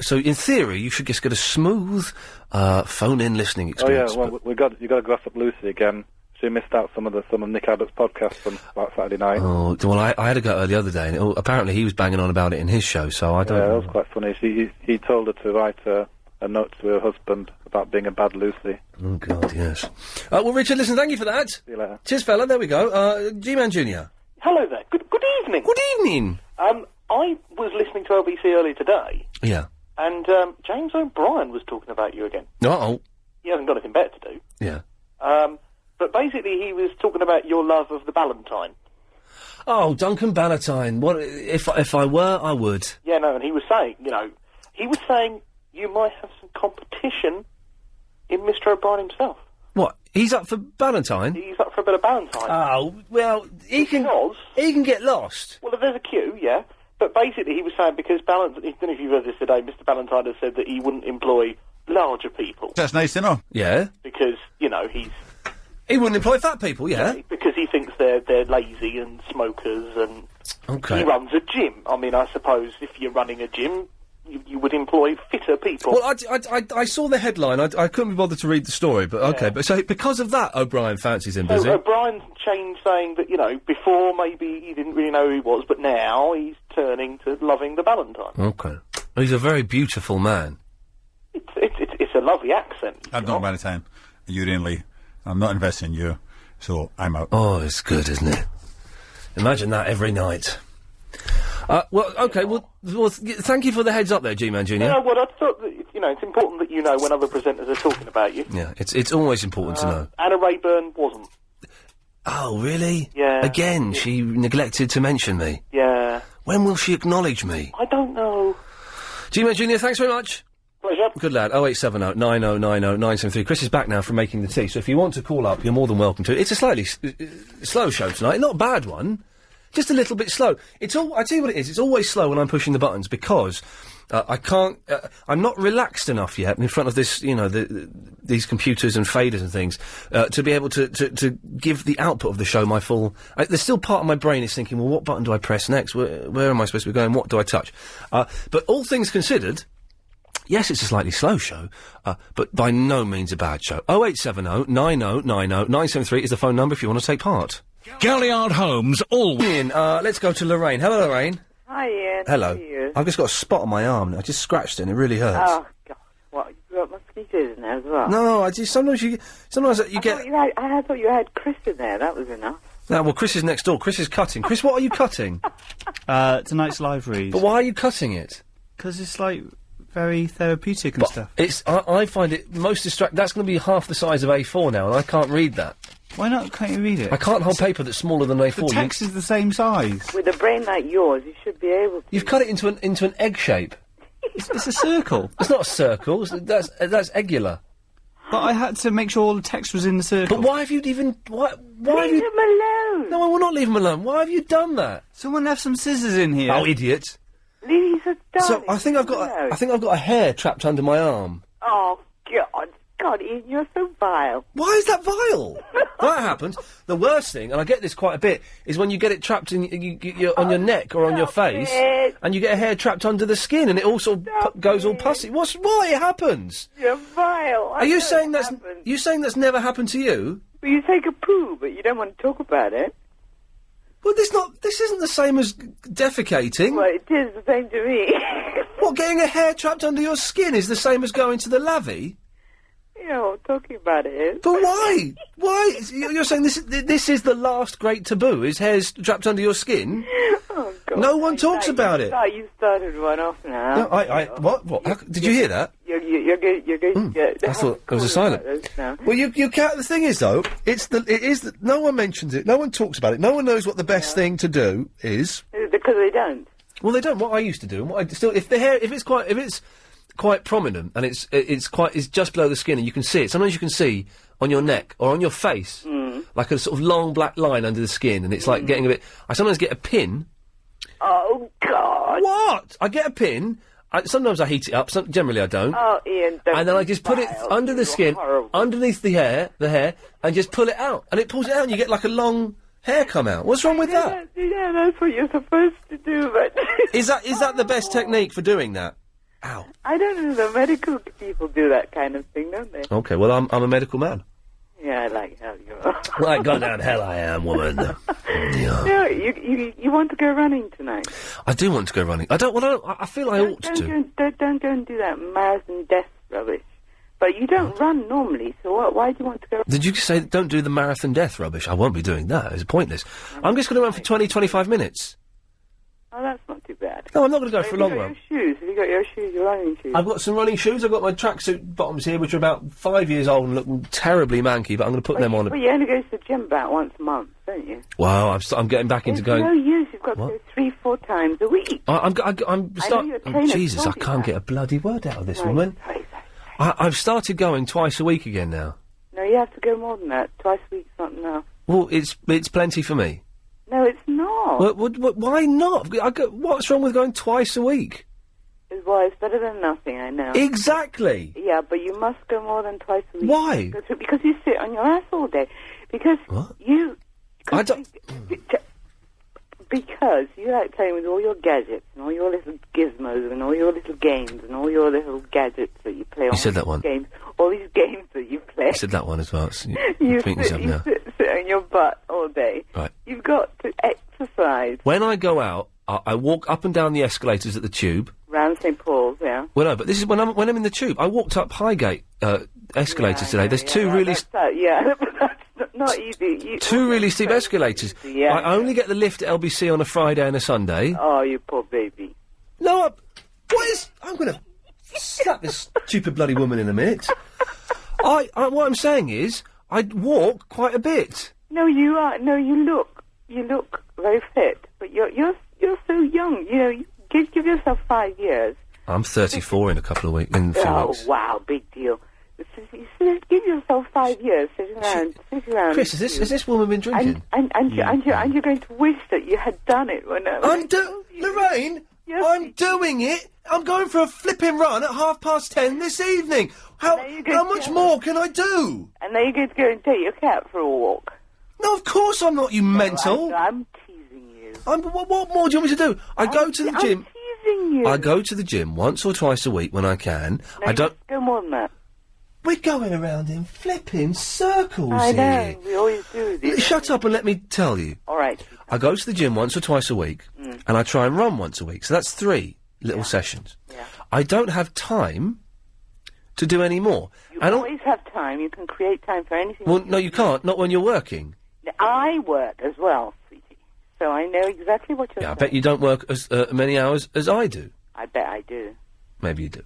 B: So in theory, you should just get a smooth phone-in listening experience.
L: Oh yeah, well, you got to grass up Lucy again. She missed out some of Nick Abbott's podcast from Saturday night.
B: Oh, well, I had a go at her the other day, and apparently he was banging on about it in his show, so I don't...
L: Yeah, that was quite funny. He told her to write a note to her husband about being a bad Lucy.
B: Oh, God, yes. Well, Richard, listen, thank you for that.
L: See you later.
B: Cheers, fella, there we go. G-Man Jr.
G: Hello there. Good evening.
B: Good evening.
G: I was listening to LBC earlier today.
B: Yeah.
G: And James O'Brien was talking about you again.
B: Uh-oh.
G: He hasn't got anything better to do.
B: Yeah.
G: But basically he was talking about your love of the Ballantine.
B: Oh, Duncan Ballantyne. What if I were, I would.
G: Yeah, no, and he was saying, you might have some competition in Mr. O'Brien himself.
B: What? He's up for Ballantyne?
G: He's up for a bit of Ballantine.
B: Oh, well, he can get lost.
G: Well, there's a queue, yeah. But basically he was saying because Ballantyne, I don't know if you've heard this today, Mr. Ballantyne has said that he wouldn't employ larger people.
I: That's nice to know.
B: Yeah.
G: Because,
B: he wouldn't employ fat people, yeah?
G: Because he thinks they're lazy and smokers and...
B: Okay.
G: He runs a gym. I mean, I suppose if you're running a gym, you would employ fitter people.
B: Well, I saw the headline. I couldn't be bothered to read the story, but okay. But so because of that, O'Brien fancies him, does he?
G: O'Brien changed, saying that, before maybe he didn't really know who he was, but now he's turning to loving the Ballantine.
B: Okay. He's a very beautiful man.
G: It's a lovely accent.
I: I've known Ballantine. You're in Lee. I'm not investing in you, so I'm out.
B: Oh, it's good, isn't it? Imagine that every night. Well, okay, well, thank you for the heads up there, G-Man Jr.
G: Yeah, well, I thought that, it's important that you know when other presenters are talking about you.
B: Yeah, it's always important to know.
G: Anna Rayburn wasn't.
B: Oh, really?
G: Yeah.
B: Again, she neglected to mention me.
G: Yeah.
B: When will she acknowledge me?
G: I don't know.
B: G-Man Jr., thanks very much.
G: Pleasure.
B: Good lad. 0870 9090 973. Chris is back now from making the tea, so if you want to call up, you're more than welcome to. It's a slightly slow show tonight. Not a bad one. Just a little bit slow. I tell you what it is. It's always slow when I'm pushing the buttons because I can't. I'm not relaxed enough yet in front of this. These computers and faders and things to be able to give the output of the show my full. There's still part of my brain is thinking, well, what button do I press next? Where am I supposed to be going? What do I touch? But all things considered. Yes, it's a slightly slow show, but by no means a bad show. 0870 9090 973 is the phone number if you want to take part.
W: Galliard Homes, all...
B: Ian, let's go to Lorraine. Hello, Lorraine.
X: Hi, Ian.
B: Hello.
X: How are you?
B: I've just got a spot on my arm. I just scratched it and it really hurts.
X: Oh, God. What, you've got mosquitoes in there as well?
B: No, sometimes you get...
X: I thought you had Chris in there. That was enough.
B: No, well, Chris is next door. Chris is cutting. Chris, what are you cutting?
E: Tonight's libraries.
B: But why are you cutting it?
E: Because it's, very therapeutic and stuff.
B: I find it most distracting. That's going to be half the size of A4 now, and I can't read that.
E: Why not? Can't you read it?
B: I can't hold paper that's smaller than A4.
E: The text is the same size.
X: With a brain like yours, you should be able to.
B: You've cut it into an egg shape.
E: It's a circle.
B: It's not a circle. That's angular.
E: But I had to make sure all the text was in the circle.
B: But why have you even... Why
X: Leave him alone!
A: alone.
B: No, I will not leave him alone. Why have you done that?
E: Someone left some scissors in here.
B: Oh, idiot!
A: He's a darling.
B: So I think I've got a hair trapped under my arm.
A: Oh, God, Ian, you're so vile.
B: Why is that vile? That happens. The worst thing, and I get this quite a bit, is when you get it trapped on your neck or on your face, and you get a hair trapped under the skin, and it all sort of goes all pussy. Why it happens?
A: You're vile.
B: Are you saying that's never happened to you?
A: Well, you take a poo, but you don't want to talk about it.
B: Well, this isn't the same as defecating.
A: Well, it is the same to me.
B: What, getting a hair trapped under your skin is the same as going to the lavvy?
A: You know what I'm talking about it is.
B: But why? Why? You're saying this is the last great taboo, is hairs trapped under your skin?
A: Oh, God.
B: No one talks about it.
A: You started one off now.
B: No, what? Did you hear that?
A: You're going to get...
B: I thought it was a silent. Well, you can't... The thing is, though, no one mentions it, no one talks about it, no one knows what the best thing to do is.
A: Because they don't.
B: Well, they don't. What I used to do, and what I still... If it's quite prominent, and it's just below the skin, and you can see it. Sometimes you can see on your neck or on your face, like a sort of long black line under the skin, and it's like getting a bit. I sometimes get a pin.
A: Oh God!
B: What? I get a pin. Sometimes I heat it up. Generally, I don't.
A: Oh, Ian, don't.
B: And then I just put it under the skin, underneath the hair, and just pull it out, and it pulls it out, and you get like a long hair come out. What's wrong with that?
A: Yeah, that's what you're supposed to do, but
B: is that the best technique for doing that? Ow.
A: I don't know, the medical people do that kind of thing, don't they?
B: Okay, well, I'm a medical man.
A: Yeah, I like how you are.
B: Like, goddamn hell I am, woman. Yeah.
A: No, you want to go running tonight?
B: I do want to go running. I feel I ought to.
A: Don't go and do that marathon death rubbish. But you don't run normally, so why do you want to go...
B: Did you say don't do the marathon death rubbish? I won't be doing that. It's pointless. I'm just going to run for 20, 25 minutes.
A: Oh, that's not too bad.
B: No, I'm not going to go for a long run.
A: Have you got your shoes, your running shoes?
B: I've got some running shoes. I've got my tracksuit bottoms here, which are about 5 years old and look terribly manky, but I'm going to put them on.
A: Well, you only go to the gym about once a month, don't you?
B: Wow, I'm getting back into going...
A: no use. You've got to go 3-4 times a week.
B: Jesus, I can't get a bloody word out of this woman. I've started going twice a week again now.
A: No, you have to go more than that. Twice a week's not enough.
B: Well, it's plenty for me.
A: No, it's not.
B: Why not? What's wrong with going twice a week?
A: Well, it's better than nothing, I know.
B: Exactly.
A: Yeah, but you must go more than twice a week.
B: Why?
A: Because you sit on your ass all day. Because you...
B: I don't...
A: Because you like playing with all your gadgets and all your little gizmos and all your little games and all your little gadgets that you play on.
B: You said that one.
A: Games, all these games that you play.
B: You said that one as well.
A: You sit on your butt all day.
B: Right.
A: You've got to exercise.
B: When I go out, I walk up and down the escalators at the Tube.
A: Round St Paul's, yeah.
B: Well, no, but this is when I'm in the Tube. I walked up Highgate escalators today. There's two really...
A: Yeah, but that's not easy.
B: Two really steep escalators.
A: Yeah.
B: I only get the lift at LBC on a Friday and a Sunday.
A: Oh, you poor baby.
B: No, I'm going to slap this stupid bloody woman in a minute. What I'm saying is, I walk quite a bit.
A: No, you are. No, you look very fit, but you're so young. You know, give yourself 5 years.
B: I'm 34 in a couple of weeks. In a few weeks.
A: Oh wow, big deal. Give yourself 5 years sitting around.
B: Chris, has this woman been drinking?
A: And you're going to wish that you had done it when
B: Lorraine, I'm doing it. I'm going for a flipping run at 10:30 this evening. How much more can I do?
A: And then you're going to go and take your cat for a walk.
B: No, of course I'm not, you mental.
A: I'm teasing you.
B: What more do you want me to do? I go to the gym.
A: I'm teasing you.
B: I go to the gym once or twice a week when I can.
A: No,
B: I don't
A: go more than that.
B: We're going around in flipping circles
A: I know,
B: here.
A: we always do this.
B: Shut up and let me tell you.
A: All right.
B: I go to the gym once or twice a week, and I try and run once a week. So that's 3 little sessions.
A: Yeah.
B: I don't have time to do any more.
A: You always have time. You can create time for anything.
B: Well, no, you can't. Not when you're working.
A: I work as well, sweetie. So I know exactly what you're saying.
B: I bet you don't work as many hours as I do.
A: I bet I do.
B: Maybe you do.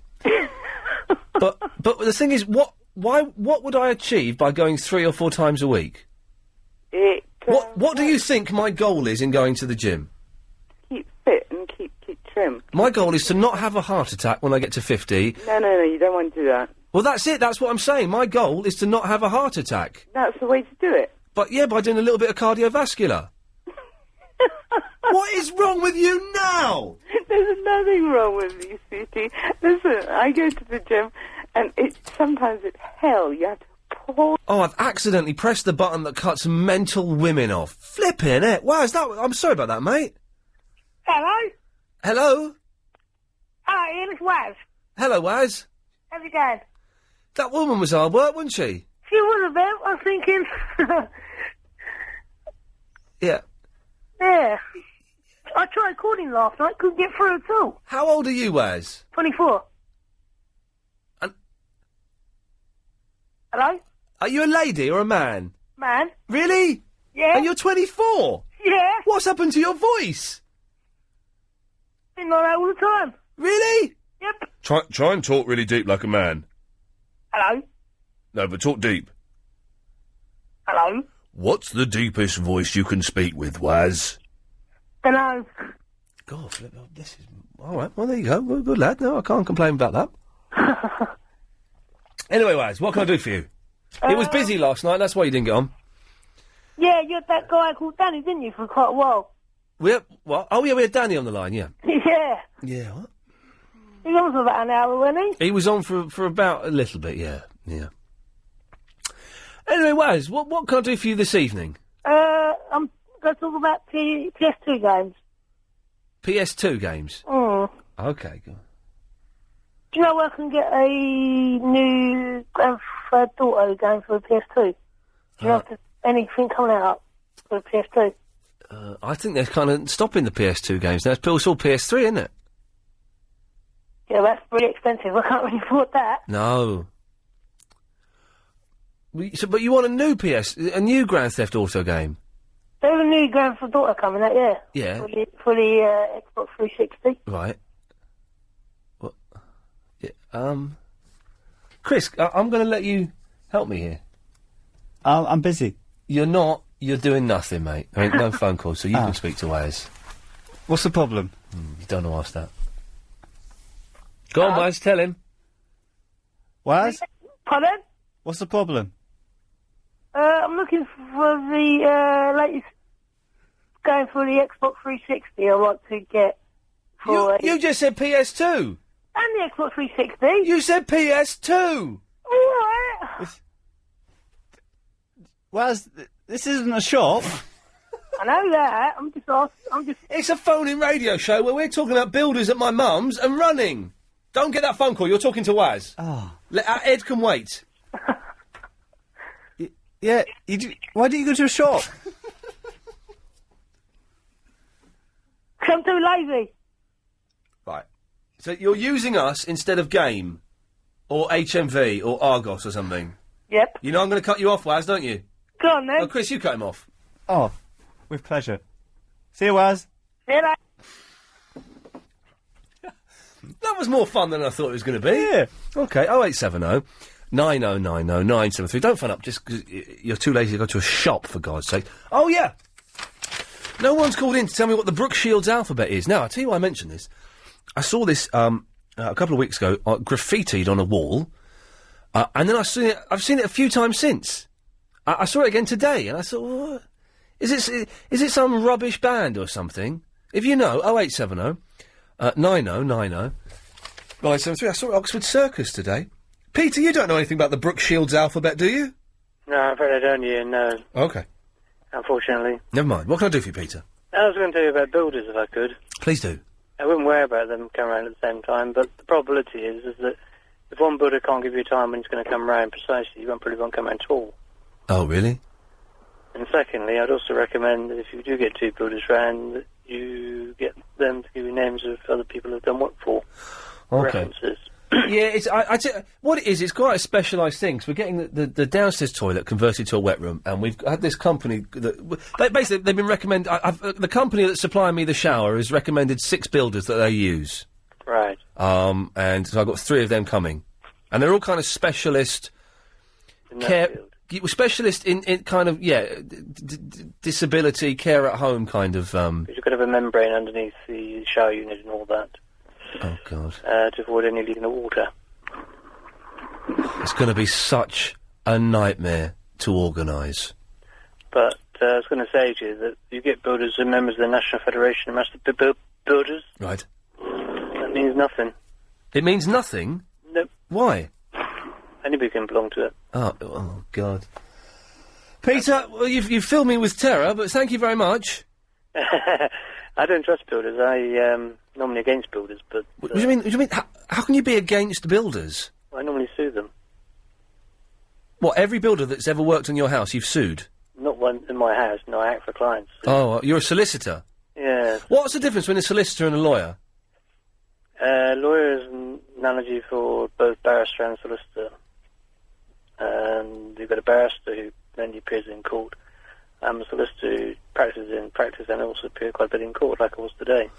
B: But the thing is, what would I achieve by going 3 or 4 times a week? What do you think my goal is in going to the gym?
A: Keep fit and keep trim.
B: My goal is to not have a heart attack when I get to 50.
A: No, you don't want to do that.
B: Well, that's it. That's what I'm saying. My goal is to not have a heart attack.
A: That's the way to do it.
B: By doing a little bit of cardiovascular. What is wrong with you now?
X: There's nothing wrong with you, sweetie. Listen, I go to the gym, and sometimes it's hell. You have to pause.
B: Oh, I've accidentally pressed the button that cuts mental women off. Flipping it. Wow, is that... I'm sorry about that, mate.
D: Hello?
B: Hello?
D: Hi, Ian, it's Waz.
B: Hello, Waz.
D: How's it going?
B: That woman was hard work, wasn't she?
D: She was a bit, I was thinking.
B: Yeah.
D: Yeah. I tried calling last night, couldn't get through at all.
B: How old are you, Waz?
D: 24. Hello?
B: Are you a lady or a man?
D: Man.
B: Really?
D: Yeah.
B: And you're 24?
D: Yeah.
B: What's happened to your voice?
D: Been like that all the time.
B: Really?
D: Yep.
B: Try and talk really deep like a man.
D: Hello?
B: No, but talk deep.
D: Hello?
B: What's the deepest voice you can speak with, Waz?
D: Dunno.
B: God, this is... All right, well, there you go. Well, good lad. No, I can't complain about that. Anyway, Waz, what can I do for you? It was busy last night, that's why you didn't get on.
D: Yeah, you had that guy called Danny, didn't you, for quite a while?
B: What? Oh, yeah, we had Danny on the line, yeah.
D: Yeah.
B: Yeah, what?
D: He was on for about an hour, wasn't he?
B: He was on for about a little bit, yeah. Anyway, Waz, what can I do for you this evening?
D: I'm going to talk about PS2 games.
B: PS2 games?
D: Mm.
B: Okay, good.
D: Do you know where I can get a new Grand Theft Auto game for the PS2? Do you know if there's anything coming out for the PS2?
B: I think they're kind of stopping the PS2 games now. It's all PS3, isn't it?
D: Yeah, that's really expensive. I can't really afford that.
B: No. But you want a new Grand Theft Auto game?
D: There's a new Grand Theft Auto coming out, yeah.
B: Yeah.
D: For the Xbox 360.
B: Right. What? Yeah, Chris, I'm going to let you help me here.
E: I'm busy.
B: You're not. You're doing nothing, mate. I mean, no phone calls, so you can speak to Waz.
E: What's the problem?
B: You don't know ask that. Go on, Waz, tell him.
E: Waz?
D: Pardon?
E: What's the problem?
D: I'm looking for the latest game for the Xbox 360 I'd like to get for...
B: You just said PS2!
D: And the Xbox 360!
B: You said PS2!
D: Alright!
E: Waz, this isn't a shop.
D: I know that, I'm just...
B: It's a phone-in radio show where we're talking about builders at my mum's and running. Don't get that phone call, you're talking to Waz.
E: Oh.
B: Ed can wait.
E: Yeah, why don't you go to a shop?
D: I'm too lazy.
B: Right. So you're using us instead of Game, or HMV, or Argos or something?
D: Yep.
B: You know I'm going to cut you off, Waz, don't you?
D: Go on, then.
B: Oh, Chris, you cut him off.
E: Oh, with pleasure. See you, Waz.
D: See you later.
B: That was more fun than I thought it was going to be. Yeah. Okay, 0870 9090 973. Don't phone up just because you're too lazy to go to a shop, for God's sake. Oh, yeah. No one's called in to tell me what the Brooke Shields alphabet is. Now, I'll tell you why I mentioned this. I saw this a couple of weeks ago, graffitied on a wall, and then I've seen it a few times since. I saw it again today, and I thought, what? Is it some rubbish band or something? If you know, 0870 9090 973. I saw it at Oxford Circus today. Peter, you don't know anything about the Brooke Shields alphabet, do you?
F: No, I really don't, Ian, no.
B: Okay.
F: Unfortunately.
B: Never mind. What can I do for you, Peter?
F: I was going to tell you about builders if I could.
B: Please do.
F: I wouldn't worry about them coming around at the same time, but the probability is that if one builder can't give you a time when he's going to come around precisely, you probably won't come around at all.
B: Oh, really?
F: And secondly, I'd also recommend that if you do get two builders round, that you get them to give you names of other people who've done work for.
B: Okay.
F: References.
B: Yeah, what it is, it's quite a specialised thing, 'cause we're getting the downstairs toilet converted to a wet room, and we've had this company that... Basically, they've been recommended... the company that's supplying me the shower has recommended 6 builders that they use.
F: Right.
B: And so I've got 3 of them coming. And they're all kind of specialist... Specialist in kind of, disability, care at home kind of...
F: You've got to have a membrane underneath the shower unit and all that.
B: Oh, God.
F: To avoid any leaking of water.
B: It's going to be such a nightmare to organise.
F: But I was going to say to you that you get builders who are members of the National Federation of Master Builders.
B: Right.
F: That means nothing.
B: It means nothing?
F: Nope.
B: Why?
F: Anybody can belong to it.
B: Oh, God. Peter, well, you've filled me with terror, but thank you very much.
F: I don't trust builders. I'm normally against builders, but...
B: What do you mean? How can you be against builders?
F: I normally sue them.
B: What, every builder that's ever worked on your house, you've sued?
F: Not one in my house. No, I act for clients.
B: Oh, you're a solicitor?
F: Yeah.
B: What's the difference between a solicitor and a lawyer?
F: Lawyer is an analogy for both barrister and solicitor. And you've got a barrister who mainly appears in court. I'm a solicitor who practices in practice and also appear quite a bit in court, like I was today.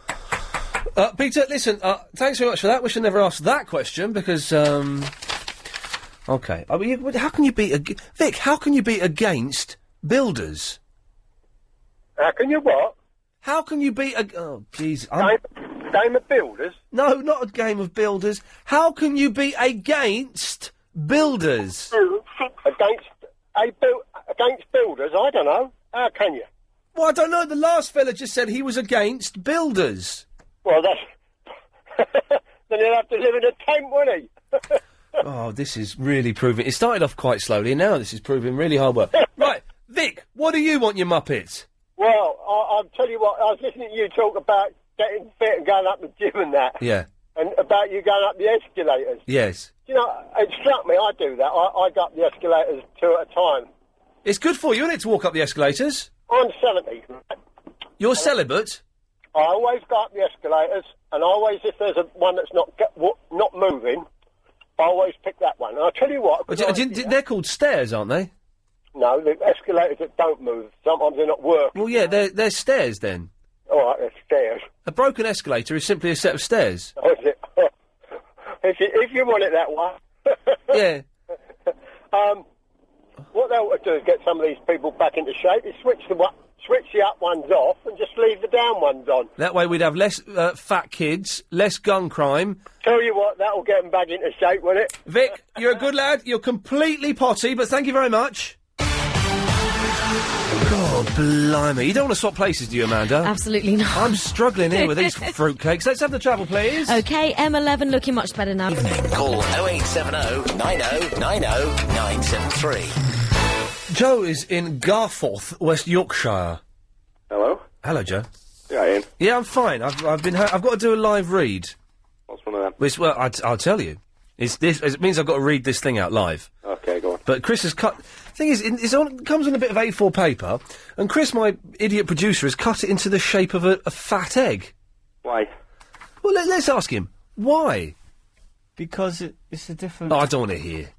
B: Peter, listen, thanks very much for that. We should never ask that question, because, okay. I mean, how can you be... Vic, how can you be against builders?
H: How can you what?
B: How can you be... Oh, jeez.
H: Game of builders?
B: No, not a game of builders. How can you be against builders?
H: Against builders? I don't know. How can you?
B: Well, I don't know. The last fella just said he was against builders.
H: Well, that's... then he'll have to live in a tent, won't he?
B: Oh, this is really proving... It started off quite slowly, and now this is proving really hard work. Right, Vic, what do you want, you muppet?
H: Well, I'll tell you what, I was listening to you talk about getting fit and going up the gym and that.
B: Yeah.
H: And about you going up the escalators.
B: Yes.
H: You know, it struck me, I do that. I go up the escalators 2 at a time.
B: It's good for you, isn't it, to walk up the escalators?
H: I'm 70.
B: You're celibate?
H: I always go up the escalators, and always, if there's one that's not moving, I always pick that one. And I'll tell you what...
B: They're called stairs, aren't they?
H: No, the escalators that don't move, sometimes they're not working.
B: Well, yeah, they're stairs, then.
H: All right, they're stairs.
B: A broken escalator is simply a set of stairs.
H: Oh, is it? if you want it that way.
B: Yeah.
H: What they ought to do is get some of these people back into shape, is switch the up ones off and just leave the down ones on.
B: That way we'd have less fat kids, less gun crime.
H: Tell you what, that'll get them back into shape, won't it?
B: Vic, you're a good lad. You're completely potty, but thank you very much. God, blimey. You don't want to swap places, do you, Amanda?
R: Absolutely not.
B: I'm struggling here with these fruitcakes. Let's have the travel, please.
R: OK, M11 looking much better now.
S: Call 0870 90 90 973.
B: Joe is in Garforth, West Yorkshire.
M: Hello?
B: Hello, Joe.
M: Yeah, Ian.
B: Yeah, I'm fine. I've got to do a live read.
M: What's one of them?
B: Which, well, I'll tell you. It means I've got to read this thing out live.
M: Okay, go on.
B: But Chris has cut... Thing is, it comes on a bit of A4 paper, and Chris, my idiot producer, has cut it into the shape of a fat egg.
M: Why?
B: Well, let's ask him. Why?
E: Because it's a different...
B: Oh, I don't want to hear. It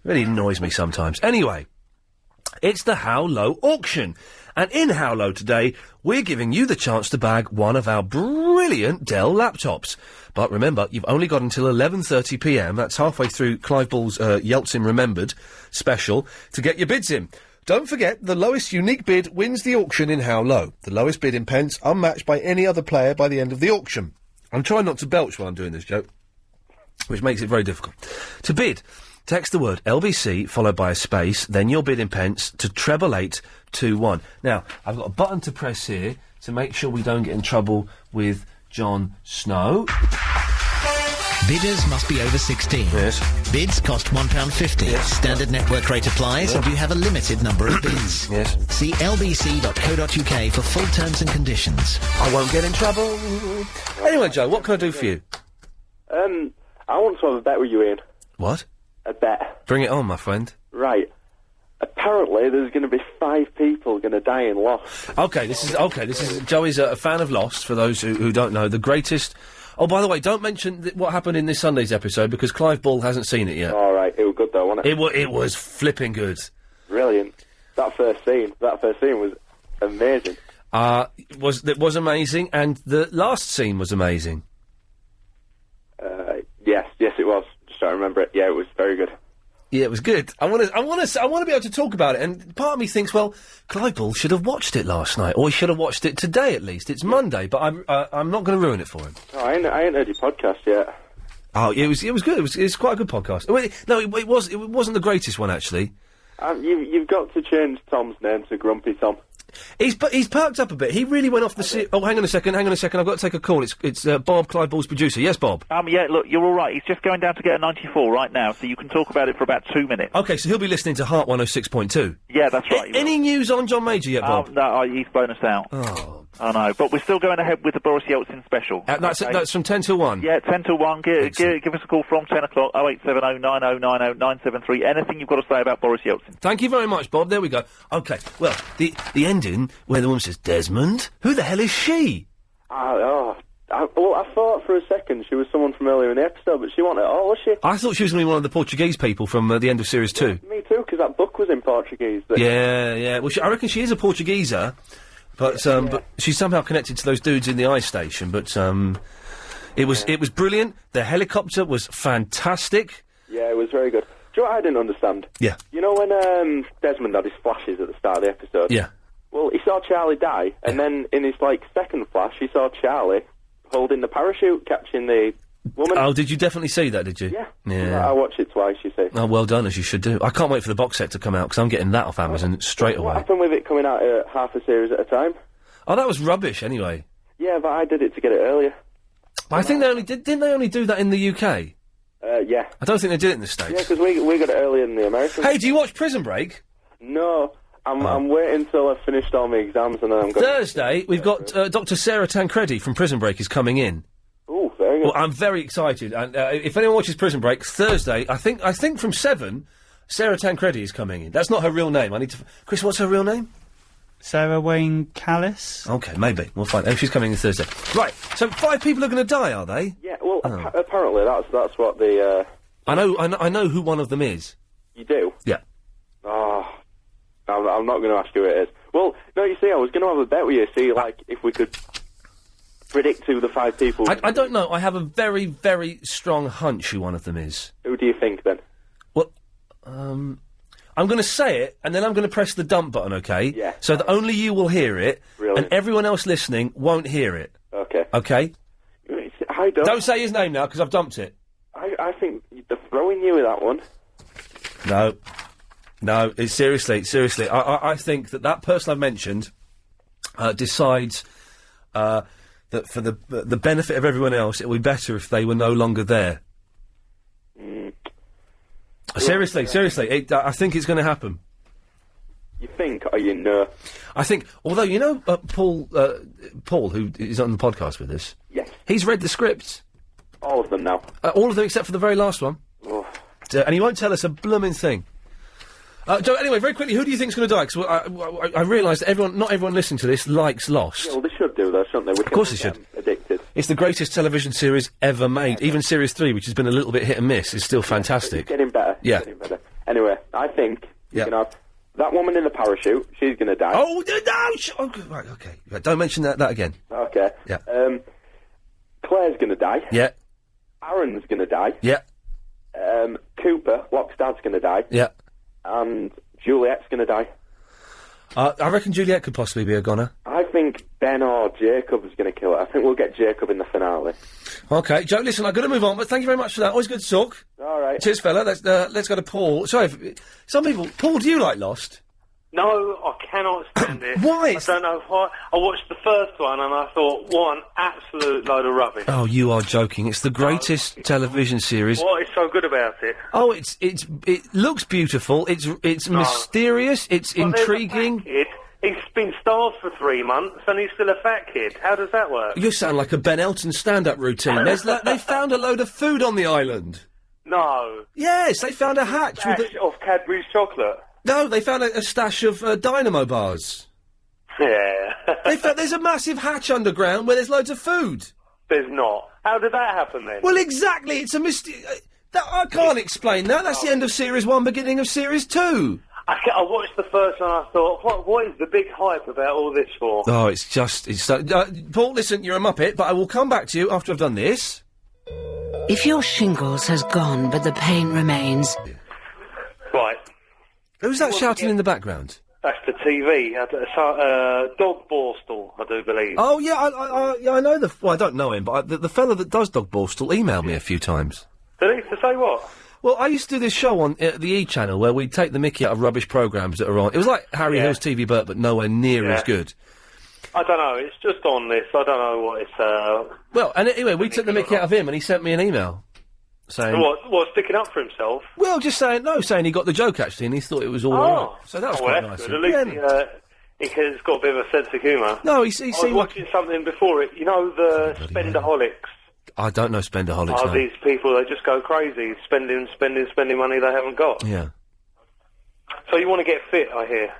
B: really annoys me sometimes. Anyway, it's the How Low auction. And in How Low today, we're giving you the chance to bag one of our brilliant Dell laptops. But remember, you've only got until 11:30pm, that's halfway through Clive Ball's Yeltsin Remembered special, to get your bids in. Don't forget, the lowest unique bid wins the auction in How Low. The lowest bid in pence, unmatched by any other player by the end of the auction. I'm trying not to belch while I'm doing this joke, which makes it very difficult. To bid, text the word LBC followed by a space, then your bid in pence to 88821. Now, I've got a button to press here to make sure we don't get in trouble with Jon Snow.
P: Bidders must be over 16.
B: Yes.
P: Bids cost £1.50.
B: Yes.
P: Standard network rate applies, and you have a limited number of bids.
B: Yes.
P: See lbc.co.uk for full terms and conditions.
B: I won't get in trouble. Anyway, Joe, what can I do for you?
M: I want to have a bet with you, Ian.
B: What?
M: A bet.
B: Bring it on, my friend.
M: Right. Apparently, there's going to be 5 people going to die in Lost.
B: Okay, this is Joey's a fan of Lost, for those who don't know. The greatest... Oh, by the way, don't mention what happened in this Sunday's episode, because Clive Ball hasn't seen it yet.
M: All right, it was good though, wasn't it?
B: It was flipping good.
M: Brilliant. That first scene was amazing.
B: It was amazing, and the last scene was amazing.
M: Yes, it was. Just don't remember it. Yeah, it was very good.
B: Yeah, it was good. I want to be able to talk about it, and part of me thinks, well, Clive Ball should have watched it last night, or he should have watched it today at least. It's Monday, but I'm not going to ruin it for him.
M: Oh, I ain't heard your podcast yet.
B: Oh, it was good. It was quite a good podcast. No, it wasn't the greatest one actually.
M: You've got to change Tom's name to Grumpy Tom.
B: He's perked up a bit. He really went off the... Oh, hang on a second. I've got to take a call. It's Bob, Clive Ball's producer. Yes, Bob?
N: Yeah, look, you're all right. He's just going down to get a 94 right now, so you can talk about it for about 2 minutes.
B: OK, so he'll be listening to Heart 106.2.
N: Yeah, that's right.
B: Any news on John Major yet, Bob?
N: No, he's blown us out.
B: Oh.
N: I know, but we're still going ahead with the Boris Yeltsin special.
B: That's from 10 till 1?
N: Yeah, 10 till 1. Give us a call from 10 o'clock, 0870 9090 973. Anything you've got to say about Boris Yeltsin.
B: Thank you very much, Bob. There we go. OK, well, the ending where the woman says, Desmond? Who the hell is she?
M: I thought for a second she was someone from earlier in the episode, but she wasn't at all, was she?
B: I thought she was going to be one of the Portuguese people from the end of Series 2.
M: Me too, because that book was in Portuguese.
B: Yeah. Well, I reckon she is a Portugueser, but she's somehow connected to those dudes in the ice station. But it was brilliant. The helicopter was fantastic.
M: Yeah, it was very good. Do you know what I didn't understand?
B: Yeah.
M: You know when Desmond had his flashes at the start of the episode?
B: Yeah.
M: Well, he saw Charlie die, and then in his, second flash, he saw Charlie holding the parachute, catching the woman.
B: Oh, did you definitely see that, did you?
M: Yeah. I watched it twice, you see.
B: Oh, well done, as you should do. I can't wait for the box set to come out, because I'm getting that off Amazon straight away.
M: What happened with it coming out half a series at a time?
B: Oh, that was rubbish, anyway.
M: Yeah, but I did it to get it earlier.
B: I think they only didn't they only do that in the UK?
M: Yeah.
B: I don't think they did it in the States.
M: Yeah, because we got it earlier than the Americans.
B: Hey, do you watch Prison Break?
M: No. I'm waiting until I've finished all my exams and then I'm going...
B: Thursday, we've got Dr. Sarah Tancredi from Prison Break is coming in.
M: Oh, very good.
B: Well, I'm very excited. And if anyone watches Prison Break, Thursday, I think from 7, Sarah Tancredi is coming in. That's not her real name. I need to... Chris, what's her real name?
E: Sarah Wayne Callis.
B: OK, maybe. We'll find out. She's coming in Thursday. Right, so 5 people are going to die, are they?
M: Yeah, well, apparently that's what the...
B: I know who one of them is.
M: You do?
B: Yeah.
M: Oh... I'm not going to ask you who it is. Well, no, you see, I was going to have a bet with you, see, if we could predict who the 5 people...
B: I don't know. I have a very, very strong hunch who one of them is.
M: Who do you think, then?
B: Well, I'm going to say it, and then I'm going to press the dump button, OK?
M: Yeah.
B: So that only you will hear it, and everyone else listening won't hear it.
M: OK.
B: OK?
M: I
B: don't say his name now, because I've dumped it.
M: I think they're throwing you with that one.
B: No, it's seriously. I think that person I've mentioned decides that for the benefit of everyone else, it would be better if they were no longer there. Seriously, I think it's going to happen.
M: You think, or you know?
B: I think, although, you know, Paul, who is on the podcast with us...
M: Yes.
B: He's read the scripts.
M: All of them now?
B: All of them except for the very last one.
M: Oh.
B: And he won't tell us a blooming thing. Joe, anyway, very quickly, who do you think's going to die? Because I realise that not everyone listening to this likes Lost.
M: Yeah, well, they should do, though, shouldn't they?
B: Of course they should.
M: Addicted.
B: It's the greatest television series ever made. Even Series 3, which has been a little bit hit and miss, is still fantastic.
M: It's getting better.
B: Yeah.
M: It's getting better. Anyway, I think you can have that woman in the parachute. She's going to die.
B: Oh, no! Right, OK. Right, don't mention that again.
M: OK.
B: Yeah.
M: Claire's going to die.
B: Yeah.
M: Aaron's going to die.
B: Yeah.
M: Cooper, Locke's dad's going to die.
B: Yeah.
M: And Juliet's going to die.
B: I reckon Juliet could possibly be a goner.
M: I think Ben or Jacob is going to kill it. I think we'll get Jacob in the finale.
B: OK, Joe, listen, I've got to move on, but thank you very much for that. Always good to talk.
M: All right.
B: Cheers, fella. Let's go to Paul. Sorry, some people... Paul, do you like Lost?
Q: No, I cannot stand it.
B: Why?
Q: I don't know why. I watched the first one and I thought, what an absolute load of rubbish.
B: Oh, you are joking. It's the greatest television series.
Q: What is so good about it?
B: Oh, it looks beautiful. It's mysterious. It's intriguing.
Q: He's been starved for 3 months and he's still a fat kid. How does that work?
B: You sound like a Ben Elton stand-up routine. They found a load of food on the island.
Q: No.
B: Yes, they found a hatch
Q: of Cadbury's chocolate.
B: No, they found a stash of Dynamo bars.
Q: Yeah.
B: There's a massive hatch underground where there's loads of food.
Q: There's not. How did that happen then?
B: Well, exactly. It's a mystery. I can't explain that. That's the end of Series 1, beginning of Series 2.
Q: I watched the first one and I thought, what is the big hype about all this for?
B: Oh, it's so... Paul, listen, you're a muppet, but I will come back to you after I've done this.
T: If your shingles has gone but the pain remains...
Q: Right.
B: Who's that shouting in the background?
Q: That's the TV. Dog Borstal, I do believe.
B: Oh, yeah, I know well, I don't know him, but the fella that does Dog Borstal emailed me a few times.
Q: Did he? To say what?
B: Well, I used to do this show on the E channel where we'd take the mickey out of rubbish programmes that are on. It was like Harry Hill's TV Burt, but nowhere near as good.
Q: I don't know. It's just on this. I don't know what it's.
B: Well, and anyway, we took the mickey out of him, and he sent me an email saying,
Q: What? Sticking up for himself?
B: well, just saying he got the joke actually, and he thought it was all right. So that was quite
Q: that's
B: nice.
Q: good. At least he's got a bit of a sense of humour.
B: No, he
Q: I was
B: seemed
Q: watching something before it. You know the spendaholics.
B: I don't know spendaholics. No.
Q: These people, they just go crazy, spending money they haven't got.
B: Yeah.
Q: So you want to get fit, I hear?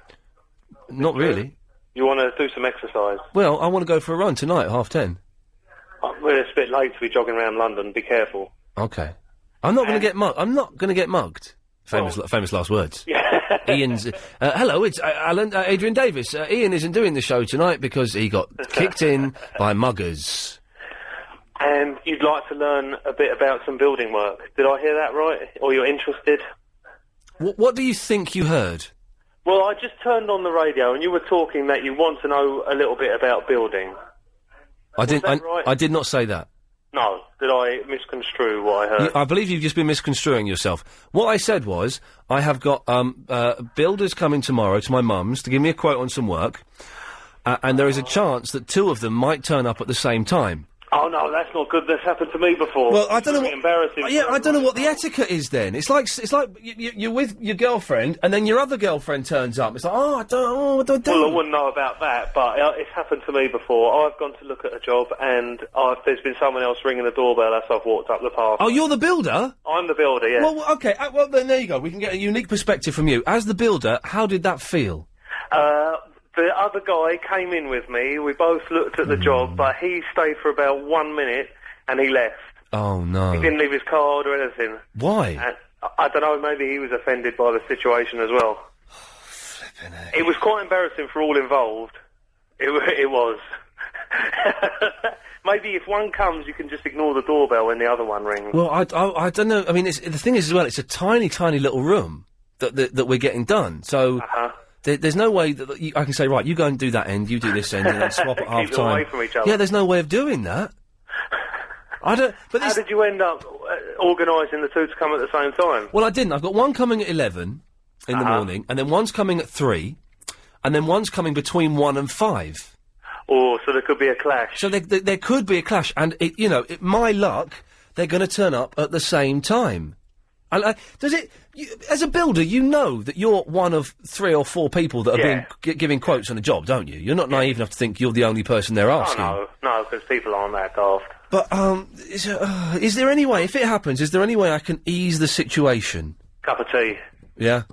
B: Not really.
Q: You want to do some exercise?
B: Well, I want to go for a run tonight at 10:30.
Q: Well, it's a bit late to be jogging around London. Be careful.
B: Okay. I'm not going to get mugged. I'm not going to get mugged. Famous last words.
Q: Yeah.
B: Ian's. Hello, it's Adrian Davis. Iain isn't doing the show tonight because he got kicked in by muggers.
Q: And you'd like to learn a bit about some building work. Did I hear that right? Or you're interested?
B: What do you think you heard?
Q: Well, I just turned on the radio and you were talking that you want to know a little bit about building.
B: I didn't.
Q: right?
B: I did not say that.
Q: No. Did I misconstrue what I heard?
B: I believe you've just been misconstruing yourself. What I said was, I have got builders coming tomorrow to my mum's to give me a quote on some work, and there is a chance that two of them might turn up at the same time.
Q: Oh no, that's not good. That's happened to me before.
B: Well, I don't know
Q: what. Embarrassing.
B: Yeah, I don't know what the etiquette is. Then it's like you're with your girlfriend, and then your other girlfriend turns up. It's like, what do I do?
Q: Well, I wouldn't know about that, but it's happened to me before. I've gone to look at a job, and there's been someone else ringing the doorbell as I've walked up the path.
B: Oh, you're the builder?
Q: I'm the builder. Yeah.
B: Well, okay. Well, then there you go. We can get a unique perspective from you as the builder. How did that feel?
Q: The other guy came in with me. We both looked at the job, but he stayed for about 1 minute and he left.
B: Oh no!
Q: He didn't leave his card or anything.
B: Why?
Q: And I don't know. Maybe he was offended by the situation as well. It was quite embarrassing for all involved. It was. Maybe if one comes, you can just ignore the doorbell when the other one rings.
B: Well, I don't know. I mean, the thing is as well. It's a tiny, tiny little room that we're getting done. So. There's no way that I can say, right, you go and do that end, you do this end, and then swap at half
Q: Keep them
B: time.
Q: away from each other.
B: Yeah, there's no way of doing that. I don't. But
Q: how did you end up organising the two to come at the same time?
B: Well, I didn't. I've got one coming at 11 in the morning, and then one's coming at 3, and then one's coming between 1 and 5.
Q: Oh, so there could be a clash.
B: So there could be a clash, and my luck, they're going to turn up at the same time. Does it? As a builder, you know that you're one of 3 or 4 people that are giving quotes on a job, don't you? You're not naive enough to think you're the only person they're asking.
Q: Oh, no, because people aren't that daft.
B: But is there any way, if it happens, is there any way I can ease the situation?
Q: Cup of tea.
B: Yeah.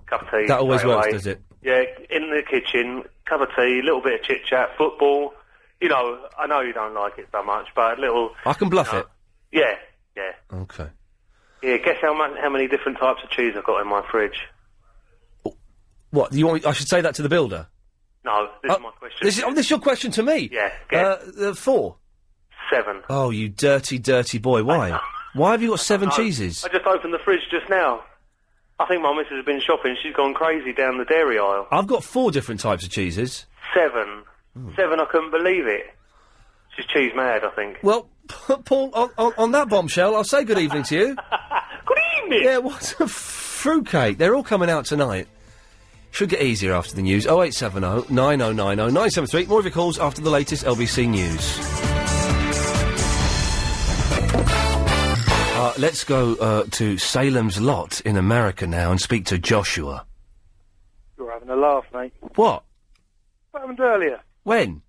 Q: Cup of tea.
B: That always
Q: straight
B: works,
Q: away.
B: does it?
Q: Yeah, in the kitchen, cup of tea, a little bit of chit chat, football. You know, I know you don't like it so much, but a little.
B: I can bluff it.
Q: Yeah.
B: Okay.
Q: Yeah, guess how many different types of cheese I've got in my fridge.
B: What, you want me, I should say that to the builder?
Q: No, this is my question.
B: This is your question to me?
Q: Yeah,
B: 4?
Q: 7.
B: Oh, you dirty, dirty boy, why? Why have you got 7 cheeses?
Q: I just opened the fridge just now. I think my missus has been shopping, she's gone crazy down the dairy aisle.
B: I've got 4 different types of cheeses.
Q: 7. 7, I couldn't believe it. She's cheese mad, I think.
B: Well, Paul, on that bombshell, I'll say good evening to you.
Q: Good evening!
B: Yeah, what a fruitcake. They're all coming out tonight. Should get easier after the news. 0870 9090 973. More of your calls after the latest LBC News. Let's go to Salem's Lot in America now and speak to Joshua.
J: You're having a laugh, mate.
B: What?
J: What happened earlier?
B: When?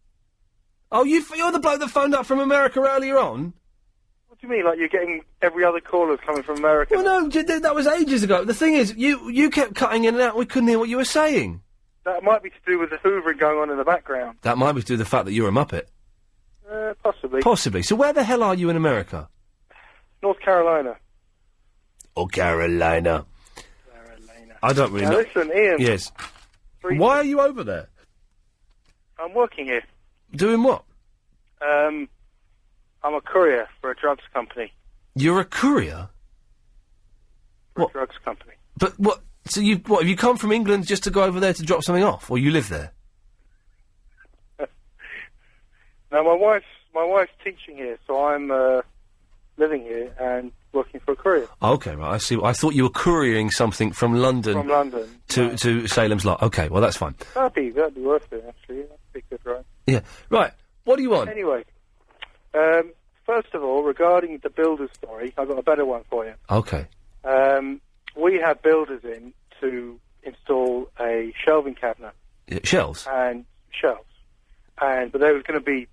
B: Oh, you're the bloke that phoned up from America earlier on?
J: What do you mean? Like you're getting every other caller coming from America?
B: Well, no, that was ages ago. The thing is, you kept cutting in and out. We couldn't hear what you were saying.
J: That might be to do with the hoovering going on in the background.
B: That might be to do with the fact that you're a Muppet.
J: Possibly.
B: Possibly. So where the hell are you in America?
J: North Carolina.
B: Oh, Carolina. I don't really
J: now
B: know.
J: Listen, Ian.
B: Yes. Why are you over there?
J: I'm working here.
B: Doing what?
J: I'm a courier for a drugs company.
B: You're a courier?
J: For a drugs company.
B: But what? So have you come from England just to go over there to drop something off, or you live there?
J: No, my wife's teaching here, so I'm living here, and
C: working for a courier.
B: Okay, right, I see. I thought you were couriering something from London.
C: From London.
B: To Salem's Lot. Okay, well, that's fine.
C: That'd be worth it, actually. That'd be good, right?
B: Yeah. Right, what do you want?
C: Anyway, first of all, regarding the builder's story, I've got a better one for you.
B: Okay.
C: We had builders in to install a shelving cabinet.
B: Shelves?
C: And shelves. But they were going to be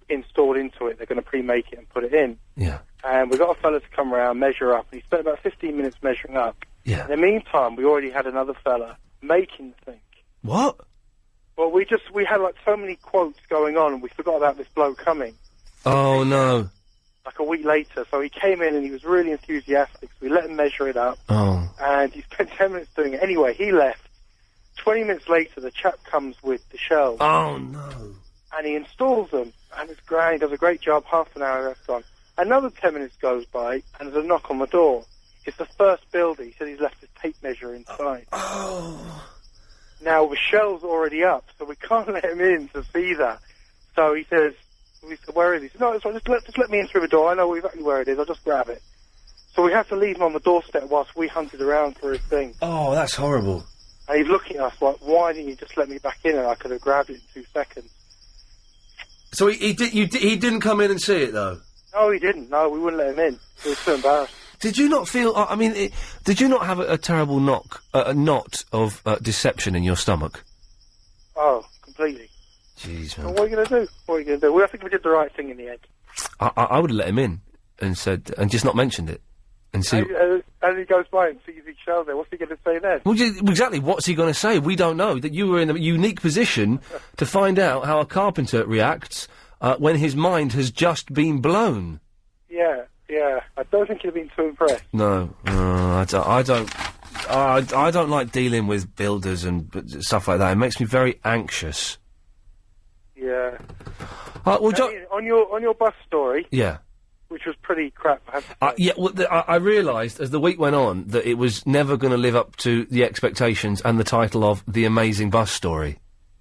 C: installed into it. They're going to pre-make it and put it in.
B: Yeah.
C: And we got a fella to come around, measure up, and he spent about 15 minutes measuring up.
B: Yeah.
C: In the meantime, we already had another fella making the thing.
B: What?
C: Well, we had like so many quotes going on, and we forgot about this bloke coming.
B: Oh, no.
C: Like a week later. So he came in and he was really enthusiastic, so we let him measure it up.
B: Oh.
C: And he spent 10 minutes doing it. Anyway, he left. 20 minutes later, the chap comes with the shelves.
B: Oh, no.
C: And he installs them, and it's great. He does a great job. Half an hour left on. Another 10 minutes goes by, and there's a knock on the door. It's the first builder. He said he's left his tape measure inside.
B: Oh.
C: Now, the shelves already up, so we can't let him in to see that. So he says, we said, where is he? He said, no, it's right, just let me in through the door. I know exactly where it is. I'll just grab it. So we had to leave him on the doorstep whilst we hunted around for his thing.
B: Oh, that's horrible.
C: And he's looking at us like, why didn't you just let me back in and I could have grabbed it in 2 seconds?
B: So he didn't come in and see it, though?
C: No, he didn't. No, we wouldn't let him in. We were too embarrassed.
B: Did you not feel... did you not have a terrible knot of deception in your stomach?
C: Oh, completely.
B: Jeez, man.
C: Well, what are you going to do? What are you going to do? Well, I think we did the right thing in the end.
B: I would have let him in and said... and just not mentioned it. And see...
C: As he goes by and sees each other, what's he going to say then?
B: Well, exactly, what's he going to say? We don't know. That you were in a unique position to find out how a carpenter reacts when his mind has just been blown.
C: Yeah. I don't think you've been too impressed.
B: No, I don't like dealing with builders and stuff like that. It makes me very anxious.
C: Yeah.
B: Well,
C: on your bus story.
B: Yeah.
C: Which was pretty crap, I have to say.
B: Yeah, well, I realised as the week went on that it was never going to live up to the expectations and the title of The Amazing Bus Story.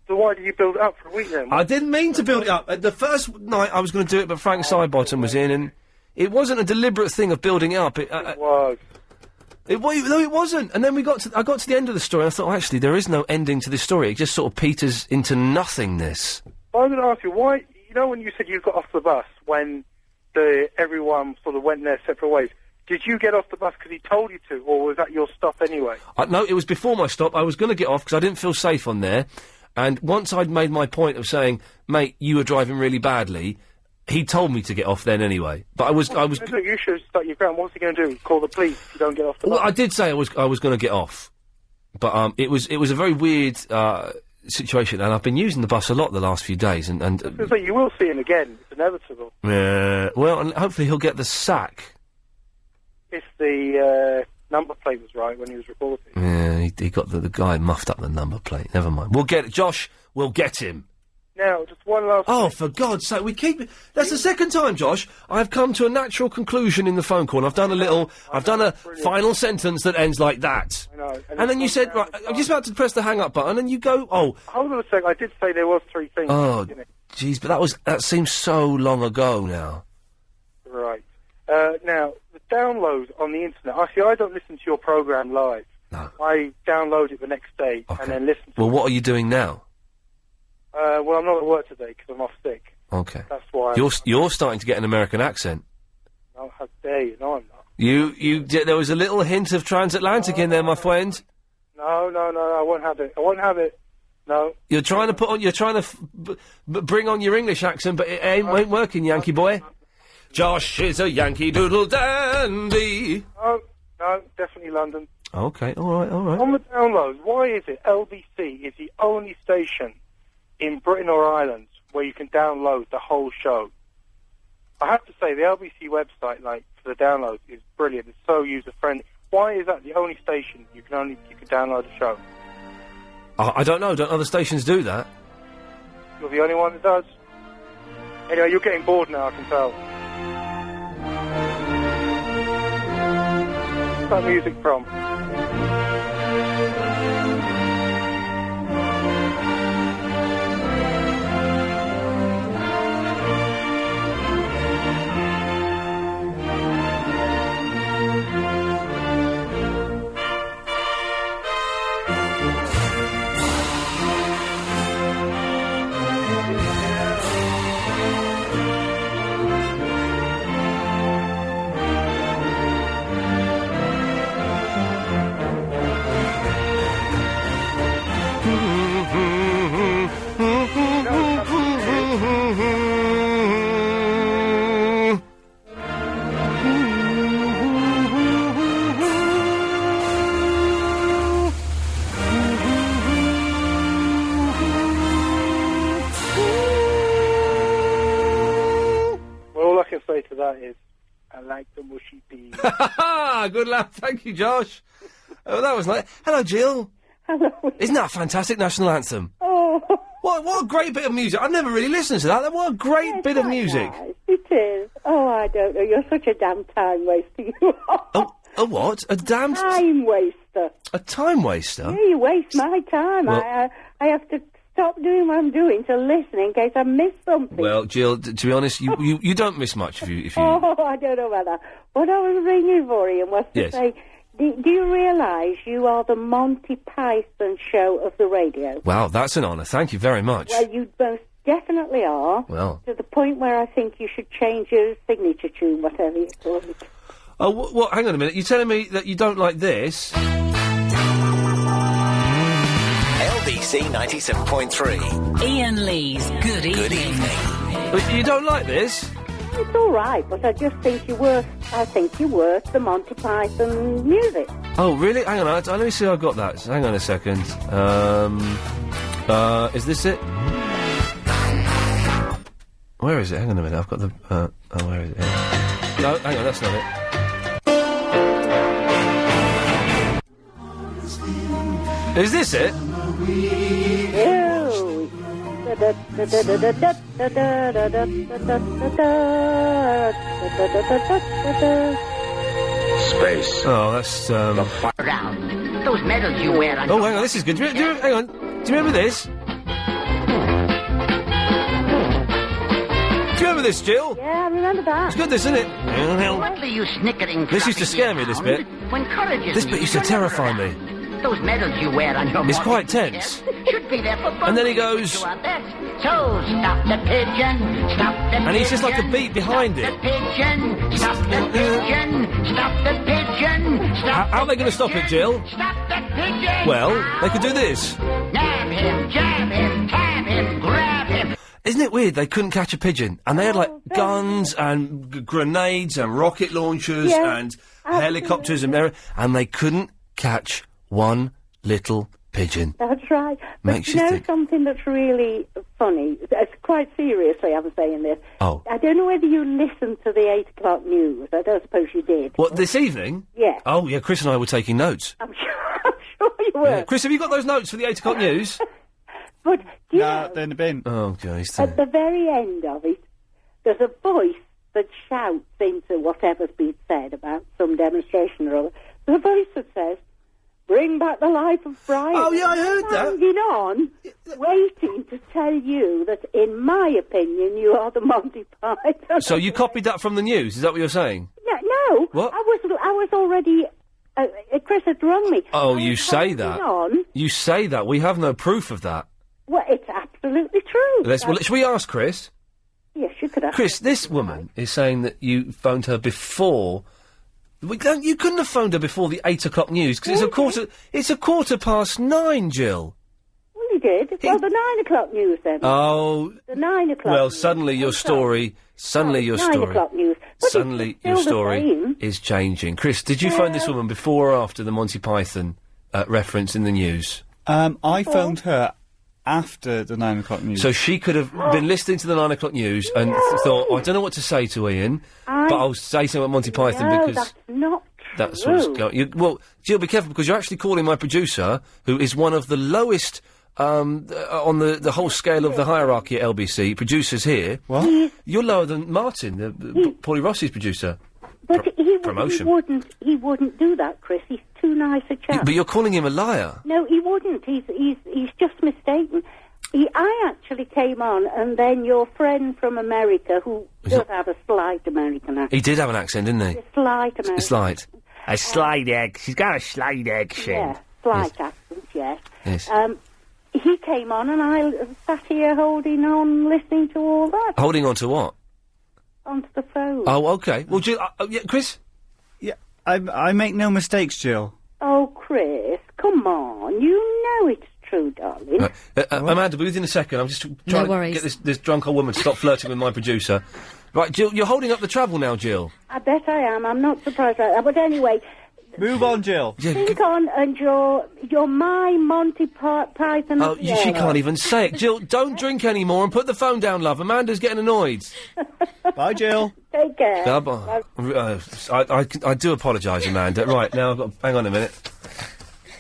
C: So why did you build it up for a week then?
B: I didn't mean to build it up. The first night I was going to do it, but Frank Sidebottom was in, and it wasn't a deliberate thing of building it up. It
C: was.
B: No, it wasn't. And then I got to the end of the story, and I thought, oh, actually, there is no ending to this story. It just sort of peters into nothingness.
C: I was going to ask you, why, you know when you said you got off the bus, when everyone sort of went their separate ways, did you get off the bus because he told you to, or was that your stop anyway?
B: No, it was before my stop. I was going to get off because I didn't feel safe on there. And once I'd made my point of saying, mate, you were driving really badly, he told me to get off then anyway. But I was.
C: Look, you should start your ground. What's he going to do? Call the police if you don't get off the bus?
B: Well, I did say I was going to get off, but it was a very weird situation, and I've been using the bus a lot the last few days. And
C: so you will see him again. It's inevitable.
B: Well, and hopefully he'll get the sack.
C: If the number plate was right when he was reporting.
B: Yeah, he got the guy muffed up the number plate. Never mind. We'll get Josh. We'll get him.
C: Now, just one last...
B: Oh, for God's sake, we keep... That's the second time, Josh, I've come to a natural conclusion in the phone call, and I've done a final sentence that ends like that.
C: I know.
B: And then you said, right, I'm just about to press the hang-up button, and you go, oh...
C: Hold on a sec, I did say there was 3 things.
B: Oh, jeez, but that seems so long ago now.
C: Right. Now, the download on the internet, I don't listen to your programme live.
B: No.
C: I download it the next day, and then listen to it.
B: Well, what are you doing now?
C: Well, I'm not at work today because I'm off sick.
B: Okay.
C: That's why.
B: You're starting to get an American accent.
C: No, how dare you? No, I'm not.
B: There was a little hint of transatlantic in there, my friend.
C: No, I won't have it. No.
B: You're trying to bring on your English accent, but it ain't working, Yankee boy. Josh is a Yankee Doodle dandy.
C: No, definitely London.
B: Okay, all right.
C: On the downloads, why is it LBC is the only station in Britain or Ireland where you can download the whole show? I have to say, the LBC website, for the downloads, is brilliant. It's so user-friendly. Why is that the only station you can download the show?
B: I don't know. Don't other stations do that?
C: You're the only one that does. Anyway, you're getting bored now, I can tell. Where's that music from?
B: Good lad. Thank you, Josh. Oh, that was nice. Hello, Jill.
X: Hello.
B: Isn't that a fantastic national anthem?
X: Oh.
B: What a great bit of music. I've never really listened to that. What a great bit of music.
X: Nice. It is. Oh, I don't know. You're such a damn time waster, you are.
B: A what? A damn...
X: Time waster.
B: A time waster?
X: Yeah, you waste my time.
B: Well-
X: I have to stop doing what I'm doing to listen in case I miss something.
B: Well, Jill, to be honest, you don't miss much if you...
X: Oh, I don't know about that. What I was ringing for, Ian, was to
B: Yes.
X: say, do you realise you are the Monty Python show of the radio?
B: Wow, that's an honour. Thank you very much.
X: Well, you most definitely are.
B: Well.
X: To the point where I think you should change your signature tune, whatever you call it.
B: Oh, what? Hang on a minute. You're telling me that you don't like this?
S: LBC 97.3.
T: Ian Lee's Good Evening.
S: Good evening.
B: But you don't like this?
X: It's all right, but I just think you're worth the Monty Python music.
B: Oh, really? Hang on. Let me see. I got that. Hang on a second. Is this it? Where is it? Hang on a minute. I've got the. Where is it? No, hang on. That's not it. Is this it?
K: Space.
B: Oh, that's
K: Around. Those medals you wear on
B: Oh, hang on. This is good. Hang on. Do you remember this? Do you remember this, Jill?
X: Yeah, I remember that.
B: It's good, this, isn't it?
K: What are you snickering?
B: This used to scare me, this bit.
K: When courage is
B: This bit used to terrify me.
K: Those medals you wear on your
B: It's
K: morning
B: quite tense.
K: step should be there for both
B: And then he
K: of us
B: goes-
K: to our best. So stop the pigeon, stop the pigeon.
B: And he's just like a beat behind it.
K: Stop the pigeon, stop the pigeon, stop the pigeon, stop
B: How are they going to stop it, Jill?
K: Stop the pigeon.
B: Well, they could do this.
K: Nab him, jab him, tab him, grab him.
B: Isn't it weird? They couldn't catch a pigeon, and they had like guns and grenades and rocket launchers
X: Yeah,
B: and helicopters and they couldn't catch one little pigeon.
X: That's right. But
B: Makes
X: you
B: you
X: know
B: think.
X: something that's really funny? It's quite seriously, I'm saying this.
B: Oh.
X: I don't know whether you listened to the 8 o'clock news. I don't suppose you did.
B: What, this evening?
X: Yeah.
B: Oh, yeah, Chris and I were taking notes.
X: I'm sure you were.
B: Yeah. Chris, have you got those notes for the 8 o'clock news?
X: But do you
E: No,
X: know,
E: they're in the bin.
B: Oh, jeez.
X: at the very end of it, there's a voice that shouts into whatever's been said about some demonstration or other. There's a voice that says, "Bring back the life of Brian."
B: Oh, yeah, I heard that.
X: Hanging on, waiting to tell you that, in my opinion, you are the Monty Python.
B: So you copied that from the news, is that what you're saying?
X: No.
B: What?
X: I was already. Chris had rung me.
B: Oh,
X: I
B: you
X: was
B: say
X: hanging
B: that.
X: On.
B: You say that. We have no proof of that.
X: Well, it's absolutely true.
B: Should we ask Chris?
X: Yes, you could ask.
B: Chris, this woman is saying that you phoned her before. You couldn't have phoned her before the 8 o'clock news because it's a quarter. It's a 9:15, Jill.
X: Well, you did. Well, the 9 o'clock news then.
B: Oh.
X: The 9 o'clock.
B: Well,
X: news.
B: suddenly your story. Suddenly your
X: 9
B: story.
X: o'clock news. But
B: Suddenly
X: it's
B: your
X: still the
B: story
X: same.
B: is changing. Chris, did you phone this woman before or after the Monty Python reference in the news?
E: I phoned her after the 9 o'clock news.
B: So she could have been listening to the 9 o'clock news and thought, I don't know what to say to Ian, but I'll say something about Monty Python
X: No,
B: because
X: that's not
B: that's
X: true.
B: what's going. Well, Jill, be careful because you're actually calling my producer, who is one of the lowest on the whole scale of the hierarchy at LBC. Producers here,
E: what?
B: You're lower than Martin, Paulie Rossi's producer.
X: But he
B: promotion.
X: He wouldn't do that, Chris. He's too nice a chap.
B: But you're calling him a liar.
X: No, he wouldn't. He's just mistaken. I actually came on, and then your friend from America, who does have a slight American accent.
B: He did have an accent, didn't he?
X: A slight American.
B: A slight. A slight egg. She's got a slight accent.
X: Yeah, slight accent, yes.
B: Yes.
X: He came on, and I sat here holding on, listening to all that.
B: Holding on to what?
X: Onto the phone.
B: Oh, okay. Well, Jill, yeah, Chris?
E: Yeah, I make no mistakes, Jill.
X: Oh, Chris, come on. You know it's true, darling.
B: Amanda, be within a second. I'm just trying to get this drunk old woman to stop flirting with my producer. Right, Jill, you're holding up the travel now, Jill.
X: I bet I am. I'm not surprised about that. But anyway...
E: Move on, Jill.
X: Think on, and you're my Monty Python.
B: Oh, she can't even say it. Jill, don't drink anymore and put the phone down, love. Amanda's getting annoyed.
E: Bye, Jill.
X: Take care.
B: Bye. I do apologise, Amanda. Right, now I've got... Hang on a minute.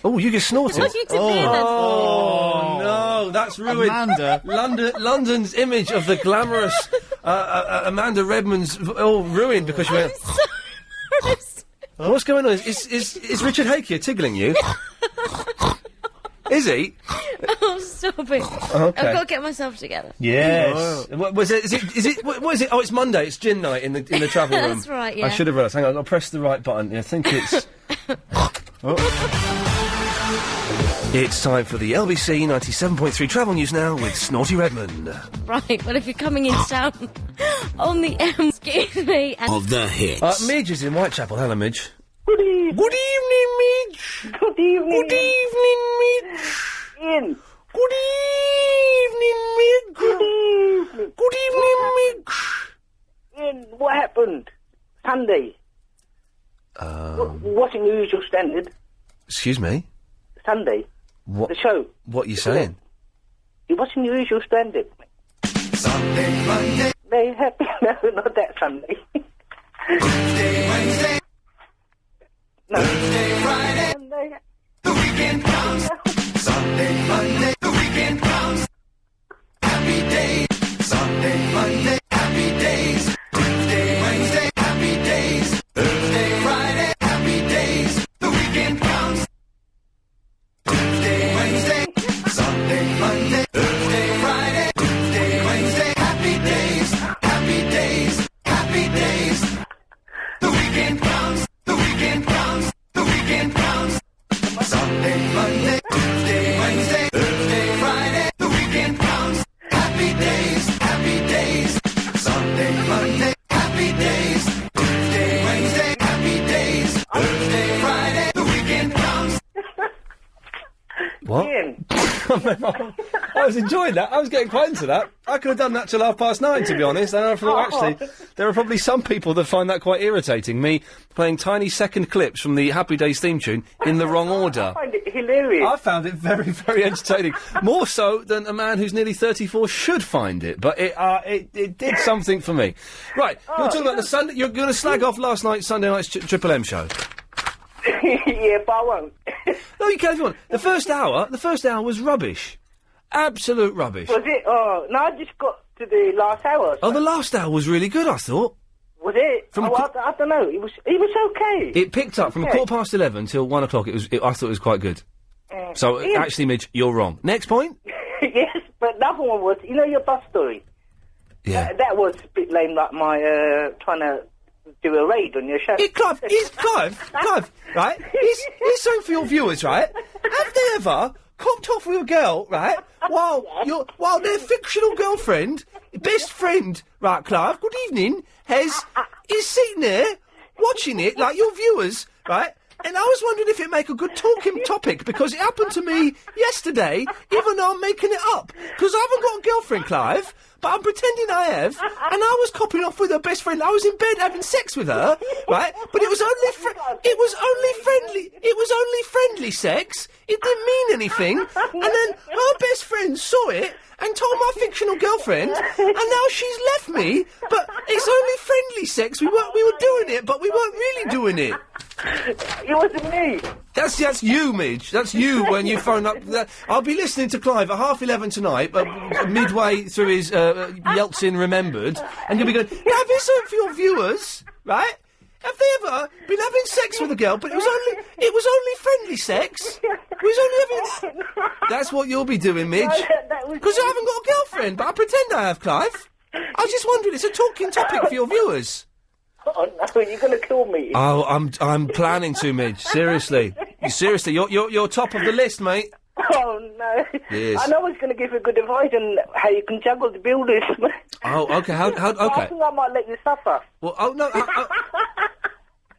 B: Oh, you just snorted.
R: What you did there, that's-
B: Oh, no, that's ruined.
E: Amanda.
B: London's image of the glamorous Amanda Redmond's ruined because you went... What's going on? Is Richard Hakey tickling you? Is he?
R: Oh, stop it.
B: Okay.
R: I've got to get myself together.
B: Yes. What was it? Is it? What is it? Oh, it's Monday. It's gin night in the travel room.
R: That's right, yeah.
B: I should have realised. Hang on, I'll press the right button. I think it's... It's time for the LBC 97.3 travel news now with Snorty Redmond.
R: Right, well, if you're coming in town on the M, excuse me... And
B: Of the hits. Midge is in Whitechapel. Hello, Midge.
X: Good evening.
B: Good evening, Midge.
X: Good evening.
B: Good evening, Midge.
X: Ian.
B: Good evening, Midge.
X: Good evening.
B: Good evening, Midge.
X: Ian, what happened Sunday? Watching the usual standard.
B: Excuse me?
X: Sunday.
B: What?
X: The show.
B: What are you saying?
X: You're watching the usual standard.
K: Sunday, Monday.
X: They have... No, not that Sunday.
K: Tuesday, Wednesday.
X: No.
K: Thursday, Friday.
X: Sunday.
K: The weekend comes. Sunday, Monday. The weekend comes. Happy days. Sunday, Monday. Happy days. Tuesday, Wednesday. Happy days. Thursday, Friday. Happy days. The weekend comes. Tuesday, Wednesday. Sunday, Monday. Thursday, Friday. Tuesday, Wednesday. Happy days. Happy days. Happy days. The weekend comes. The weekend comes. The weekend comes. Sunday, Monday, Tuesday, Wednesday, Thursday, Friday. The weekend comes. Happy days. Happy days. Sunday, Monday. Happy days. Tuesday, Wednesday. Happy days. Thursday, Friday. The weekend comes.
B: What? I was enjoying that. I was getting quite into that. I could have done that till 9:30, to be honest. And I thought, actually, there are probably some people that find that quite irritating. Me playing tiny second clips from the Happy Days theme tune in the wrong order.
X: I find it hilarious.
B: I found it very, very entertaining. More so than a man who's nearly 34 should find it. But it did something for me. Right, you're talking about the Sunday... You're going to slag off last night's Sunday night's Triple M show.
X: Yeah, but I won't.
B: No, you can if you want. The first hour was rubbish. Absolute rubbish.
X: Was it? Oh, no, I just got to the last hour.
B: Oh, the last hour was really good, I thought.
X: Was it?
B: From
X: I don't know. It was okay.
B: It picked up from 11:15 till 1 o'clock. I thought it was quite good. So,
X: Ian.
B: actually, Midge, you're wrong. Next point?
X: Yes, but the other one was, you know, your bus story?
B: Yeah.
X: That was a bit lame, like my trying to do a raid on your show.
B: Clive, right? Here's something for your viewers, right? Have they ever cocked off with a girl, right? While their fictional girlfriend, best friend, right, Clive, good evening, is sitting there watching it, like your viewers, right? And I was wondering if it'd make a good talking topic, because it happened to me yesterday, even though I'm making it up. Because I haven't got a girlfriend, Clive, but I'm pretending I have, and I was copping off with her best friend. I was in bed having sex with her, right? But it was only friendly sex. It didn't mean anything. And then her best friend saw it and told my fictional girlfriend, and now she's left me. But it's only friendly sex. We were doing it, but we weren't really doing it.
X: It wasn't me.
B: That's you, Midge. That's you when you phone up. I'll be listening to Clive at 11:30 tonight, midway through his Yeltsin Remembered, and you'll be going, have this something for your viewers, right? Have they ever been having sex with a girl, but it was only friendly sex? It was only having... That's what you'll be doing, Midge. Because I haven't got a girlfriend, but I pretend I have, Clive. I was just wondering, it's a talking topic for your viewers.
X: Oh no, you're going to kill me.
B: Oh, I'm planning to, Midge. Seriously, you're top of the list, mate.
X: Oh no!
B: Yes.
X: I know I was going to give you good advice on how you can juggle the builders.
B: Oh, okay. How? Okay.
X: I think I might let you suffer.
B: Well, oh no.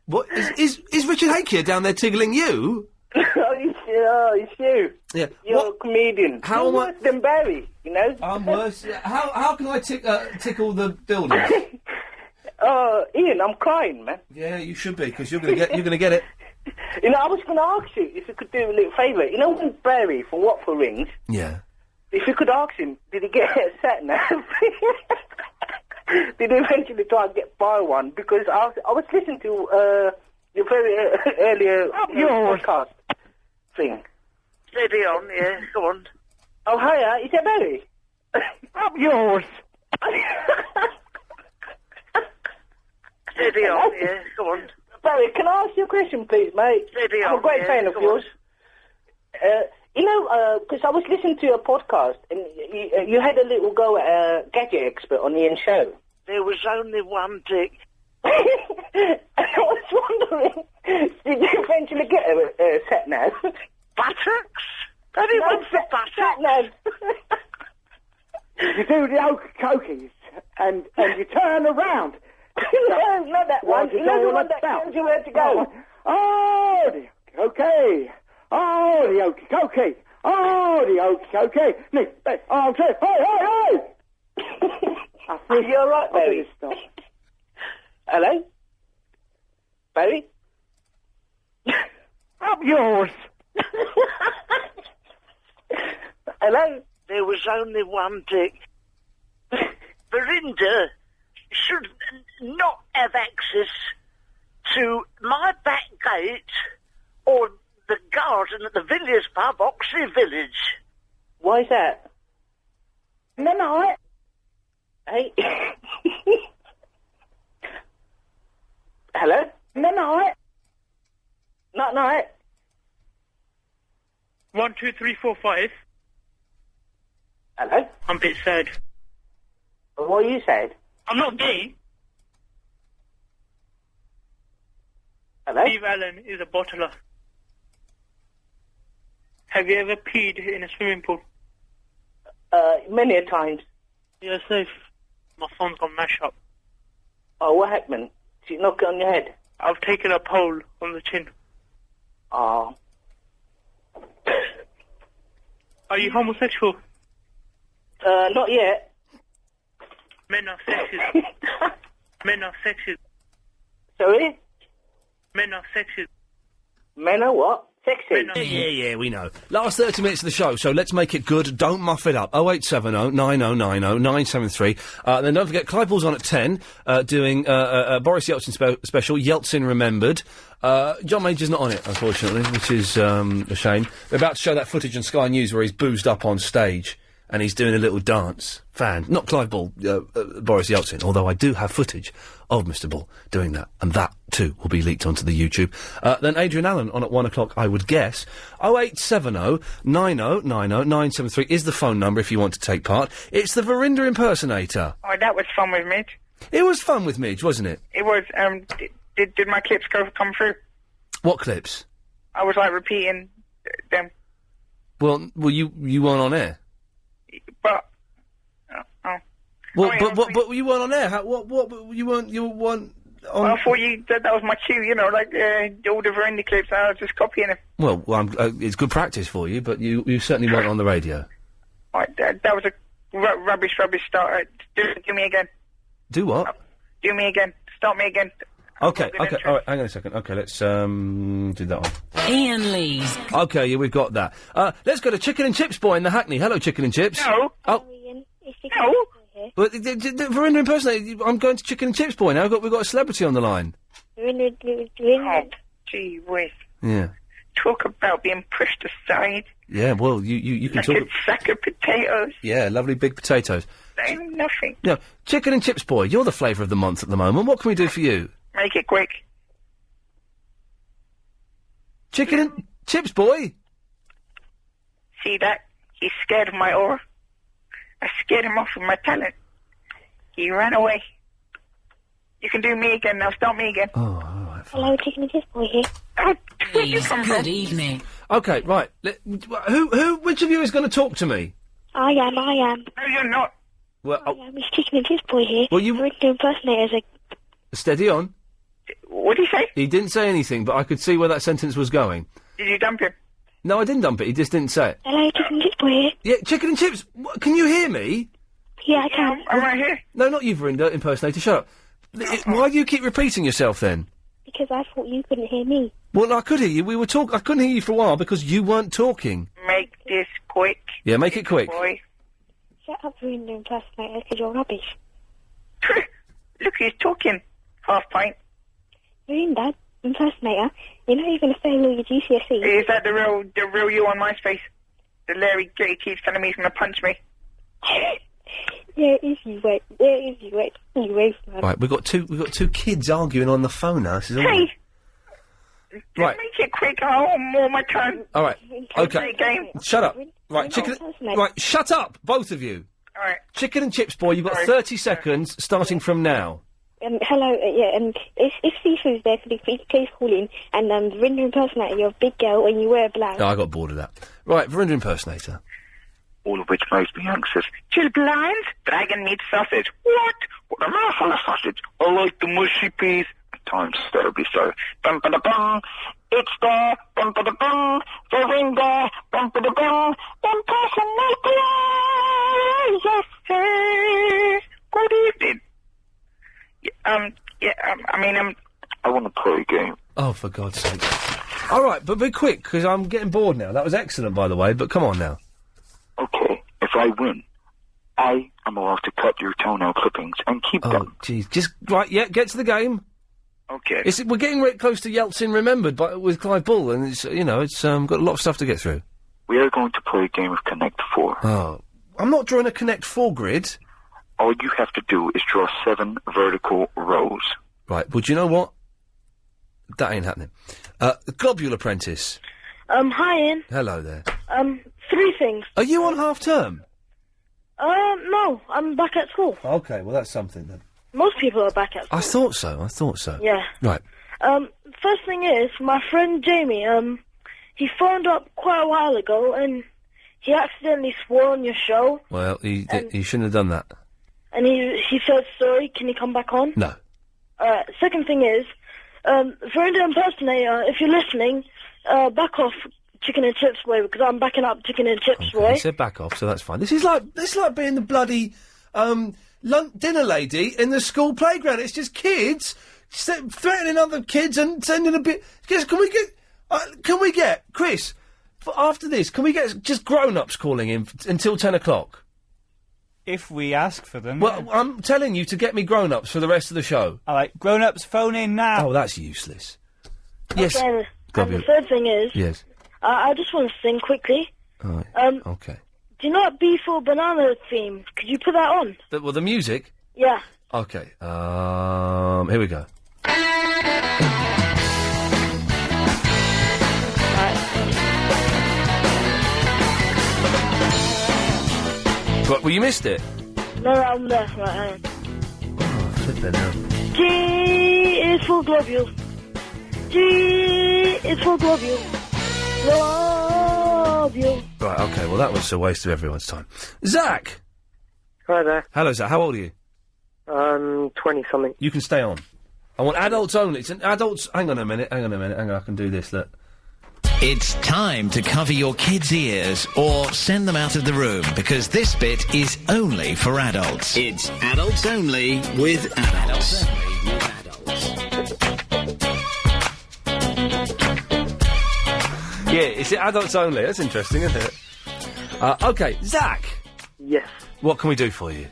B: What is Richard Hakey down there tickling you?
X: It's you.
B: Yeah.
X: You're a comedian.
B: How
X: You're
B: am I?
X: worse than Barry, you know.
B: I'm worse. How can I tickle the builders?
X: Ian, I'm crying, man.
B: Yeah, you should be, because you're gonna get it.
X: You know, I was going to ask you if you could do a little favour. You know when Barry from Watford rings?
B: Yeah.
X: If you could ask him, did he get a sat nav?
L: did you eventually try and buy one? Because I was listening to your very earlier podcast thing.
O: Steady on, yeah, go on.
L: Oh, hiya, is that Barry?
O: Up yours. Steady on, yeah, go on.
L: Barry, can I ask you a question, please, mate?
O: Steady
L: I'm
O: on,
L: a great
O: yeah,
L: fan of
O: go
L: yours. Because I was listening to your podcast, and you had a little go at a gadget expert on Iain's show.
O: There was only one dick.
L: I was wondering, did you eventually get a set nav?
O: Buttocks? Anyone for buttocks?
L: Sat nav.
U: You do the okey-cokies, and you turn around.
L: No, not that one. You know the one that tells you where to go.
U: Oh, the okey-cokie. Oh, the okey-cokie. Oh, the okey-cokie. Oh, hey, hey!
L: You're right, Barry. Hello? Barry?
O: Up yours.
L: Hello?
O: There was only one dick. Verinda should not have access to my back gate or the garden at the Villiers pub, Oxley Village.
L: Why is that?
U: No.
L: Hey. Hello?
U: No.
L: Night.
V: 1, 2, 3, 4, 5.
L: Hello?
V: I'm a bit sad.
L: What are you saying?
V: I'm not gay.
L: Hello?
V: Steve Allen is a bottler. Have you ever peed in a swimming pool?
L: Many a times.
V: You're safe. My phone's gone mash up.
L: Oh, what happened? Did you knock it on your head?
V: I've taken a pole on the chin.
L: Oh.
V: Are you homosexual?
L: Not yet.
V: Men are sexist. Men are sexist.
L: Sorry?
V: Men are sexist.
L: Men are what? Sexy.
B: Yeah, we know. Last 30 minutes of the show, so let's make it good. Don't muff it up. 0870 9090 973. Then don't forget, Clive Ball's on at 10, doing Boris Yeltsin special, Yeltsin Remembered. John Major's not on it, unfortunately, which is a shame. They're about to show that footage on Sky News where he's boozed up on stage. And he's doing a little dance. Not Clive Ball, Boris Yeltsin, although I do have footage of Mr. Ball doing that. And that, too, will be leaked onto the YouTube. Then Adrian Allen on at 1 o'clock, I would guess. 0870 9090 973 is the phone number if you want to take part. It's the Verinda impersonator.
V: Oh, that was fun with Midge.
B: It was fun with Midge, wasn't it?
V: It was, did my clips come through?
B: What clips?
V: I was, repeating them.
B: Well, you weren't on air.
V: But,
B: Well, but you weren't on air. What you weren't on?
V: Well, I thought that was my cue, all the Verinda clips. I was just copying them.
B: Well, it's good practice for you, but you certainly weren't on the radio.
V: Right, that was a rubbish start. Do me again.
B: Do what?
V: Do me again. Start me again.
B: Okay, all right, hang on a second. Okay, let's do that one.
T: Ian Lee's.
B: Okay, yeah, we've got that. Let's go to Chicken and Chips Boy in the Hackney. Hello, Chicken and Chips.
V: No.
B: Oh.
V: No.
B: But Verinda impersonator, I'm going to Chicken and Chips Boy now. We've got a celebrity on the line.
V: Oh, gee whiz.
B: Yeah.
V: Talk about being pushed aside.
B: Yeah, well, you can
V: like
B: talk...
V: a sack of potatoes.
B: Yeah, lovely big potatoes.
V: They ain't nothing.
B: No, Chicken and Chips Boy, you're the flavour of the month at the moment. What can we do for you?
V: Make it quick.
B: Chicken and Chips Boy?
V: See that? He's scared of my aura. I scared him off with my talent. He ran away. You can do me again now. Start me again.
B: Oh, all right.
D: Hello, Chicken and Chips Boy here.
V: Oh, where'd you come from?
T: Good evening.
B: Okay, right. Which of you is going to talk to me?
D: I am.
V: No, you're not.
B: Well,
D: I am. It's Chicken and Chips Boy here.
B: Well, you...
D: Verinda impersonator is a...
B: Steady on.
V: What did he say?
B: He didn't say anything, but I could see where that sentence was going.
V: Did you dump him?
B: No, I didn't dump it. He just didn't say it.
D: Hello, Chicken and Chips Boy here.
B: Yeah, Chicken and Chips. Can you hear me?
D: Yeah, I can.
V: I'm right here.
B: No, not you, Verinda, impersonator. Shut up. Why do you keep repeating yourself then?
D: Because I thought you couldn't hear me.
B: Well, I could hear you. I couldn't hear you for a while because you weren't talking.
V: Make this quick.
B: Yeah, make it quick.
V: Boy.
D: Shut up, Verinda impersonator, because you're rubbish.
V: Look who's talking. Half pint.
A: Ian, Dad, impersonator. You're not even failing all your GCSEs.
V: Is that the real you on MySpace? The Larry Gay keeps telling me he's going to punch me.
A: Yeah, it is you, wait. Yeah, it is you, wait. You wait, man.
B: Right, we've got two kids arguing on the phone now. This is all...
V: Hey!
B: Right.
V: Make it quick, I want more my turn.
B: All right. Okay.
V: Game.
B: Shut up. Right, chicken... Right, shut up, both of you.
V: All right.
B: Chicken and chips, boy, you've got 30 seconds starting from now.
A: Hello, if Sifu's there, please call in. And Verinda impersonator, you're a big girl and you wear black.
B: No, I got bored of that. Right, Verinda impersonator.
V: All of which makes me anxious. Chilled lines, dragon meat sausage. What a mouthful of sausage. I like the mushy peas. At times, terribly so. Bum ba da bum. It's the bum ba da bum. Verinda bum ba da bum. Impersonator. Yes, sir. Good evening. I want to play a game.
B: Oh, for God's sake. All right, but be quick, because I'm getting bored now. That was excellent, by the way, but come on now.
V: Okay, if I win, I am allowed to cut your toenail clippings and keep them.
B: Oh, jeez. Just, right, yeah, get to the game.
V: Okay.
B: We're getting close to Yeltsin Remembered with Clive Bull, and it's, it's got a lot of stuff to get through.
V: We are going to play a game of Connect 4.
B: Oh. I'm not drawing a Connect 4 grid.
V: All you have to do is draw 7 vertical rows.
B: Right, well, do you know what? That ain't happening. Globule Apprentice.
D: Hi, Ian.
B: Hello there.
D: 3 things.
B: Are you on half-term?
D: No, I'm back at school.
B: Okay, well, that's something then.
D: Most people are back at school.
B: I thought so.
D: Yeah.
B: Right.
D: First thing is, my friend Jamie, he phoned up quite a while ago, and he accidentally swore on your show.
B: Well, he shouldn't have done that.
D: And he said sorry, can he come back on?
B: No.
D: Second thing is, Verinda impersonator, if you're listening, back off Chicken and Chips boy, because I'm backing up Chicken and Chips boy.
B: He said back off, so that's fine. This is like being the bloody dinner lady in the school playground. It's just kids threatening other kids and sending a bit. Can we get Chris? After this, can we get just grown-ups calling in until 10 o'clock?
E: If we ask for them.
B: Well,
E: yeah.
B: I'm telling you to get me grown-ups for the rest of the show.
E: All right, grown-ups, phone in now.
B: Oh, that's useless. Yes.
D: Okay, and the third thing is,
B: yes.
D: I just want to sing quickly.
B: All right. Okay.
D: Do you know what B4 Banana theme? Could you put that on?
B: The music?
D: Yeah.
B: Okay. Here we go. Well, you missed it.
D: No, I'm there. Right, hang on.
B: Oh, flipping hell.
D: G is for globule. G is for globule. Globule.
B: Right, okay, well, that was a waste of everyone's time. Zach!
J: Hi there.
B: Hello, Zach. How old are you?
J: 20-something.
B: You can stay on. I want adults only. It's an adults... Hang on a minute. Hang on, I can do this, look.
P: It's time to cover your kids' ears or send them out of the room, because this bit is only for adults. It's adults only with adults.
B: Yeah, it's adults only. That's interesting, isn't it? Okay, Zach.
J: Yes.
B: What can we do for you?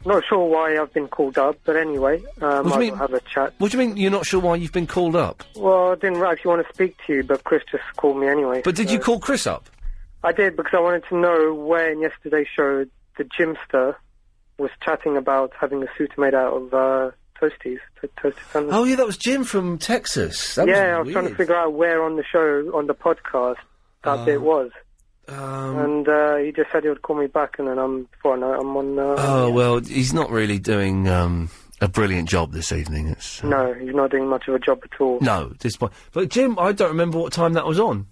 J: Not sure why I've been called up, but anyway, I'll have a chat.
B: What do you mean you're not sure why you've been called up?
J: Well, I didn't actually want to speak to you, but Chris just called me anyway.
B: But did you call Chris up?
J: I did, because I wanted to know where in yesterday's show the gymster was chatting about having a suit made out of toasties, toasted sandwiches.
B: Oh, yeah, that was Jim from Texas.
J: I was trying to figure out where on the show, on the podcast, that bit was. And he just said he would call me back, and then I'm on...
B: well, he's not really doing a brilliant job this evening. It's,
J: No, he's not doing much of a job at all.
B: No, at this point. But Jim, I don't remember what time that was on.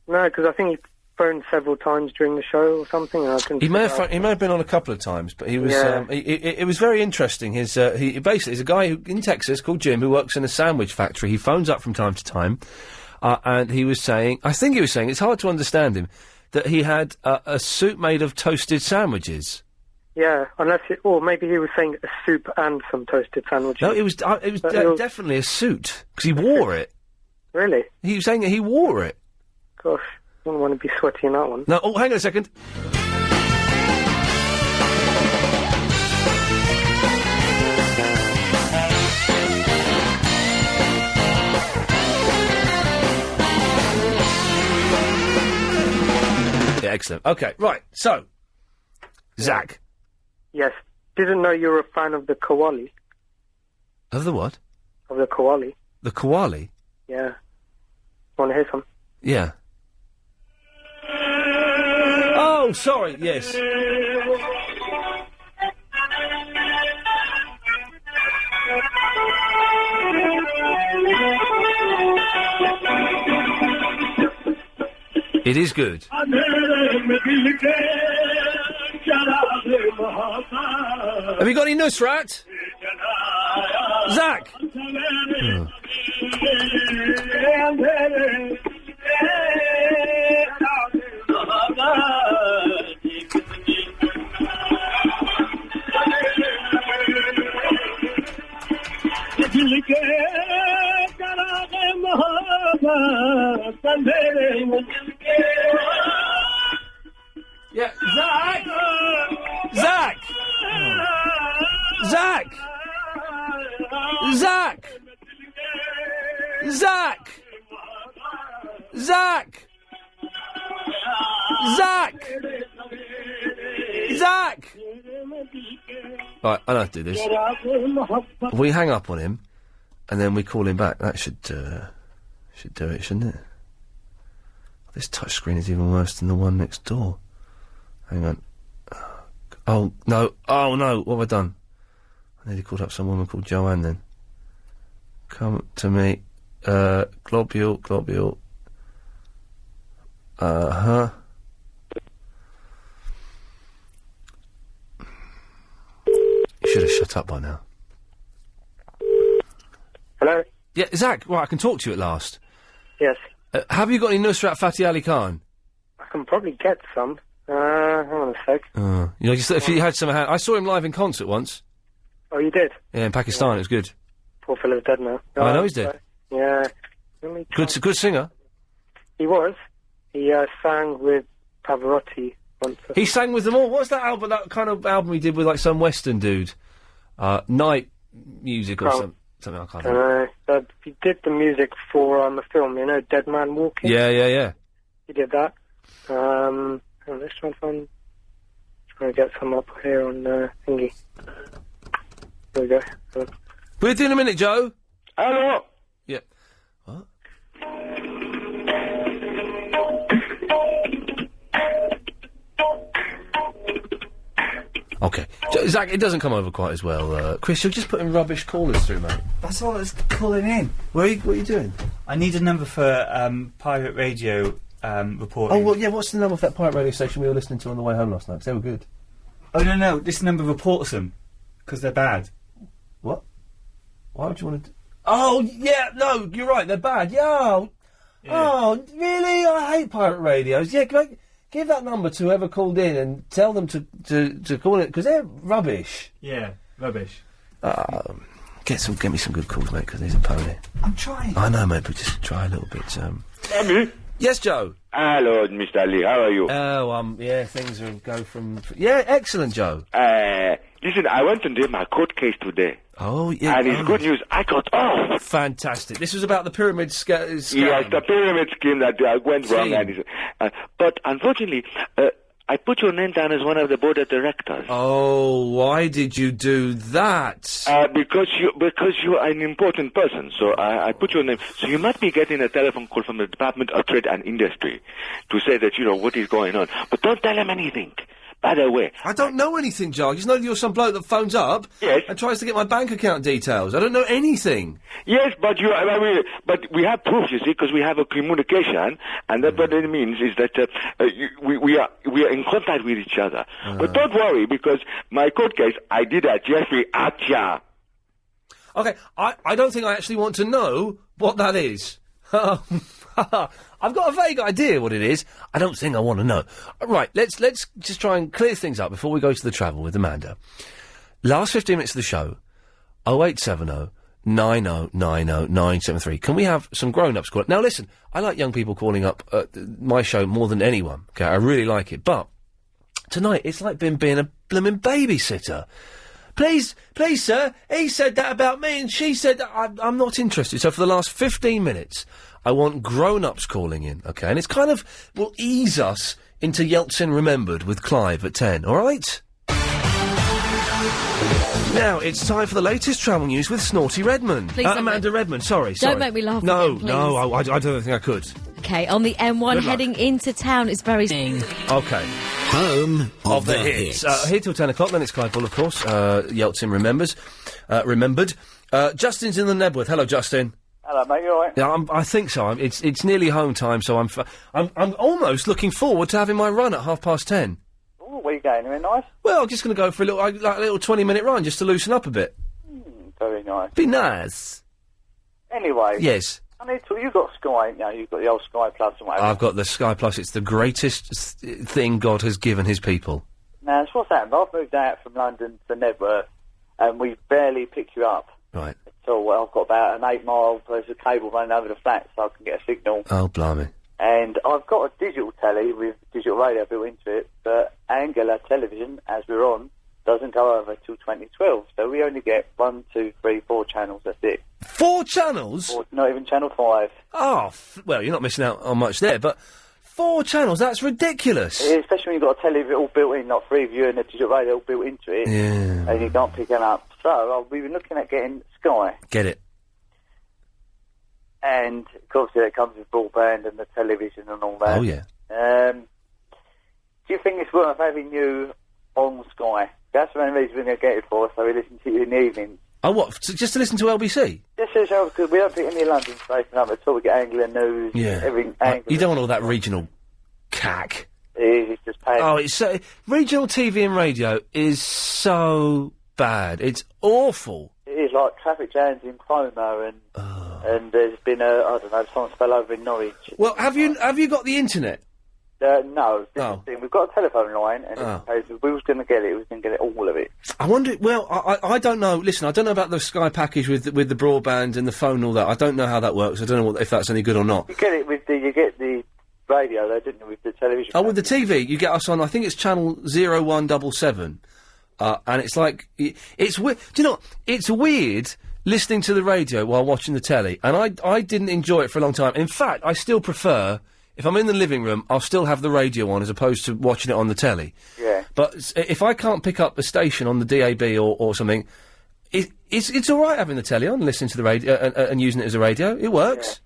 J: No, because I think he phoned several times during the show or something, and I couldn't...
B: He may have been on a couple of times, but he was...
J: Yeah.
B: It was very interesting. He basically is a guy in Texas called Jim who works in a sandwich factory. He phones up from time to time, and he was saying... I think he was saying, it's hard to understand him, that he had a suit made of toasted sandwiches.
J: Yeah, or maybe he was saying a soup and some toasted sandwiches.
B: No, it was definitely a suit, because he wore it.
J: Really?
B: He was saying that he wore it.
J: Gosh, I wouldn't want to be sweaty in that one.
B: No, hang on a second. excellent. Okay, right, so, Zach.
J: Yes. Didn't know you were a fan of the koali.
B: Of the what?
J: Of the koali.
B: The koali?
J: Yeah. Want to hear some?
B: Yeah. Oh, sorry, yes. It is good. Have you got any Nusrat? Zach? Oh. Yeah, Zach! Zach! Zach! Zach! Zach! Zach! Zach! Zach! Right, I know how to do this. We hang up on him, and then we call him back. That should do it, shouldn't it? This touchscreen is even worse than the one next door. Hang on. Oh, no. Oh, no. What have I done? I nearly called up some woman called Joanne then. Come to me. Globule. Uh-huh. You should have shut up by now.
J: Hello?
B: Yeah, Zach, right, I can talk to you at last.
J: Yes.
B: Have you got any Nusrat Fateh Ali Khan?
J: I can probably get some. Hang on a sec.
B: You know, just if you had some... I saw him live in concert once.
J: Oh, you did?
B: Yeah, in Pakistan, it was good.
J: Poor fellow's dead now.
B: I know he's dead.
J: Yeah.
B: Good singer.
J: He was. He sang with Pavarotti once.
B: He sang with them all. What's that album? That kind of album he did with like some Western dude, Night Music or something. I can't remember.
J: He did the music for a film. You know, Dead Man Walking.
B: Yeah.
J: He did that. Let's try and find. Trying to get some up here on thingy. There we go.
B: We'll do in a minute, Joe.
H: Hello.
B: Yeah. What? Okay. Zach, it doesn't come over quite as well. Chris, you're just putting rubbish callers through, mate.
E: That's all that's calling in.
B: What are you doing?
E: I need a number for pirate radio reporting.
B: Oh, well, yeah, what's the number of that pirate radio station we were listening to on the way home last night? 'Cause they were good.
E: Oh, no, this number reports them. Because they're bad.
B: What? Why would you want to... Oh, yeah, no, you're right, they're bad. Yeah. Oh, really? I hate pirate radios. Yeah, give that number to whoever called in and tell them to call it, because they're rubbish.
E: Yeah, rubbish.
B: Get me some good calls, mate, because he's a pony.
E: I'm trying.
B: I know, mate, but just try a little bit.
H: Amy?
B: Yes, Joe?
H: Hello, Mr. Ali, how are you?
B: Oh, yeah, things will go from... Yeah, excellent, Joe.
H: Listen, I went to do my court case today.
B: Oh, yeah.
H: And it's good news, I got off.
B: Fantastic. This was about the pyramid scam.
H: Yes, the pyramid scheme that went wrong. But unfortunately, I put your name down as one of the board of directors.
B: Oh, why did you do that?
H: Because you are an important person, so I put your name. So you might be getting a telephone call from the Department of Trade and Industry to say that, what is going on. But don't tell them anything. By the way...
B: I don't know anything, Joe. I just know you're some bloke that phones up and tries to get my bank account details. I don't know anything.
H: Yes, but but we have proof, you see, because we have a communication, and that what it means is that we are in contact with each other. But don't worry, because my court case, I did at Jeffrey Atcha.
B: Okay, I don't think I actually want to know what that is. I've got a vague idea what it is. I don't think I want to know. Right, let's just try and clear things up before we go to the travel with Amanda. Last 15 minutes of the show, 0870 9090 973. Can we have some grown-ups call? Now listen, I like young people calling up my show more than anyone. Okay, I really like it. But tonight it's like being a blooming babysitter. Please, sir, he said that about me and she said that I'm not interested. So for the last 15 minutes, I want grown-ups calling in, OK? And it's kind of will ease us into Yeltsin Remembered with Clive at 10, all right? Now, it's time for the latest travel news with Snorty Redmond.
R: Please don't
B: Amanda Redmond, sorry.
R: Don't make me laugh
B: No,
R: again, please.
B: no, I don't think I could.
R: Okay, on the M1 heading into town, it's very...
B: OK.
P: Home of
B: the hits. Here till 10 o'clock, then it's Clive Bull, of course. Yeltsin Remembered. Justin's in the Nebworth. Hello, Justin.
F: Hello, mate, you alright?
B: Yeah, I think so. It's nearly home time, so I'm almost looking forward to having my run at 10:30.
F: Oh, where are you going? Anywhere nice?
B: Well, I'm just going to go for a little 20-minute run just to loosen up a bit.
F: Very nice.
B: Be nice.
F: Anyway.
B: Yes.
F: I need to. You've got Sky, you know, you've got the old Sky Plus and whatever.
B: I've got the Sky Plus. It's the greatest thing God has given his people.
F: Now, it's what's happened. I've moved out from London to Nebworth, and we barely pick you up.
B: Right.
F: So I've got about an 8-mile piece of cable running over the flat so I can get a signal.
B: Oh, blimey.
F: And I've got a digital telly with digital radio built into it, but Angular television, as we're on, doesn't go over till 2012. So we only get 1, 2, 3, 4 channels, that's it.
B: 4 channels?
F: Or not even Channel 5.
B: Oh, well, you're not missing out on much there, but 4 channels, that's ridiculous.
F: Yeah, especially when you've got a telly all built in, like Freeview and a digital radio all built into it.
B: Yeah.
F: And you can't pick it up. So we've been looking at getting Sky.
B: Get it.
F: And obviously that comes with broadband and the television and all that.
B: Oh, yeah.
F: Do you think it's worth having you on Sky? That's the main reason we're going to get it for, so we listen to you in the evening.
B: Oh, what? Just to listen to LBC?
F: Just to show, because we don't pick any London station up at all. We get Anglian news, everything Anglian.
B: You don't want all that regional cack.
F: It's just pain.
B: Oh, it's so... Regional TV and radio is so bad. It's awful.
F: It is like traffic jams in Cromer and there's been someone fell over in Norwich.
B: Well, have you got the internet?
F: No. We've got a telephone line, and if we was going to get it, we was going to get it, all of it.
B: I wonder. Well, I don't know. Listen, I don't know about the Sky package with the broadband and the phone and all that. I don't know how that works. I don't know if that's any good or not.
F: You get it with you get the radio though, didn't you, with the television?
B: Oh, with the TV, you get us on. I think it's channel 0177, and it's like it's weird. Do you know? It's weird listening to the radio while watching the telly, and I didn't enjoy it for a long time. In fact, I still prefer. If I'm in the living room, I'll still have the radio on as opposed to watching it on the telly.
F: Yeah.
B: But if I can't pick up a station on the DAB or something, it's all right having the telly on, listening to the radio and using it as a radio. It works.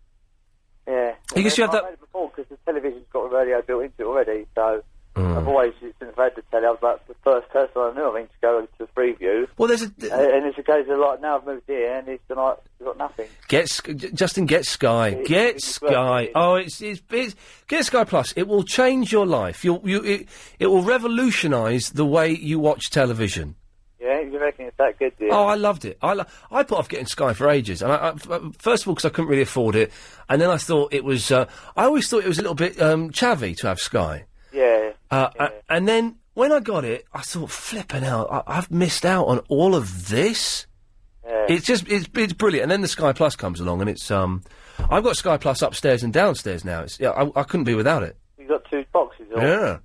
F: Yeah.
B: I guess you have that.
F: I've had it before because the television's got a radio built into it already. So I've always, since I've had the telly, I was like the first person I knew. I mean, to go to Freeview.
B: Well, there's
F: and it's a case of like now I've moved here and it's like we've got nothing.
B: Justin, get Sky. Get Sky. Oh, it's get Sky Plus. It will change your life. It will revolutionise the way you watch television.
F: Yeah, you reckon it's that good, do you?
B: Oh, I loved it. I put off getting Sky for ages, and I first of all because I couldn't really afford it, and then I thought it was. I always thought it was a little bit chavvy to have Sky.
F: Yeah.
B: And then when I got it, I thought, flipping out, I've missed out on all of this.
F: Yeah.
B: It's brilliant. And then the Sky Plus comes along, and it's I've got Sky Plus upstairs and downstairs now. I couldn't be without it.
F: You've got 2 boxes. Or...
B: Yeah.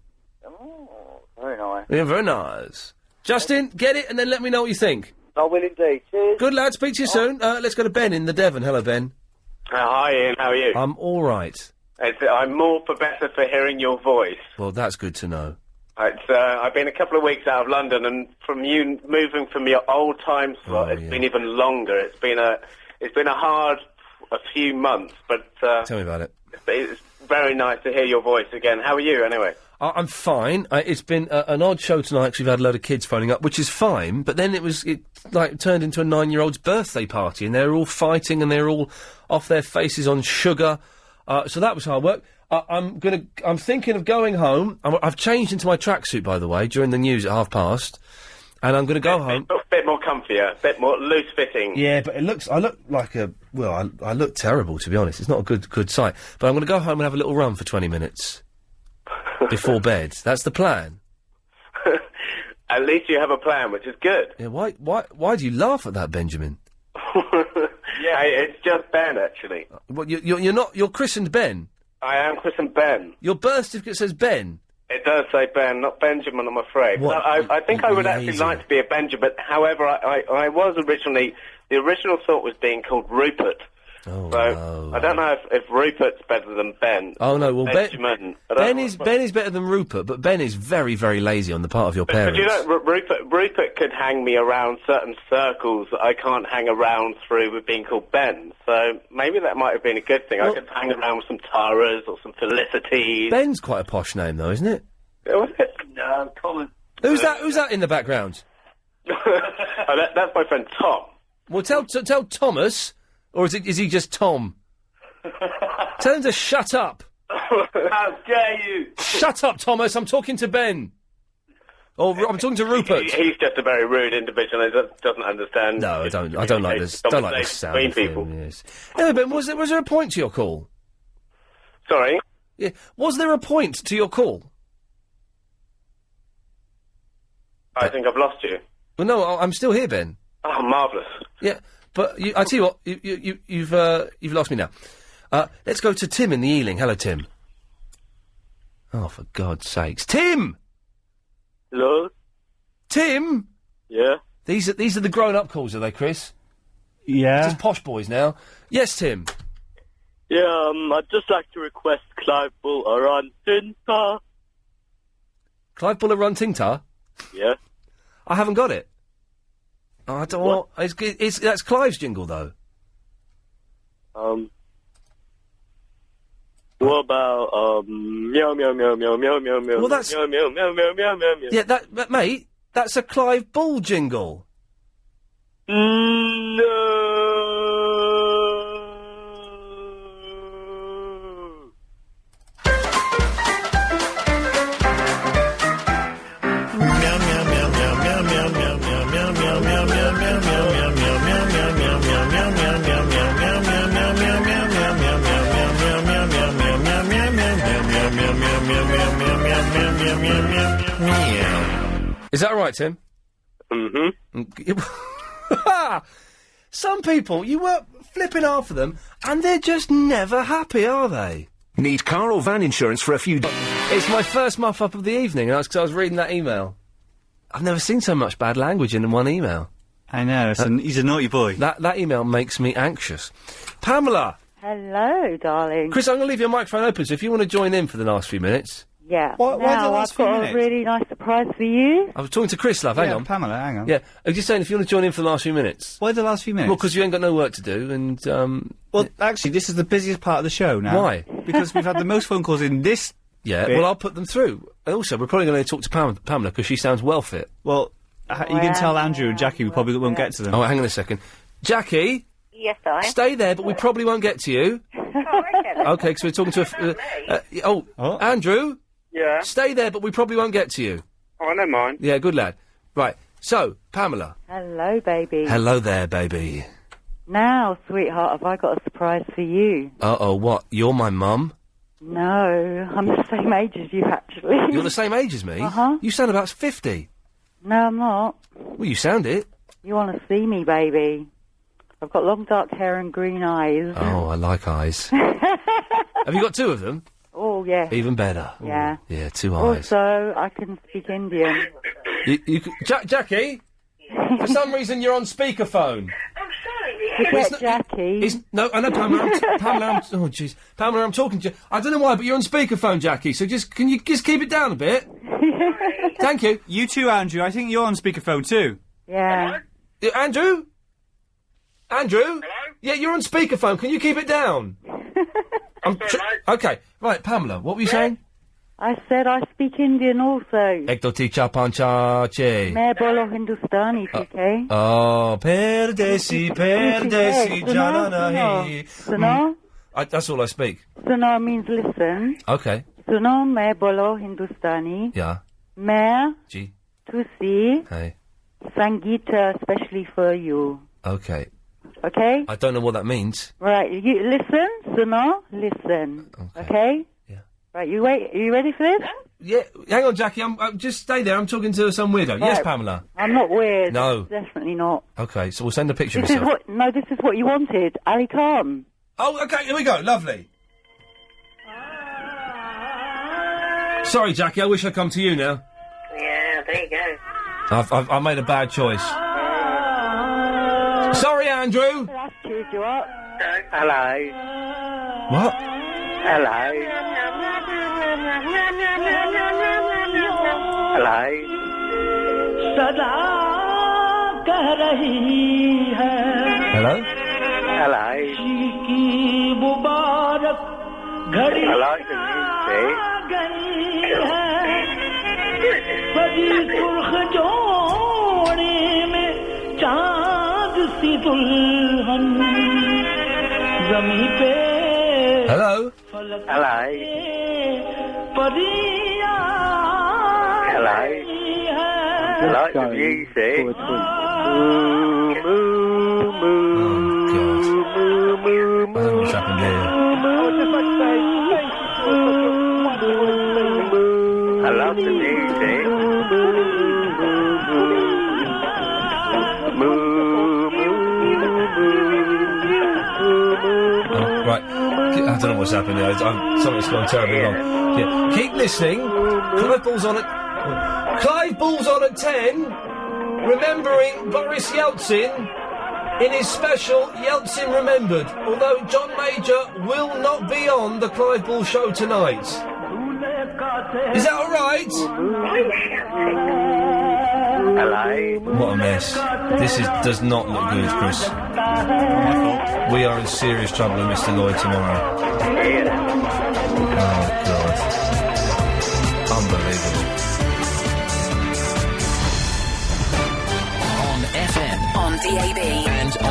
F: Oh, very nice.
B: Yeah, very nice. Justin, get it, and then let me know what you think.
F: I will indeed. Cheers.
B: Good lad. Speak to you soon. Let's go to Ben in the Devon. Hello, Ben.
G: Hi, Ian. How are you?
B: I'm all right.
G: I'm more for better for hearing your voice.
B: Well, that's good to know.
G: I've been a couple of weeks out of London, and from you moving from your old time slot, it's been even longer. It's been a hard few months, but
B: tell me about it.
G: It's very nice to hear your voice again. How are you, anyway?
B: I'm fine. It's been an odd show tonight because we've had a load of kids phoning up, which is fine. But then it turned into a 9-year-old's birthday party, and they're all fighting, and they're all off their faces on sugar. So that was hard work. I'm thinking of going home. I've changed into my tracksuit, by the way, during the news at 30:30, and I'm going to go home.
G: A bit more comfier, a bit more loose fitting.
B: Yeah, but I look like I look terrible, to be honest. It's not a good sight. But I'm going to go home and have a little run for 20 minutes before bed. That's the plan.
G: At least you have a plan, which is good.
B: Yeah. Why do you laugh at that, Benjamin?
G: Yeah, it's just Ben, actually.
B: Well, you're not. You're christened Ben.
G: I am christened Ben.
B: Your birth certificate says Ben.
G: It It does say Ben, not Benjamin, I'm afraid.
B: What?
G: I think I would
B: Lazy.
G: actually like to be a Benjamin. However, I was originally... The original thought was being called Rupert.
B: Oh,
G: so
B: no.
G: I don't know if Rupert's better than Ben.
B: Oh, no, well,
G: Benjamin.
B: Ben is better than Rupert, but Ben is very, very lazy on the part of your
G: But
B: parents.
G: you know, Rupert could hang me around certain circles that I can't hang around through with being called Ben. So maybe that might have been a good thing. I could hang around with some Taras or some Felicities.
B: Ben's quite a posh name, though, isn't it?
G: Was it? No, Colin.
B: Who's that in the background?
G: That's my friend Tom.
B: Well, tell Thomas, or is he just Tom? Tell him to shut up.
G: How dare you?
B: Shut up, Thomas. I'm talking to Ben. Oh, I'm talking to Rupert.
G: He's just a very rude individual. He doesn't understand.
B: No, I don't like this. Don't like this sound
G: between
B: of
G: people.
B: him, yes. Anyway, Ben, was there a point to your call?
G: Sorry?
B: Yeah. Was there a point to your call?
G: I think I've lost you.
B: Well, no, I'm still here, Ben.
G: Oh, marvellous.
B: Yeah, but I tell you what, you've lost me now. Let's go to Tim in the Ealing. Hello, Tim. Oh, for God's sakes, Tim!
I: Hello?
B: Tim?
I: Yeah?
B: These are the grown-up calls, are they, Chris?
E: Yeah.
B: This is posh boys now. Yes, Tim.
I: Yeah, I'd just like to request Clive Bull around Tinta.
B: Clive Buller Run Tingtar?
I: Yeah?
B: I haven't got it. Oh, I don't want... It's that's Clive's jingle, though.
I: What about, meow, meow, meow, meow, meow, meow, meow,
B: Well, that's...
I: meow, meow, meow, meow, meow, meow, meow.
B: Yeah, that mate, that's a Clive Bull jingle. Is that right, Tim?
I: Mm-hmm.
B: Some people, you work flipping after them, and they're just never happy, are they?
M: Need car or van insurance for a few...
B: It's my first muff-up of the evening, and that's because I was reading that email. I've never seen so much bad language in one email.
E: I know, he's a naughty boy.
B: That email makes me anxious. Pamela!
N: Hello, darling.
B: Chris, I'm going to leave your microphone open, so if you want to join in for the last few minutes...
N: Yeah.
B: Why the
N: now
B: last
N: I've
B: few
N: got
B: minutes?
N: a really nice surprise for you.
B: I was talking to Chris, love, hang on.
E: Pamela, hang on.
B: Yeah, I was just saying, if you want to join in for the last few minutes...
E: Why the last few minutes?
B: Well, because you ain't got no work to do, and,
E: Well, actually, this is the busiest part of the show now.
B: Why?
E: Because we've had the most phone calls in this
B: Yeah,
E: bit.
B: well, I'll put them through. And also, we're probably going to talk to Pamela, because she sounds well fit.
E: Well, you can tell Andrew and Jackie we probably won't get to them.
B: Oh, hang on a second. Jackie?
X: Yes, I.
B: Stay there, but we probably won't get to you. Okay, because we're talking to Andrew?
C: Yeah?
B: Stay there, but we probably won't get to you.
C: Oh, I don't mind.
B: Yeah, good lad. Right, so, Pamela.
N: Hello, baby.
B: Hello there, baby.
N: Now, sweetheart, have I got a surprise for you?
B: Uh-oh, what? You're my mum?
N: No, I'm the same age as you, actually.
B: You're the same age as me?
N: Uh-huh.
B: You sound about 50.
N: No, I'm not.
B: Well, you sound it.
N: You want to see me, baby? I've got long dark hair and green eyes.
B: Oh, I like eyes. Have you got two of them?
N: Oh, yeah.
B: Even better.
N: Yeah.
B: Yeah, two eyes.
N: Also, I can speak Indian.
B: Jackie? For some reason you're on speakerphone.
N: Forget Jackie.
B: No, I know, Pamela. Oh, jeez. Pamela, I'm talking to you. I don't know why, but you're on speakerphone, Jackie, so can you just keep it down a bit? Thank you.
E: You too, Andrew. I think you're on speakerphone too.
N: Yeah.
B: Andrew? Andrew? Hello? Yeah, you're on speakerphone. Can you keep it down? Okay. Right, Pamela, what were you saying?
N: I said I speak Indian also.
B: Ekto ticha panchache.
N: Main bolo Hindustani, okay?
B: Oh, perdesi, jana nahi.
N: Suno?
B: That's all I speak.
N: Suno means listen.
B: Okay.
N: Suno main bolo Hindustani.
B: Yeah.
N: Main
B: Gee.
N: tusi
B: Hey.
N: Sangeeta especially for you.
B: Okay.
N: Okay?
B: I don't know what that means.
N: Right, you listen, Suno, listen. Okay?
B: Yeah.
N: Right, you wait. Are you ready for this?
B: Yeah, hang on, Jackie. I'm just stay there. I'm talking to some weirdo. Yes, Pamela.
N: I'm not weird.
B: No.
N: Definitely not.
B: Okay, so we'll send a picture
N: This
B: of
N: is
B: yourself.
N: this is what you wanted. Ali Khan.
B: Oh, okay, here we go. Lovely. Sorry, Jackie, I wish I'd come to you now.
O: Yeah, there you go.
B: I've made a bad choice. Sorry, Andrew.
D: That's cheered you up.
C: Hello.
B: What?
C: Hello. Hello.
B: Hello?
C: Hello. I like the music.
B: Hello?
C: Hello. Hello. I like the music.
B: What's happened here?
C: I love the music.
B: Right. I don't know what's happened here. Something's gone terribly wrong. Yeah. Keep listening. Clive Bull's on at 10, remembering Boris Yeltsin in his special Yeltsin Remembered, although John Major will not be on the Clive Bull show tonight. Is that alright?
C: Hello.
B: What a mess. This does not look good, Chris. We are in serious trouble with Mr. Lloyd tomorrow.
C: Yeah.